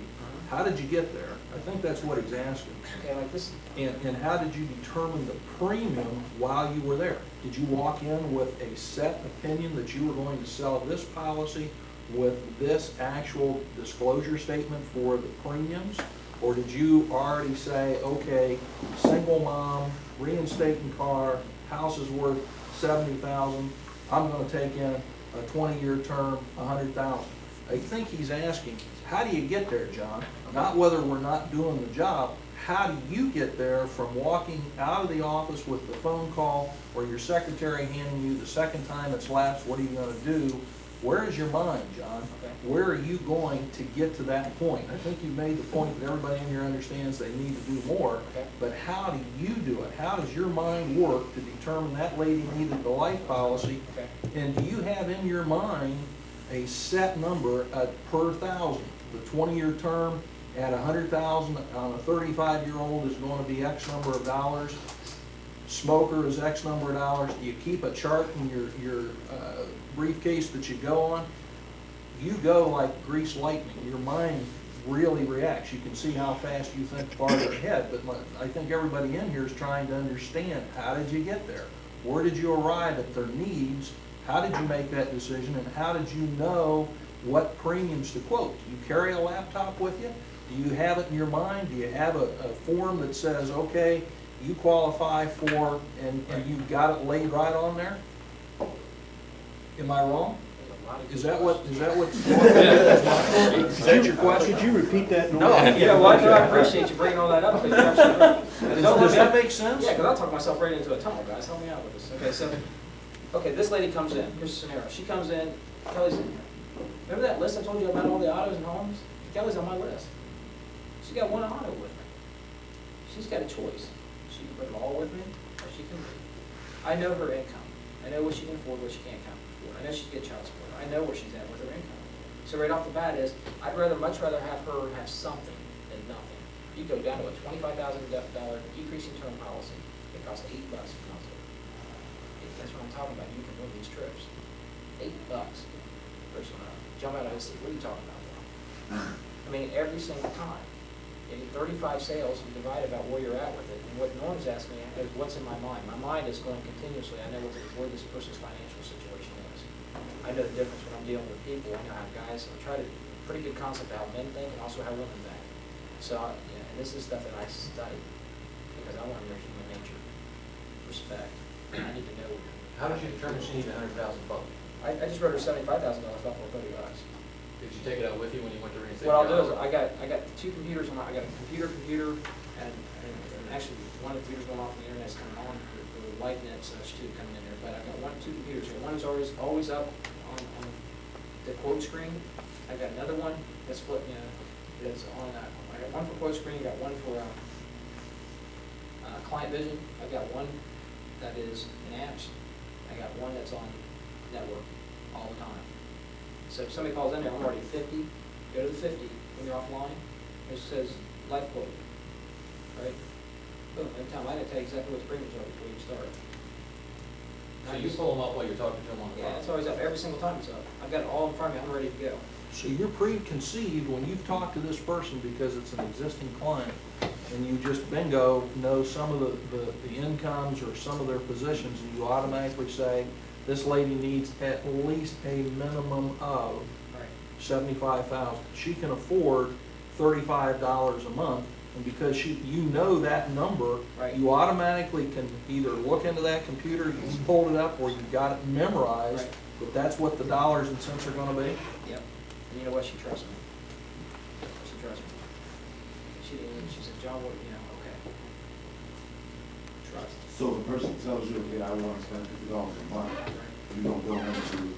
How did you get there? I think that's what he's asking. Okay, like this. And how did you determine the premium while you were there? Did you walk in with a set opinion that you were going to sell this policy with this actual disclosure statement for the premiums? Or did you already say, okay, single mom, reinstating car, house is worth $70,000, I'm going to take in a 20-year term, $100,000. I think he's asking, how do you get there, John? Not whether we're not doing the job, how do you get there from walking out of the office with the phone call or your secretary handing you the second time it's lapsed, what are you going to do? Where is your mind, John? Okay. Where are you going to get to that point? I think you've made the point that everybody in here understands they need to do more, Okay. but how do you do it? How does your mind work to determine that lady needed the life policy? Okay. And do you have in your mind a set number per thousand? the 20-year term at $100,000 on a 35-year-old is going to be X number of dollars. Smoker is X number of dollars. You keep a chart in your briefcase that you go on. You go like greased lightning. Your mind really reacts. You can see how fast you think farther ahead, but I think everybody in here is trying to understand, how did you get there? Where did you arrive at their needs? How did you make that decision, and how did you know what premiums to quote? Do you carry a laptop with you? Do you have it in your mind? Do you have a form that says, okay, you qualify for, and you've got it laid right on there? Am I wrong? Is that what's is that your question? Could you repeat that? No, yeah, well, I appreciate you bringing all that up. Because you're absolutely right. Does that make sense? Yeah, because I'll talk myself right into a tunnel, guys. Help me out with this. Okay, so, okay, this lady comes in. Here's the scenario. She comes in, Kelly's in here. Remember that list I told you about all the autos and homes? Kelly's on my list. She got one auto with me. She's got a choice. She can put them all with me, or she can leave. I know her income. I know what she can afford, what she can't afford. I know she'd get child support. I know where she's at with her income. So right off the bat is, I'd much rather have her have something than nothing. You go down to a $25,000 decreasing term policy, it costs $8 a month. That's what I'm talking about. You can move these trips. $8. Person jump out of his seat. What are you talking about? I mean, every single time. You get 35 sales and divide about where you're at with it. And what Norm's asking me is, what's in my mind? My mind is going continuously. I know where this person's financial situation is. I know the difference when I'm dealing with people. I know how guys, I try to, pretty good concept of how men think and also how women think. So, yeah, and this is stuff that I study because I want to know human nature, respect. I need to know. How did you determine she needed 100,000 bucks? I just wrote her $75,000 off for $30. Did you take it out with you when you went to reinstate? What I'll do is, I got two computers on my, I got a computer, and actually, one of the computers going off and the internet's coming on for LightNet and such too coming in there. But I've got two computers here. One is always up on the quote screen. I've got another one that's flipping, that's on, I got one for quote screen, I got one for client vision. I've got one that is in apps. I got one that's on network all the time. So if somebody calls in there, I'm already 50, go to the 50 when you're offline. It says life quote, right? Boom, every time I didn't tell you exactly what the premiums are before you start. So you pull them up while you're talking to them on the phone? Yeah, it's always up. Every single time it's up. I've got it all in front of me. I'm ready to go. So you're preconceived when you've talked to this person because it's an existing client, and you just bingo know some of the incomes or some of their positions, and you automatically say, this lady needs at least a minimum of $75,000. She can afford $35 a month, and because you know that number, you automatically can either look into that computer, you pulled it up, or you got it memorized, but that's what the dollars and cents are going to be. Yep. And you know what? She trusts me. She trusts me. She said, John, what, okay. Trust. So the person tells you, okay, I want to spend $50 a month, you don't go into,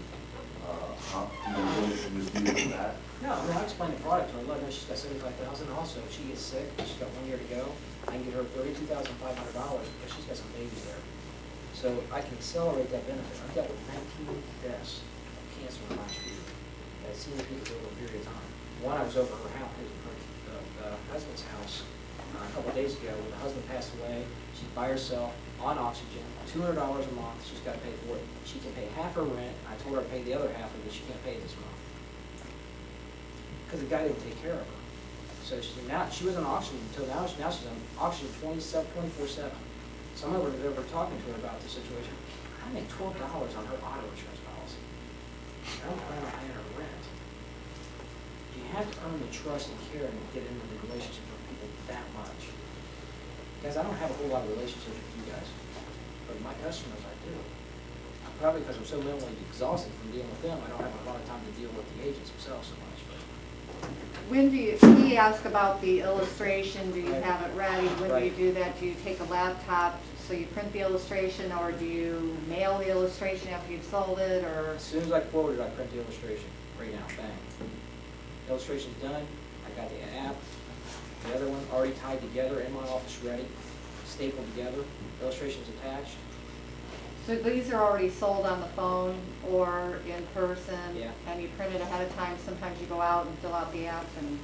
how, you don't go into this deal with that? No, I mean, I explained the product to her. Let her know she's got $75,000. Also, if she gets sick, she's got 1 year to go, I can get her $32,500 because she's got some babies there. So I can accelerate that benefit. I've dealt with 19 deaths of cancer in the last year. I've seen the people over a period of time. One, I was over her house, the husband's house, a couple of days ago, when the husband passed away. She's by herself, on oxygen, $200 a month. She's got to pay for it. She can pay half her rent. I told her to pay the other half of it. She can't pay it this month because the guy didn't take care of her. So she was on oxygen until now. She's on oxygen 24/7. So I'm over talking to her about the situation. I make $12 on her auto insurance policy. I don't plan on paying her rent. You have to earn the trust and care and get into the relationships with people that much. Guys, I don't have a whole lot of relationships with you guys, but my customers I do. Probably because I'm so mentally exhausted from dealing with them, I don't have a lot of time to deal with the agents themselves so much. When do you, he asked about the illustration, do you have it ready? When do you do that? Do you take a laptop, so you print the illustration, or do you mail the illustration after you've sold it, or? As soon as I quote it, I print the illustration, right now, bang. Illustration's done, I got the app, the other one already tied together in my office ready, stapled together, illustration's attached. So these are already sold on the phone or in person? Yeah. And you print it ahead of time, sometimes you go out and fill out the app and,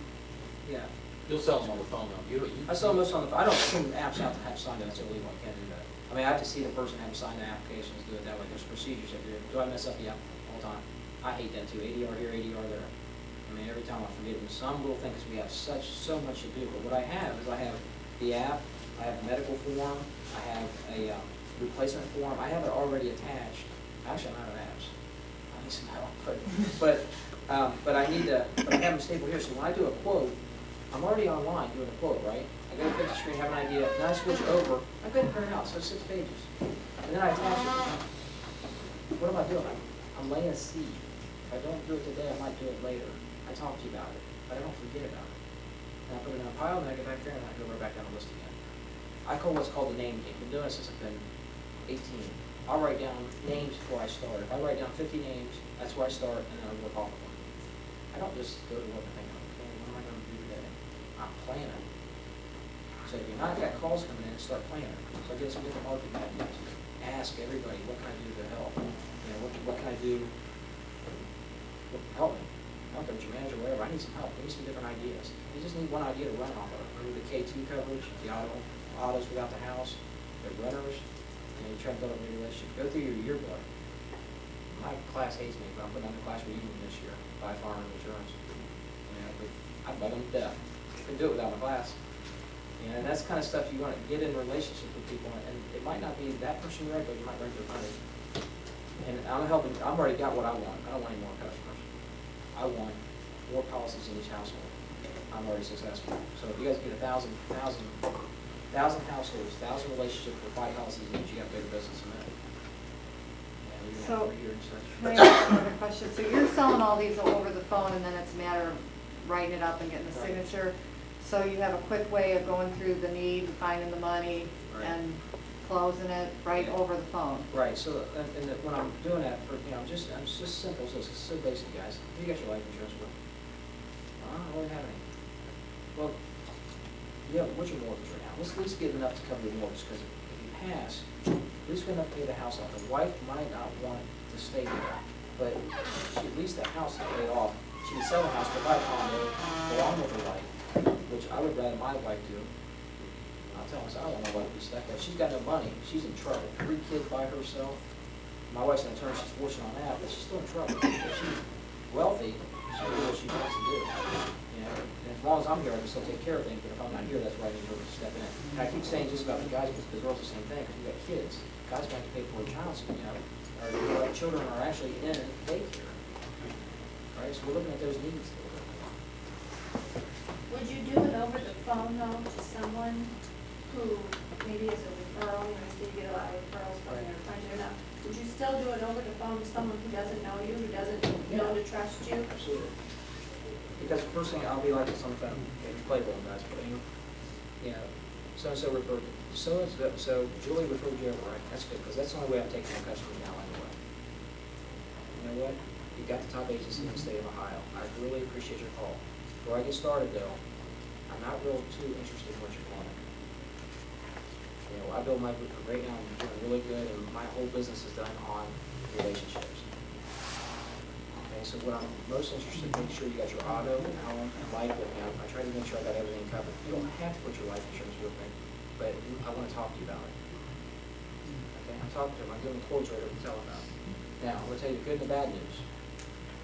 Yeah. You'll sell them on the phone though. You I sell most on the, I don't send apps out to have signed, that's illegal, I can't do that. I mean, I have to see the person have signed the applications, do it that way, there's procedures if you're, do I mess up? Yeah, all the time. I hate that too, ADR here, ADR there. I mean, every time I forget, and some little things, we have so much to do, but what I have is I have the app, I have the medical form, I have a replacement form, I have it already attached. Actually, I'm out of apps. I need some help, but I need to, but I have them stapled here, so when I do a quote, I'm already online doing a quote, right? I go to the screen, have an idea, then I switch over, I go to print it out, so it's 6 pages. And then I attach it. What am I doing? I'm laying a seed. If I don't do it today, I might do it later. I talk to you about it, but I don't forget about it. And I put it in a pile, and I get back there, and I go right back down the list again. I call what's called the name game. I've been doing it since I've been 18. I'll write down names before I start. If I write down 50 names, that's where I start, and then I work off of them. I don't just go to work and think, okay, what am I going to do today? I'm planning. So if you're not got calls coming in, start planning. So get some different marketing ideas. Ask everybody, what can I do to help? You know, what can I do? Help me. I don't know, your manager, whatever. I need some help. I need some different ideas. You just need one idea to run off of. Remember the K2 coverage, the autos without the house, the runners. You know, you try to build up a new relationship. Go through your yearbook. My class hates me, but I'm putting on the class reunion this year by Farm Insurance. You know, but I bet them to death. Couldn't do it without my class. You know, and that's the kind of stuff you want to get in relationship with people, and it might not be that person you're right, but you might bring their money. And I'm helping. I've already got what I want. I don't want any more customers. I want more policies in each household. I'm already successful. So if you guys get 1,000 households, 1,000 relationships with 5 policies each, you got bigger business than that. so, can I ask another question? So you're selling all these over the phone, and then it's a matter of writing it up and getting the Right. signature. So you have a quick way of going through the need, finding the money, Right. and closing it right over the phone. Right, so, when I'm doing that, I'm just simple, so it's so basic, guys. You got your life insurance with? I don't really have any. Well, yeah, what's your mortgage right now? Let's at least get enough to cover your mortgage, because if you pass, at least get enough to pay the house off. The wife might not want to stay there, but at least the house is paid off. She can sell the house, go buy a condo, go on with her life, which I would rather my wife do. I'll tell myself, I don't want my wife to be stuck there. She's got no money. She's in trouble. 3 kids by herself. My wife's an attorney. She's fortunate on that, but she's still in trouble. If she's wealthy, she'll do what she wants to do. You know, and as long as I'm here, I can still take care of things. But if I'm not here, that's where I need her to step in. And I keep saying just about the guys, because girls the same thing. Because we got kids. Guys have to pay for a child, you know, or our children are actually in daycare. Right, so we're looking at those needs. Would you do it over the phone though, to someone who maybe is a referral, you know, so you get a lot of referrals from your friends or not? Would you still do it over the phone to someone who doesn't know you, who doesn't know to trust you? Absolutely. Because the first thing, I'll be like this on the phone, okay, you play role, guys, but you know, so-and-so referred, so Julie referred you over, right? That's good, because that's the only way I'm taking my customers now anyway. You know what? You've got the top agency in the state of Ohio. I really appreciate your call. Before I get started though, I'm not real too interested in what you're calling. You know, I build my, right now I'm doing really good, and my whole business is done on relationships. Okay, so what I'm most interested in, make sure you got your auto, home, and life with me. I try to make sure I got everything covered. You don't have to put your life insurance with me, but I want to talk to you about it. Okay, I'm talking to them, I'm giving quotes right over the telephone. Now, I'm going to tell you the good and the bad news.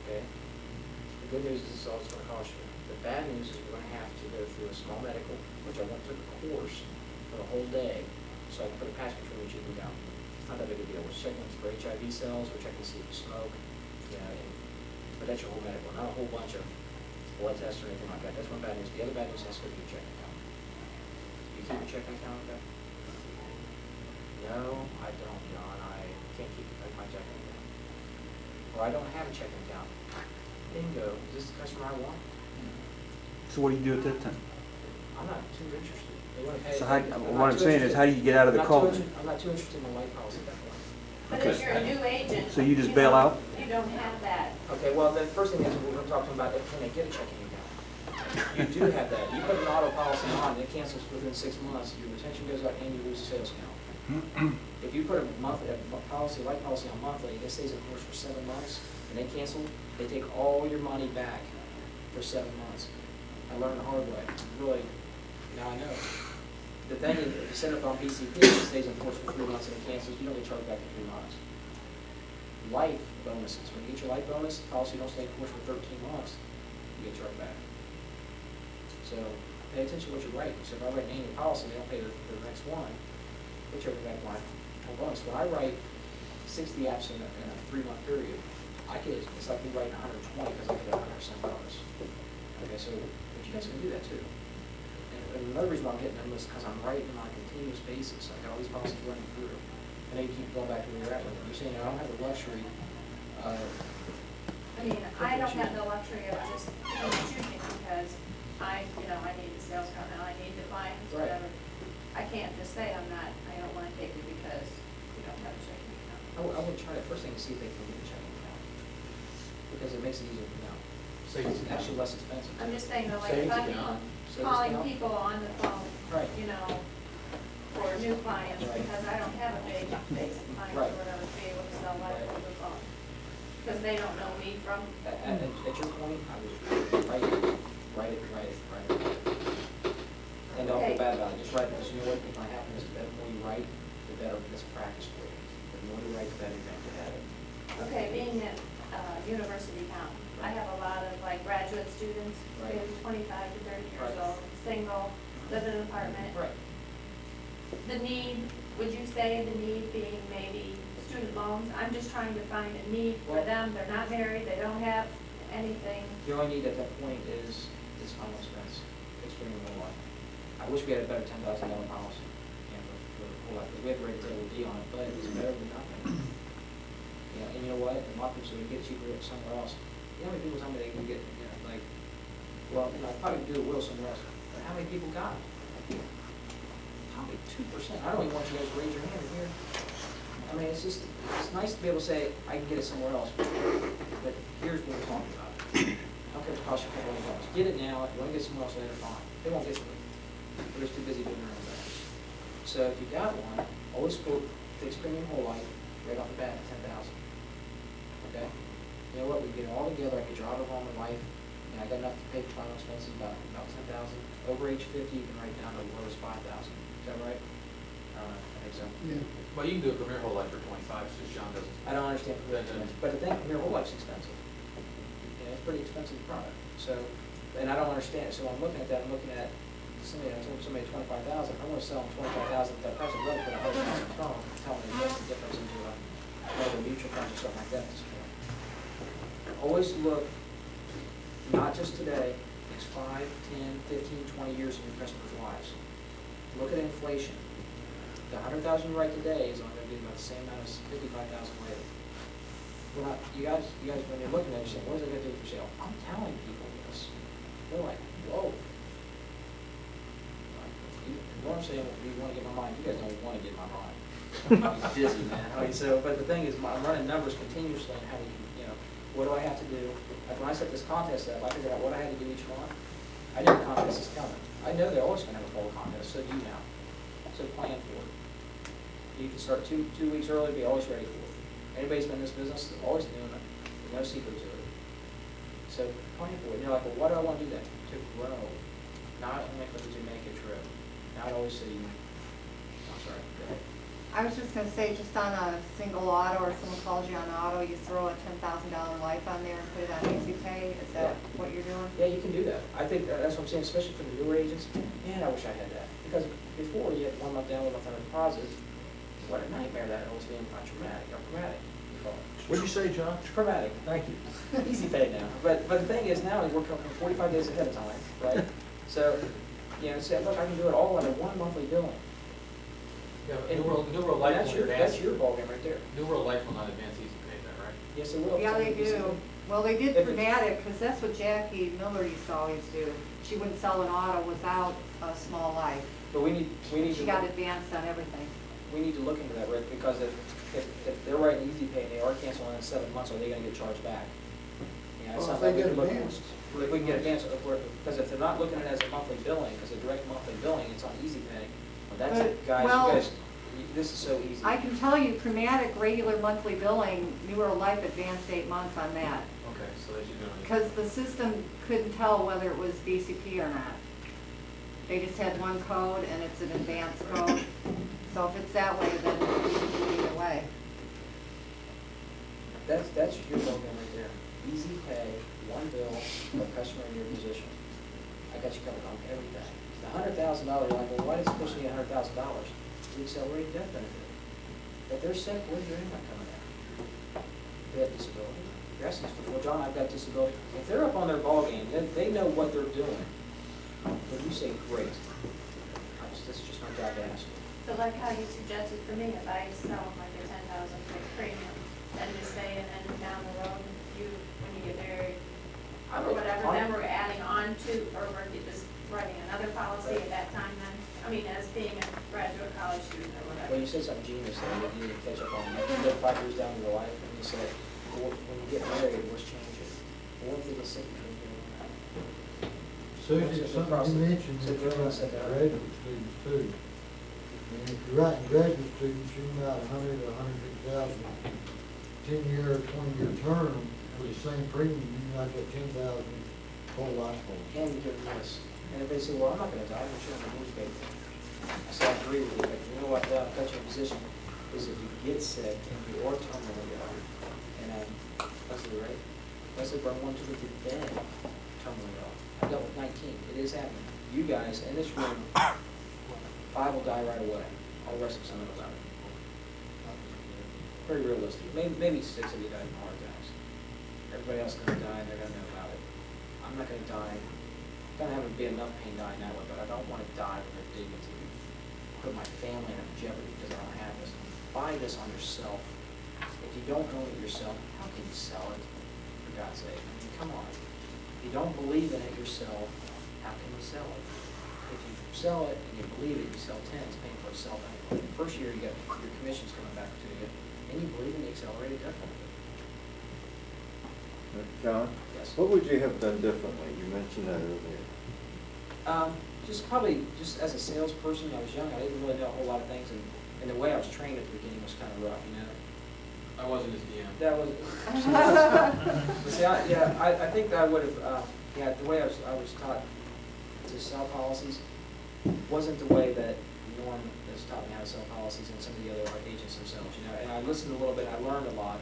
Okay? The good news is this is all it's going to cost you. The bad news is we're going to have to go through a small medical, which I went through a course for the whole day, so I can put a patch between each of them down. It's not that big a deal. We're checking for HIV cells, we're checking to see if you smoke, you know, but that's your whole medical, not a whole bunch of blood tests or anything like that. That's one bad news. The other bad news has to go to your checking account. Do you keep your checking account with that? No, I don't, John. I can't keep my checking account. Or I don't have a checking account. Bingo. Is this the customer I want? So what do you do at that time? I'm not too interested. They want to pay. So what I'm saying is, how do you get out of the call? I'm not too interested in the life policy at that point. But if you're a new agent. So you just bail out? You don't have that. Okay, well, the first thing is we're going to talk to them about can they get a checking account. You do have that. You put an auto policy on, it cancels within 6 months, your retention goes up, and you lose a sales count. If you put a monthly, a policy, life policy on monthly, it stays in force for 7 months, and they cancel, they take all your money back for 7 months. I learned the hard way, really, now I know. The thing is, if you set up on PCP, it stays in force for 3 months and it cancels, you don't get charged back for 3 months. Life bonuses, when you get your life bonus, the policy don't stay in force for 13 months, you get charged back. So pay attention to what you write. So if I write an annual policy, they don't pay the next one, they charge me back my whole bonus. When I write 60 apps in a 3-month period, it's like me writing 120 because I get a 100% bonus. Okay, so but you guys can do that too. And another reason why I'm getting them is because I'm writing on a continuous basis. I got all these policies running through. And then you keep going back to where you're at with them. You're saying I don't have the luxury of. I mean, I don't have the luxury of just choosing because I need the sales car now, I need the clients, Right. whatever. I can't just say I don't want to take it because we don't have a checking account. I would try the first thing to see if they can get a checking account. Because it makes it easier for them. Savings It's actually less expensive. I'm just saying, though, like, if Savings I'm account. calling people on the phone, Right. For new clients, Right. because I don't have a base of clients Right. or whatever to be able to sell life Right. over the phone. Because they don't know me from, At your point, I would write it. And don't feel Okay. bad about it, just write it, because you know what, what's gonna happen is the more you write, the better this practice for you. The more you write, the better you're going to have it. okay, being at university town, I have a lot of like graduate students, Right. maybe 25 to 30 years Right. old, single, live in an apartment. Right. The need, would you say the need being maybe student loans? I'm just trying to find a need for Well- them. They're not married, they don't have anything. The only need at that point is final expense, extremely more life. I wish we had a better $10,000 policy, for whole life, because we have to rate a table D on it, but it's better than nothing. And you know what, a lot of people say we get cheaper somewhere else. You know how many people tell me they can get, I probably do it well somewhere else, but how many people got it? Probably 2%. I don't even want you guys to raise your hand here. I mean, it's nice to be able to say, I can get it somewhere else, but here's what we're talking about. I don't care if it costs you $200. Get it now, if you want to get somewhere else later, fine. They won't get to it. They're just too busy doing their own things. So if you got one, always quote fixed premium whole life right off the bat at $10,000. Okay? You know what, we get it all together, I get your auto, home, and life, and I got enough to pay for final expenses, about $10,000. Over age 50, you can write down the lowest $5,000. Is that right? I think so. Yeah. Well, you can do a Premier Whole Life for 25, it's just John doesn't. I don't understand Premier expensive, but the thing, Premier Whole Life's expensive. It's a pretty expensive product. So, and I don't understand it. So I'm looking at that, I'm looking at somebody, I told somebody 25,000, I want to sell them 25,000 at that price, I'd rather put 100,000 phone, tell them invest the difference into a mutual fund or something like that at this point. Always look, not just today, it's 5, 10, 15, 20 years in your customers' lives. Look at inflation. The 100,000 you write today is only going to be about the same amount as 55,000 later. Well, you guys, when you're looking at it, you're saying, what is it going to do for sale? I'm telling people this. They're like, whoa. You know what I'm saying? You want to get my mind. You guys don't want to get my mind. I'm dizzy, man. So, but the thing is, I'm running numbers continuously on how we can, what do I have to do? Like when I set this contest up, I figured out what I had to do each month. I knew the contest is coming. I know they're always going to have a fall contest, so do you now. So plan for it. You can start two weeks early, be always ready for it. Anybody's been in this business, they're always doing it. There's no secret to it. So plan for it. You're like, well, why do I want to do that? To grow, not only for the Jamaica trip, not always so you. I'm sorry. Go ahead. I was just gonna say, just on a single auto, or someone calls you on an auto, you throw a $10,000 life on there and put it on easy pay, is that what you're doing? Yeah, you can do that. I think that's what I'm saying, especially for the newer agents. Man, I wish I had that. Because before, you had 1 month down, 1 month on deposits. What a nightmare that always being traumatic, or traumatic, you call it. What'd you say, John? Traumatic, thank you. Easy pay now. But the thing is now, we're coming 45 days ahead of time, right? So, say, look, I can do it all under 1 monthly billing. Yeah, but New World Life That's will your, advance. that's your ballgame right there. New World Life will not advance easy pay there, right? Yes, it will. Yeah, they It's do. on Well, they did If for it's- Natick, because that's what Jackie Miller used to always do. She wouldn't sell an auto without a small life. But we need She to, got advanced on everything. we need to look into that, Rick, because if they're writing easy pay and they are canceling in 7 months, are they gonna get charged back? It's Well, if something they we get can look at. advanced. If we can get advanced, because if they're not looking at it as a monthly billing, because a direct monthly billing, it's on easy pay, well, that's But- it, guys, well, you guys. This is so easy. I can tell you, Chromatic regular monthly billing, New World Life advanced 8 months on that. Okay, so that you're gonna. Because the system couldn't tell whether it was BCP or not. They just had one code and it's an advanced code. So if it's that way, then we can do it either way. That's your program right there. Easy pay, one bill, for a customer in your position. I got you covered on everything. The $100,000, you're like, well, why does it push me $100,000? The accelerated death benefit. If they're sick, where's your income coming out? They have disability. You're asking for, well, John, I've got disability. If they're up on their ballgame, then they know what they're doing. When you say great, this is just my job to ask you. So like how you suggested for me, if I sell like a 10,000 premium, then you stay and then down the road, when you get married, or whatever, then we're adding on to, or we're just writing another policy at that time then? I mean, as being a graduate college student or whatever. Well, you said something genius there that you need to catch up on. You go 5 years down in your life and you said, well, when you get married, what's changing? What if they get sick between here and there? Susie, something you mentioned that you're writing graduate students too. And if you're writing graduate students, you might 100 or 150,000, 10-year, 20-year term for the same premium, you might get 10,000 whole life policy. And you give them this. And if they say, well, I'm not gonna die, I'm sure in the newspaper. I say, I agree with you, but you know what, I'll cut you in position, is if you get sick and you are terminally ill, and Leslie, right? Leslie brought one to the dead, terminally ill. I dealt with 19, it is happening. You guys in this room, 5 will die right away, all the rest of us don't know about it. Pretty realistic, maybe 6 of you die from heart attacks. Everybody else is gonna die and they're gonna know about it. I'm not gonna die. Gonna have to be enough pain dying that way, but I don't want to die with their dignity. Put my family in jeopardy because I don't have this. Buy this on yourself. If you don't own it yourself, how can you sell it? For God's sake, I mean, come on. If you don't believe in it yourself, how can you sell it? If you sell it and you believe it, you sell 10, it's paying for itself anyway. The first year you get your commissions coming back to you, and you believe in the accelerated death benefit. John? Yes. What would you have done differently? You mentioned that earlier. Just probably, just as a salesperson, I was young, I didn't really know a whole lot of things, and the way I was trained at the beginning was kind of rough, you know? I wasn't his DM. That was, but see, I think that I would have, the way I was taught to sell policies wasn't the way that Norm has taught me how to sell policies and some of the other agents themselves, you know? And I listened a little bit, I learned a lot,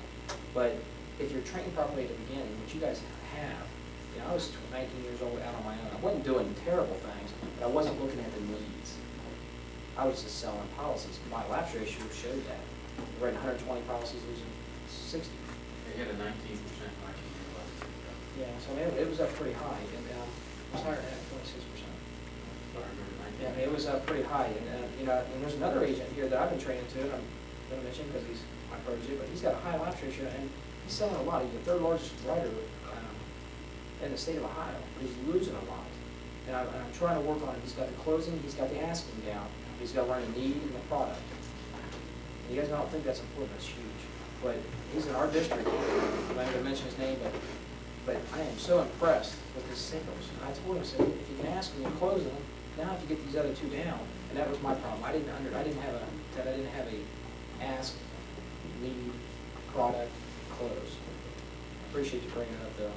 but if you're trained properly at the beginning, which you guys have, you know, I was 19 years old out on my own. I wasn't doing terrible things, but I wasn't looking at the needs. I was just selling policies. My lapse ratio showed that. Writing 120 policies, losing 60. They had a 19% margin. Yeah, so it was up pretty high, and it was higher than 26%. Yeah, it was up pretty high, and you know, and there's another agent here that I've been training to, and I'm going to mention because he's my protege, but he's got a high lapse ratio, and he's selling a lot. He's the 3rd largest writer in the state of Ohio, but he's losing a lot. And I'm trying to work on it. He's got the closing, he's got the asking down, he's got to learn the need and the product. And you guys don't think that's important, that's huge. But he's in our district, I'm not going to mention his name, but I am so impressed with his singles. And I told him, I said, if you can ask him and close them, now if you get these other 2 down, and that was my problem. I didn't have a ask, need, product, close. Appreciate you bringing it up though.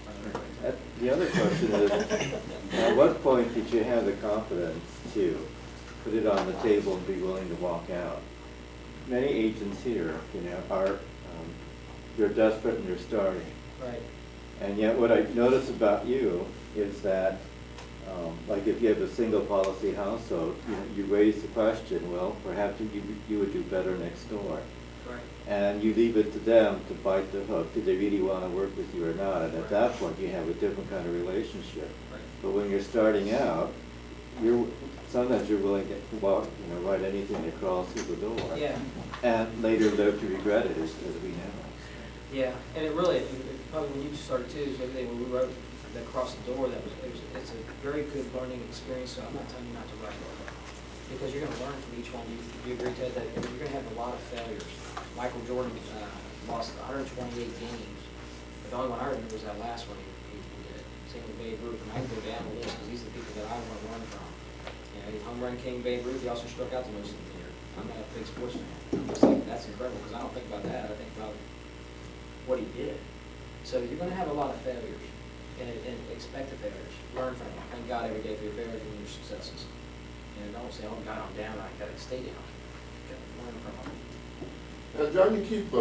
The other question is, at what point did you have the confidence to put it on the table and be willing to walk out? Many agents here, you know, are, they're desperate and they're starting. Right. And yet what I've noticed about you is that, like if you have a single policy household, you raise the question, well, perhaps you would do better next door. Right. And you leave it to them to bite the hook. Do they really want to work with you or not? And at that point, you have a different kind of relationship. Right. But when you're starting out, sometimes you're willing to walk, write anything that crawls through the door. Yeah. And later live to regret it, as we know. Yeah, and it really, probably when you started too, is everything when we wrote that crossed the door, it's a very good learning experience. So I'm not telling you not to write it, because you're going to learn from each one. You agree, Ted, that you're going to have a lot of failures. Michael Jordan lost 128 games. But the only one I remember was that last one he did. Same with Babe Ruth, and I can go down the list because these are the people that I want to learn from. You know, home run king Babe Ruth, he also struck out the most in the year. I'm not a big sports fan. I'm just like, that's incredible, because I don't think about that, I think about what he did. So you're gonna have a lot of failures, and expect the failures, learn from them, thank God every day for your failures and your successes. And don't say, oh God, I'm down, I gotta stay down. You gotta learn from them. Now, John, you keep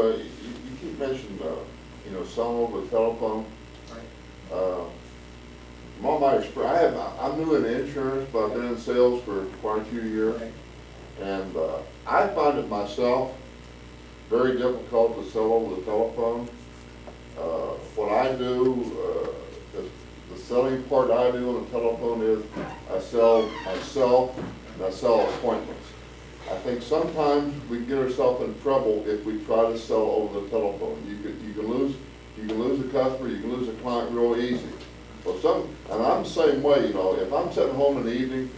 mentioning, selling over the telephone. Right. From all my experience, I'm new in insurance, but I've been in sales for quite a few years. Right. And I find it myself very difficult to sell over the telephone. What I do, the selling part I do on the telephone is I sell myself and I sell appointments. I think sometimes we get ourselves in trouble if we try to sell over the telephone. You can lose a customer, you can lose a client real easy. Well, and I'm the same way, if I'm sitting home in the evening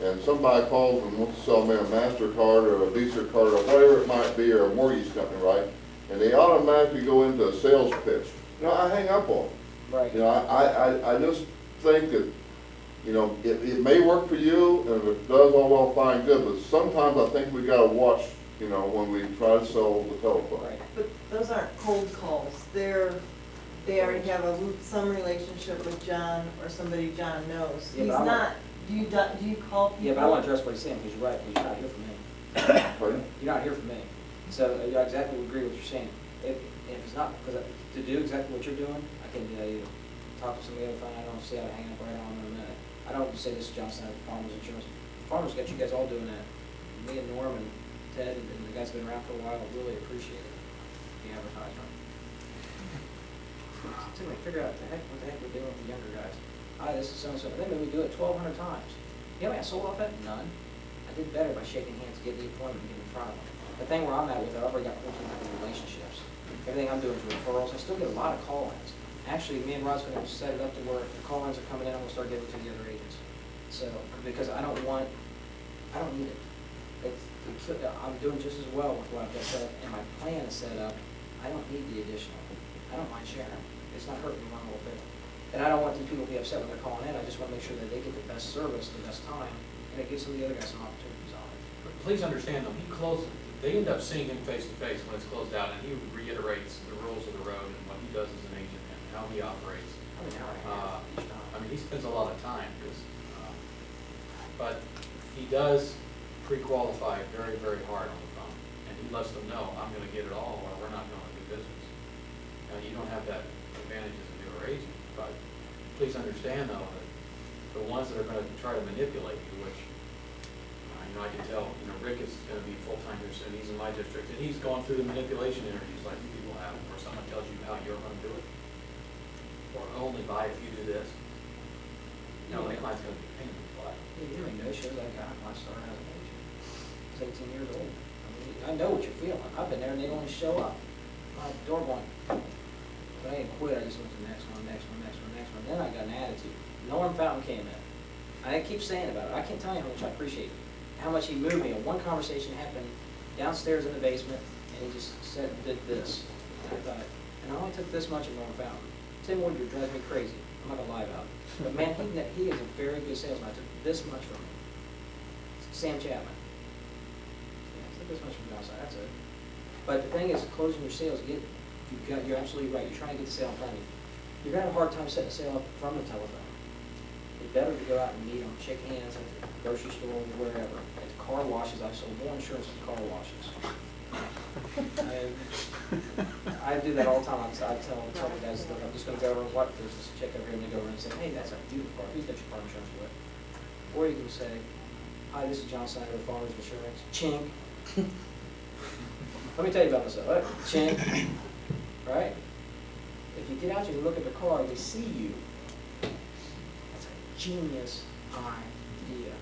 and somebody calls and wants to sell me a MasterCard or a Visa card or whatever it might be, or a mortgage company, right? And they automatically go into a sales pitch. I hang up on them. Right. I just think that, it may work for you, and if it does, all well, fine, good, but sometimes I think we gotta watch, when we try to sell the telephone. Right. But those aren't cold calls. They already have some relationship with John or somebody John knows. Yeah, He's but I'm not, do you call people? Yeah, but I want to address what he's saying, because you're right, because you're not here for me. Pardon? You're not here for me. So I exactly agree with what you're saying. If it's not, because to do exactly what you're doing, I can't do that either. Talk to somebody over the phone, I don't see how to hang up right on in a minute. I don't say this is John Snyder, Farmers Insurance. Farmers got you guys all doing that. Me and Norm and Ted and the guys that have been around for a while really appreciate it, the advertisement. So anyway, figure out what the heck we're doing with the younger guys. This is so-and-so. They made me do it 1,200 times. You know how many I sold off that? None. I did better by shaking hands, getting the appointment, and getting in front of them. The thing where I'm at with it, I've already got 1,400 relationships. Everything I'm doing is referrals. I still get a lot of call-ins. Actually, me and Rod's going to set it up to where if the call-ins are coming in, I'm going to start giving it to the other agents. So, because I don't need it. I'm doing just as well with what I've got set up, and my plan is set up. I don't need the additional. I don't mind sharing. It's not hurting me one little bit. And I don't want these people to be upset when they're calling in. I just want to make sure that they get the best service, the best time, and it gives some of the other guys some opportunities on it. But please understand though, they end up seeing him face to face when it's closed out, and he reiterates the rules of the road and what he does as an agent and how he operates. I mean, he spends a lot of time, but he does pre-qualify very, very hard on the phone, and he lets them know, I'm going to get it all, or we're not going to do business. Now, you don't have that advantage as a newer agent, but please understand though that the ones that are going to try to manipulate you, which I can tell, Rick is going to be full-time here soon. He's in my district, and he's going through the manipulation interviews like you people have, where someone tells you how you're going to do it, or only buy if you do this. The client's going to be paying the butt. You know, no shows I got when I started as an agent. I was 18 years old. I know what you're feeling. I've been there, and they don't show up. My door going. But I didn't quit. I just went to the next one, next one, next one, next one. Then I got an attitude. Norm Fountain came in. I keep saying about it. I can't tell you how much I appreciate it. How much he moved me. One conversation happened downstairs in the basement, and he just said, did this. And I thought, and I only took this much of Norm Fountain. Tim Woodard drives me crazy. I'm not gonna lie about it. But man, he is a very good salesman. I took this much from him. Sam Chapman. Yeah, I took this much from John Snyder. That's it. But the thing is, closing your sales, you're absolutely right. You're trying to get the sale in front of you. You're gonna have a hard time setting a sale up from the telephone. It's better to go out and meet them, shake hands at the grocery store, wherever. At car washes, I've sold more insurance at car washes. I do that all the time. I tell a couple guys, look, I'm just going to go over and what first, just check over here, and they go over and say, hey, that's a beautiful car. Who's got your car insurance with? Or you can say, hi, this is John Snyder of Farmers Insurance. Chink. Let me tell you about myself. Right? Chink. Right? If you get out here and look at the car, they see you. That's a genius idea.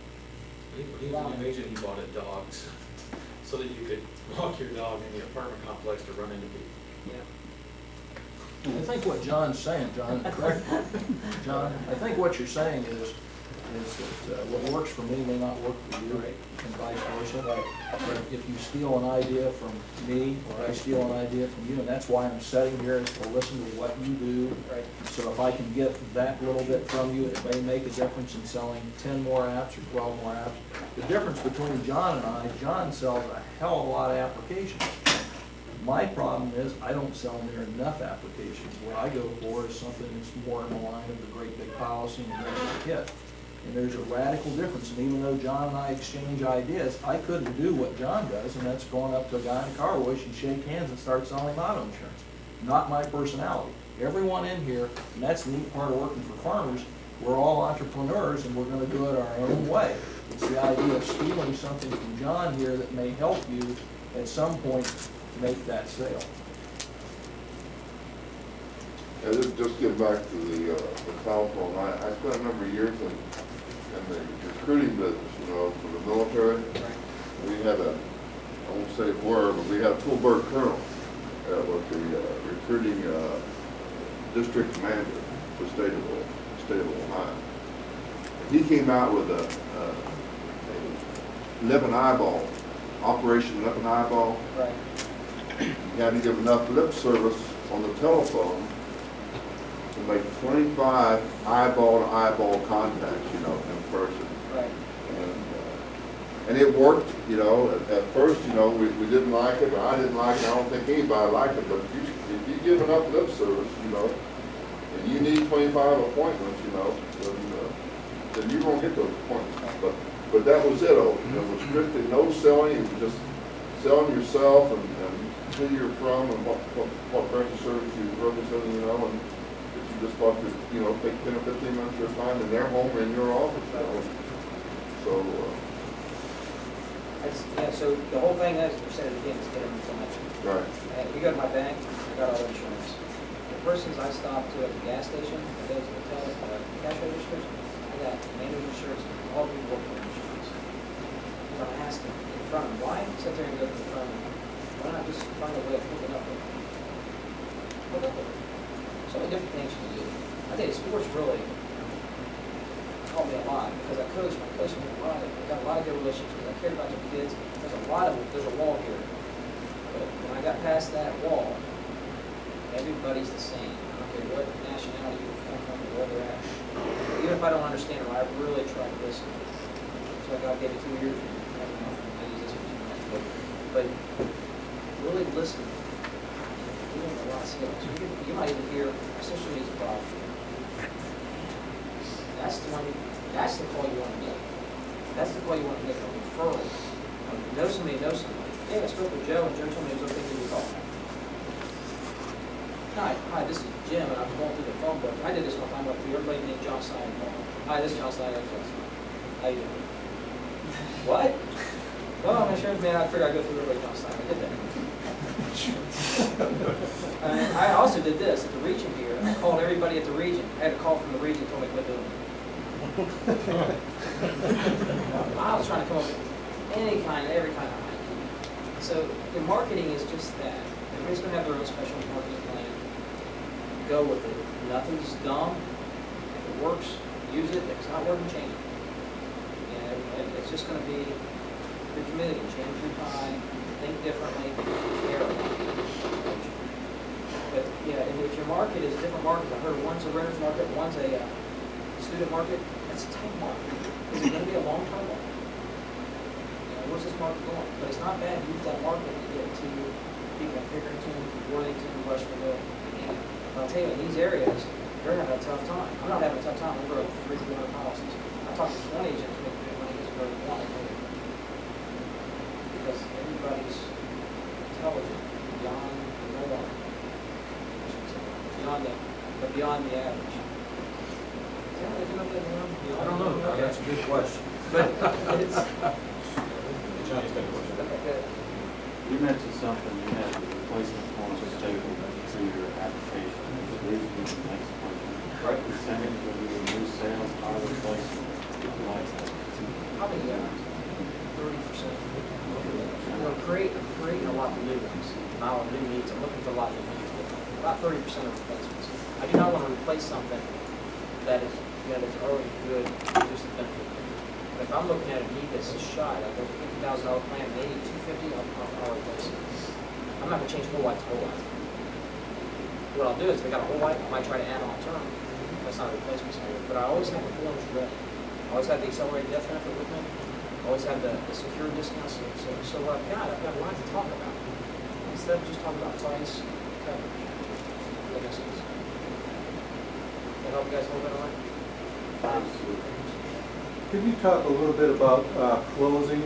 When he was an agent, he bought dogs so that you could walk your dog in the apartment complex to run into people. Yeah. I think what John's saying, John, correct, John, I think what you're saying is is that what works for me may not work for you, and vice versa. But if you steal an idea from me, or I steal an idea from you, and that's why I'm sitting here, is to listen to what you do. So if I can get that little bit from you, it may make a difference in selling 10 more apps or 12 more apps. The difference between John and I, John sells a hell of a lot of applications. My problem is, I don't sell near enough applications. What I go for is something that's more in the line of the great big policy and the great big hit. And there's a radical difference, and even though John and I exchange ideas, I couldn't do what John does, and that's going up to a guy in a car wash and shake hands and start selling auto insurance. Not my personality. Everyone in here, and that's the neat part of working for farmers, we're all entrepreneurs, and we're gonna do it our own way. It's the idea of stealing something from John here that may help you at some point make that sale. And just get back to the telephone, I spent a number of years in the recruiting business, you know, for the military. We had I won't say where, but we had a full bird colonel that was the recruiting district manager for the state of Ohio. He came out with a lemon eyeball, Operation Lemon Eyeball. Right. You had to give enough lip service on the telephone to make 25 eyeball-to-eyeball contacts, you know, in person. Right. And it worked, you know. At first, you know, we didn't like it, or I didn't like it. I don't think anybody liked it. But if you give enough lip service, you know, and you need 25 appointments, you know, then you're gonna get those appointments. But that was it. It was strictly no selling. It was just selling yourself and who you're from and what branch of service you represent, you know, and if you just want to, you know, take 10 or 15 minutes of your time in their home or in your office, you know. So, Yeah, so the whole thing is, we said it again, is get information. right. You go to my bank, I got all insurance. The persons I stop to at the gas station, those that tell cash registers, I got manual insurance, all people work for insurance. And I asked them in front of them, why sit there and go to the front of them? Why not just find a way of hooking up with them? Hook up with them. So many different things you can do. I think sports really taught me a lot, because I coached, my coaching I got a lot of good relationships, I cared about the kids. There's a wall here. But when I got past that wall, everybody's the same. I don't care what nationality you come from or where they're at. Even if I don't understand them, I really try to listen. So God gave me 2 years. I don't know if I use this one too much, but really listen. You learn a lot of skills. You might even hear a social media problem. That's the call you want to make. That's the call you want to make, a referral. Know somebody, Hey, I spoke with Joe, and Joe told me it was okay to give you a call. Hi, this is Jim, and I'm going through the phone book. I did this one time, everybody named John Snyder called. Hi, this is John Snyder. How you doing? What? Well, I'm an insurance man, I figured I'd go through everybody John Snyder. I did that. I also did this at the region here. I called everybody at the region. I had a call from the region, told me to quit doing it. I was trying to come up with every kind of idea. So the marketing is just that. Everybody's going to have their own special marketing plan. Go with it. Nothing's dumb. If it works, use it. If it's not working, change it. And it's just going to be the community. Change your time. Think differently. Care about it. But yeah, and if your market is a different market, I heard one's a renter's market, one's a student market. That's a tight market. Is it going to be a long-term market? Where's this market going? But it's not bad to use that market to get to people in Pickerington, Worthington, Westernville, Indiana. And I'll tell you, in these areas, they're having a tough time. I'm not having a tough time. We're growing 300 policies. I talked to one agent to make money as growing one. Because everybody's intelligent beyond no one. Beyond the average. Is that what they do up there? I don't know, that's a good question. But it's. Johnny's got a question. You mentioned something, you had the replacement forms table to your application. It leads me to the next question. What percentage of your new sales are replacement? Probably 30%. I'm creating a lot of new ones. Not a lot of new needs. I'm looking for a lot of new needs. About 30% of replacements. I do not want to replace something that is at it, it's already good, just the benefit. But if I'm looking at a need that's shot, like there's a $50,000 plan, maybe $250, I'll replace it. I'm not gonna change whole life to whole life. What I'll do is, if I got a whole life, I might try to add on term. That's not a replacement scenario, but I always have the forms ready. I always have the accelerated death benefit with me. I always have the secure discounts. So what I've got a lot to talk about. Instead of just talking about price, coverage. That makes sense. That help you guys a little bit on that? Could you talk a little bit about closing,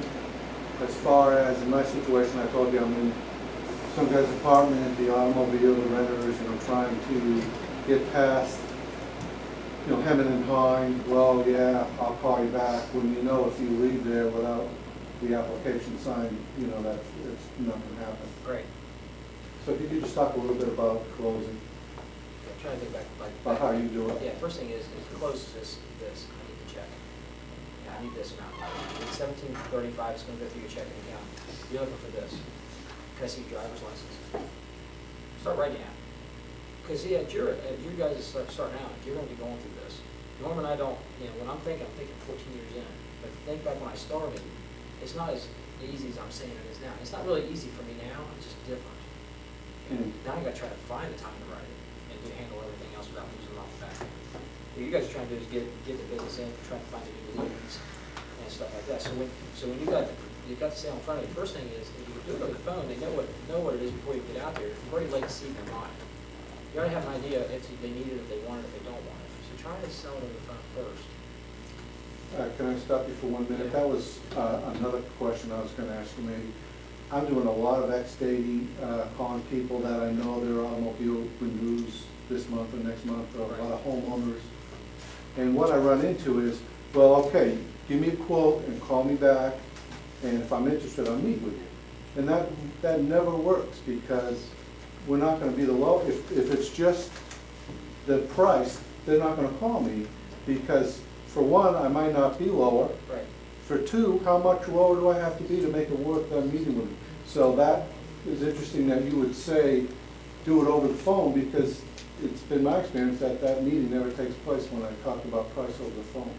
as far as in my situation, I told you I'm in some guy's apartment, the automobile, the renters, trying to get past, hemming and hawing, well, yeah, I'll call you back, when if you leave there without the application signed, that's, it's not gonna happen. Great. So could you just talk a little bit about closing, I'm trying to think back. about how you do it? Yeah, first thing is close this, I need to check. Yeah, I need this amount. It's $17.35, it's gonna go through your checking account. You're looking for this. Can I see your driver's license? Start writing out. Because yeah, at your guys starting out, you're gonna be going through this. Norman and I don't, when I'm thinking 14 years in. But think back when I started, it's not as easy as I'm saying it is now. It's not really easy for me now, it's just different. And now I gotta try to find the time to write it and to handle everything else without losing off the back end. What you guys are trying to do is get the business in, trying to find the new leads and stuff like that. So when you've got to stay on front of it. First thing is, if you do it over the phone, they know what it is before you get out there. You're already late to see their mind. You already have an idea if they need it, if they want it, if they don't want it. So try to sell it over the phone first. Can I stop you for 1 minute? Yeah. That was another question I was going to ask you maybe. I'm doing a lot of X-dating, calling people that I know their automobile renews this month or next month, or a lot of homeowners. And what I run into is, well, okay, give me a quote and call me back, and if I'm interested, I'll meet with you. And that never works, because we're not going to be the low. If it's just the price, they're not going to call me, because for one, I might not be lower. Right. For two, how much lower do I have to be to make it worth meeting with them? So that is interesting that you would say, do it over the phone, because it's been my experience that that meeting never takes place when I talk about price over the phone.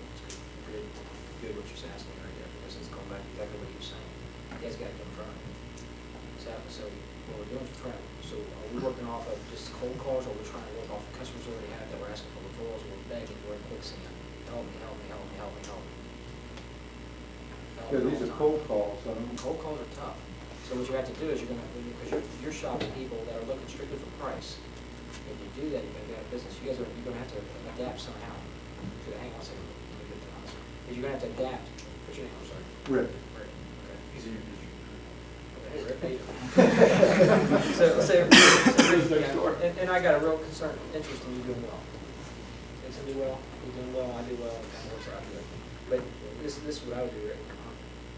Good what you're asking right there, because it's going back to exactly what you're saying. You guys gotta get in front of me. So what we're doing is are we working off of just cold calls, or we're trying to work off of customers we already have that we're asking for referrals, we're begging, we're in quicksand. Help me, help me, help me, help me, help me. Yeah, these are cold calls. Cold calls are tough. So what you have to do is because you're shopping people that are looking strictly for price. If you do that, you're gonna get out of business. You're gonna have to adapt somehow. Hang on a second. Let me get to this. Because you're gonna have to adapt. What's your name? I'm sorry. Rick. Rick. Okay. He's in your district. Okay, Rick, how you doing? So Rick, yeah, and I got a real concern, interest in you doing well. Things do well, you're doing well, I do well, it kind of works out good. But this is what I would do, Rick.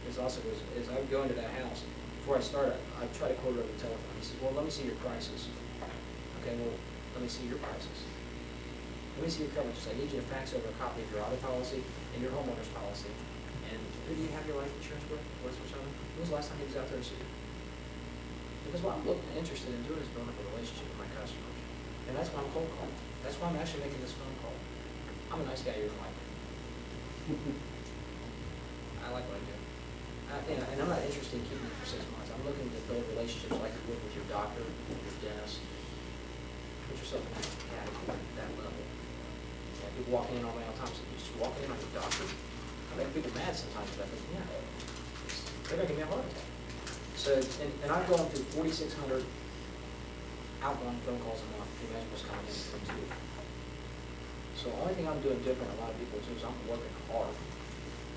This also is I would go into that house. Before I start, I'd try to quote it over the telephone. He says, well, let me see your prices. Okay, well, let me see your prices. Let me see your coverages. I need you to fax over a copy of your auto policy and your homeowner's policy. And who do you have your life insurance with? What's for something? When was the last time he was out there to see you? Because what I'm interested in doing is building up a relationship with my customers. And that's why I'm cold calling. That's why I'm actually making this phone call. I'm a nice guy, you're gonna like me. I like what I do. And I'm not interested in keeping it for 6 months. I'm looking to build relationships like you would with your doctor, your dentist. Put yourself in that category, that level. Yeah, people walking in on me all the time, so you just walk in on your doctor. I make people mad sometimes about this. Yeah, they're making me a heart attack. So, and I'm going through 4,600 outgoing phone calls a month. Can you imagine what's coming in from two? So the only thing I'm doing different than a lot of people too is I'm working hard.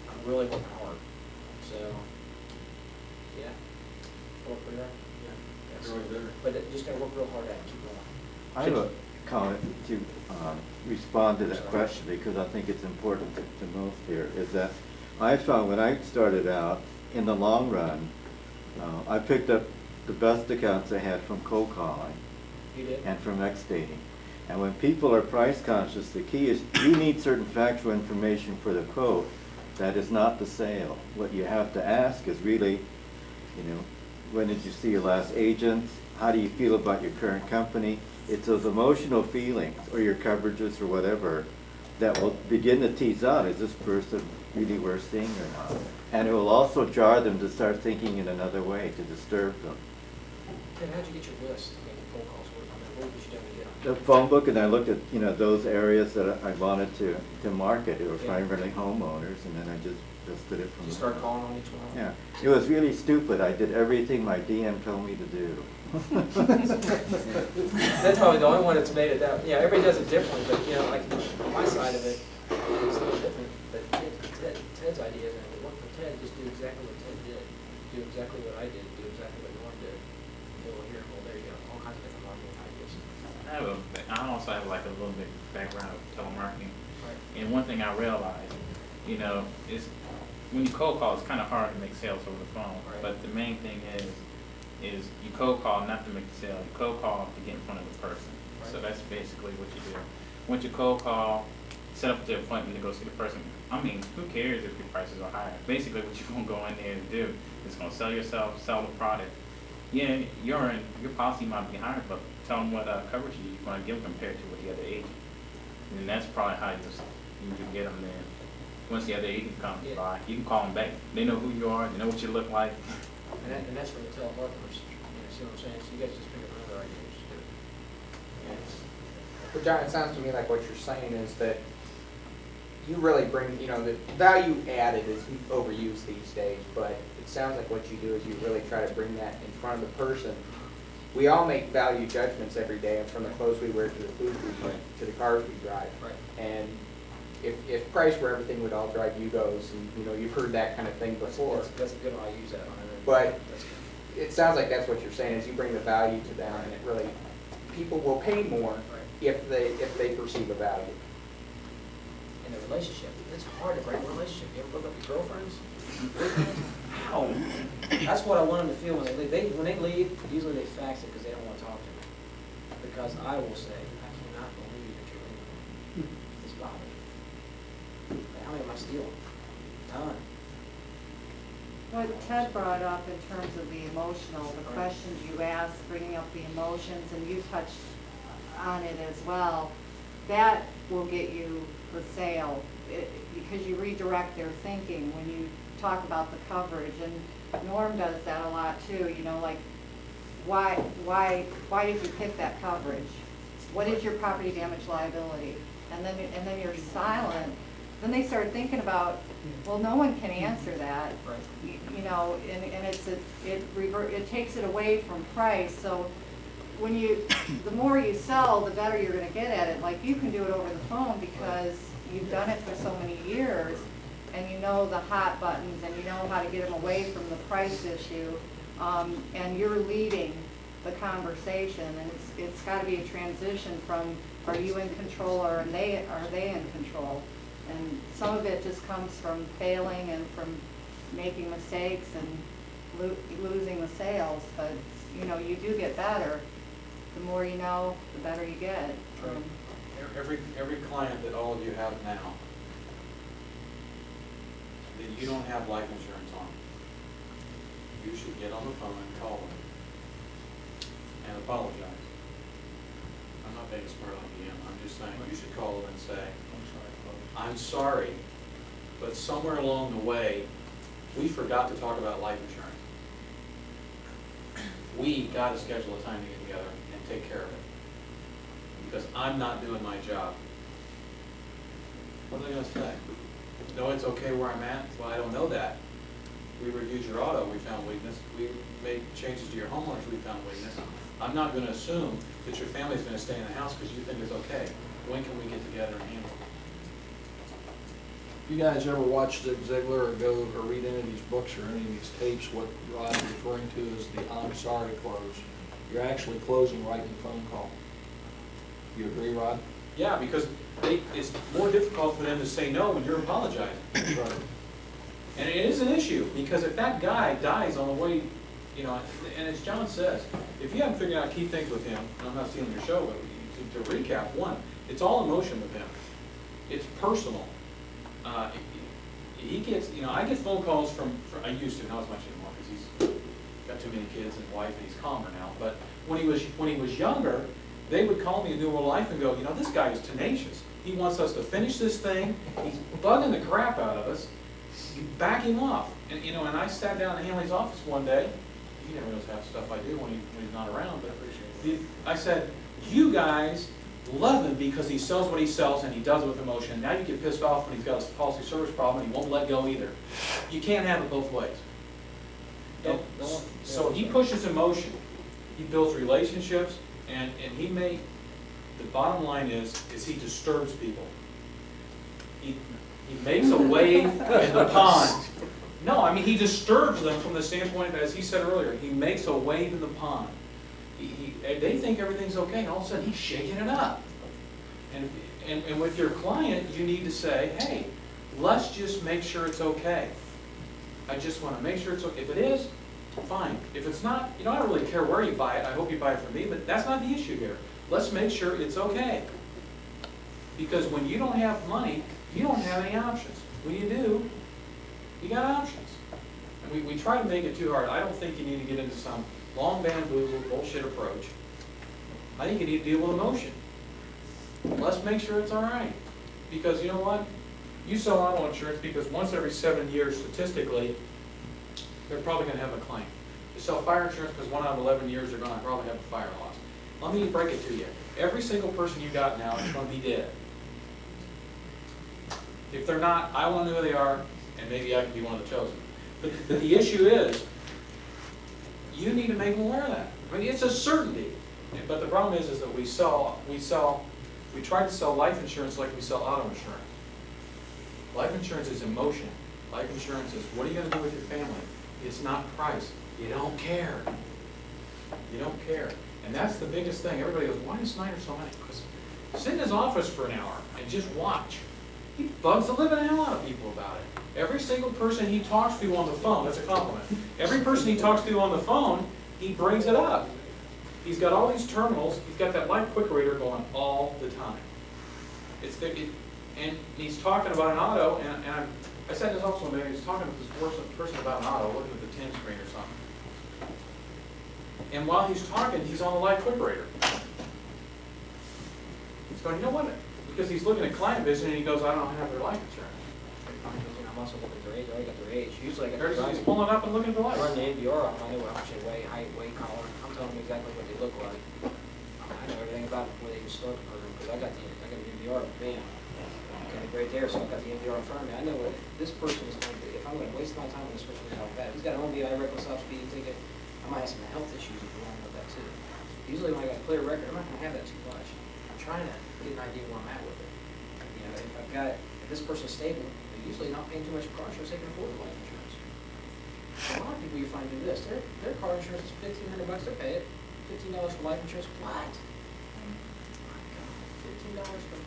I'm really working hard. So, yeah, work pretty hard. Yeah, You're right there. but just gotta work real hard at it, keep going. I have a comment to respond to that question, because I think it's important to most here, is that I found when I started out, in the long run, I picked up the best accounts I had from cold calling. You did? And from X-dating. And when people are price conscious, the key is you need certain factual information for the quote. That is not the sale. What you have to ask is really, when did you see your last agent? How do you feel about your current company? It's those emotional feelings, or your coverages or whatever, that will begin to tease out, is this person really worth seeing or not? And it will also jar them to start thinking in another way, to disturb them. Ted, how'd you get your list to make the phone calls? What did you do to get them? The phone book, and I looked at, those areas that I wanted to market, it were primarily homeowners, and then I just did it from You there. start calling on each one? Yeah, it was really stupid. I did everything my DM told me to do. That's probably the only one that's made it that, yeah, everybody does it differently, but, like, on my side of it, it's a little different, but Ted's idea is that if it worked for Ted, just do exactly what Ted did, do exactly what I did, do exactly what Norm did. Well, here, well, there you go, all kinds of different marketing ideas. I also have like a little bit background of telemarketing. Right. And one thing I realized, is when you cold call, it's kind of hard to make sales over the phone. Right. But the main thing is you cold call not to make the sale. You cold call to get in front of the person. Right. So that's basically what you do. Once you cold call, set up the appointment to go see the person. I mean, who cares if your prices are higher? Basically, what you're gonna go in there and do is gonna sell yourself, sell the product. Yeah, your policy might be higher, but tell them what coverage you're gonna give compared to what the other agent. And that's probably how you can get them there. Once the other agent comes by, you can call them back. They know who you are, they know what you look like. And that's for the telemarketers, see what I'm saying? So you guys just pick up another idea, just do it. Well, John, it sounds to me like what you're saying is that you really bring, the value added is overused these days, but it sounds like what you do is you really try to bring that in front of the person. We all make value judgments every day, from the clothes we wear to the food we eat, to the cars we drive. Right. And if price were everything, we'd all drive Yugos, and you've heard that kind of thing before. That's a good one, I use that on it. But it sounds like that's what you're saying, is you bring the value to them, and it really, people will pay more if they perceive a value. In a relationship, it's hard to break a relationship. You ever broke up with your girlfriends? Ow. That's what I want them to feel when they leave. When they leave, usually they fax it because they don't want to talk to me. Because I will say, I cannot believe that you're leaving. It's bothering me. How many am I stealing? Done. What Ted brought up in terms of the emotional, the questions you asked, bringing up the emotions, and you touched on it as well, that will get you the sale, because you redirect their thinking when you talk about the coverage. And Norm does that a lot too, like, why did you pick that coverage? What is your property damage liability? And then you're silent. Then they start thinking about, well, no one can answer that. Right. And it takes it away from price. So when the more you sell, the better you're going to get at it. Like, you can do it over the phone because you've done it for so many years, and you know the hot buttons, and you know how to get them away from the price issue, and you're leading the conversation. And it's got to be a transition from, are you in control, or are they in control? And some of it just comes from failing and from making mistakes and losing the sales. But you do get better. The more you know, the better you get. Every client that all of you have now, that you don't have life insurance on, you should get on the phone and call them and apologize. I'm not being smart like you, I'm just saying, you should call them and say, I'm sorry, but somewhere along the way, we forgot to talk about life insurance. We got to schedule a time to get together and take care of it, because I'm not doing my job. What are they going to say? No, it's okay where I'm at? Well, I don't know that. We reviewed your auto, we found weakness. We made changes to your homeowners, we found weakness. I'm not going to assume that your family's going to stay in the house because you think it's okay. When can we get together and handle it? You guys ever watch Zig Ziglar or go or read any of these books or any of these tapes, what Rod's referring to is the I'm sorry close. You're actually closing right in the phone call. You agree, Rod? Yeah, because it's more difficult for them to say no when you're apologizing. Right. And it is an issue, because if that guy dies on the way, and as John says, if you haven't figured out key things with him, and I'm not stealing your show, but to recap, one, it's all emotion with him. It's personal. He gets, I get phone calls from I used to, not as much anymore, because he's got too many kids and wife, and he's calmer now. But when he was younger, they would call me in New World Life and go, this guy is tenacious. He wants us to finish this thing. He's bugging the crap out of us. You back him off. And, you know, and I sat down in Hanley's office one day. He never knows half the stuff I do when he's not around, but I said, you guys love him because he sells what he sells and he does it with emotion. Now you get pissed off when he's got a policy service problem and he won't let go either. You can't have it both ways. And so he pushes emotion. He builds relationships, and he may, the bottom line is he disturbs people. He makes a wave in the pond. No, I mean, he disturbs them from the standpoint, as he said earlier, he makes a wave in the pond. They think everything's okay, and all of a sudden he's shaking it up. And with your client, you need to say, hey, let's just make sure it's okay. I just want to make sure it's okay. If it is, fine. If it's not, you know, I don't really care where you buy it. I hope you buy it from me, but that's not the issue here. Let's make sure it's okay. Because when you don't have money, you don't have any options. When you do, you got options. And we try to make it too hard. I don't think you need to get into some long bamboozled bullshit approach. I think you need to deal with emotion. Let's make sure it's all right. Because you know what? You sell auto insurance because once every 7 years, statistically, they're probably going to have a claim. You sell fire insurance because 1 out of 11 years they're going to probably have a fire loss. Let me break it to you. Every single person you got now is going to be dead. If they're not, I want to know who they are, and maybe I can be one of the chosen. But the issue is, you need to make them aware of that. I mean, it's a certainty. But the problem is that we try to sell life insurance like we sell auto insurance. Life insurance is emotion. Life insurance is, what are you going to do with your family? It's not price. You don't care. You don't care. And that's the biggest thing. Everybody goes, why is Snyder so mad? Because sit in his office for an hour and just watch. He bugs the living hell out of people about it. Every single person he talks to on the phone, that's a compliment. Every person he talks to on the phone, he brings it up. He's got all these terminals. He's got that light quick reader going all the time. And he's talking about an auto, and I said this also one day, he's talking to this person about an auto, looking at the 10 screen or something. And while he's talking, he's on the light quick reader. He's going, you know what? Because he's looking at client vision, and he goes, I don't have their life insurance. I'm also looking at their age. I already got their age. Usually I got their He's pulling up and looking at the light. I run the NVR on. I know how much they weigh, height, weight, collar. I'm telling them exactly what they look like. I know everything about them before they even start the program because I got the NVR, bam, okay, right there. So I've got the NVR in front of me. I know what this person is going to do. If I'm going to waste my time on this person, how bad. He's got an OBI, reckless off speeding ticket. I might have some health issues if you want to know that too. Usually when I got a clear record, I'm not going to have that too much. I'm trying to get an idea where I'm at with it. You know, if this person's stable, they're usually not paying too much for car insurance, they can afford the life insurance. A lot of people you find do this. Their car insurance is $1,500, they pay it. $15 for life insurance, what? $15 for,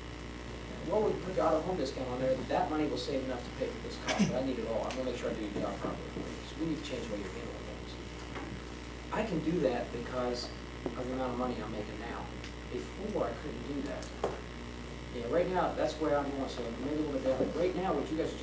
what would put the auto home discount on there? That money will save enough to pay for this cost, but I need it all. I'm gonna make sure I do your job properly for you. So we need to change the way you're handling things. I can do that because of the amount of money I'm making now. Before, I couldn't do that. Yeah, right now, that's where I'm going, so maybe a little bit down. Right now, what you guys are just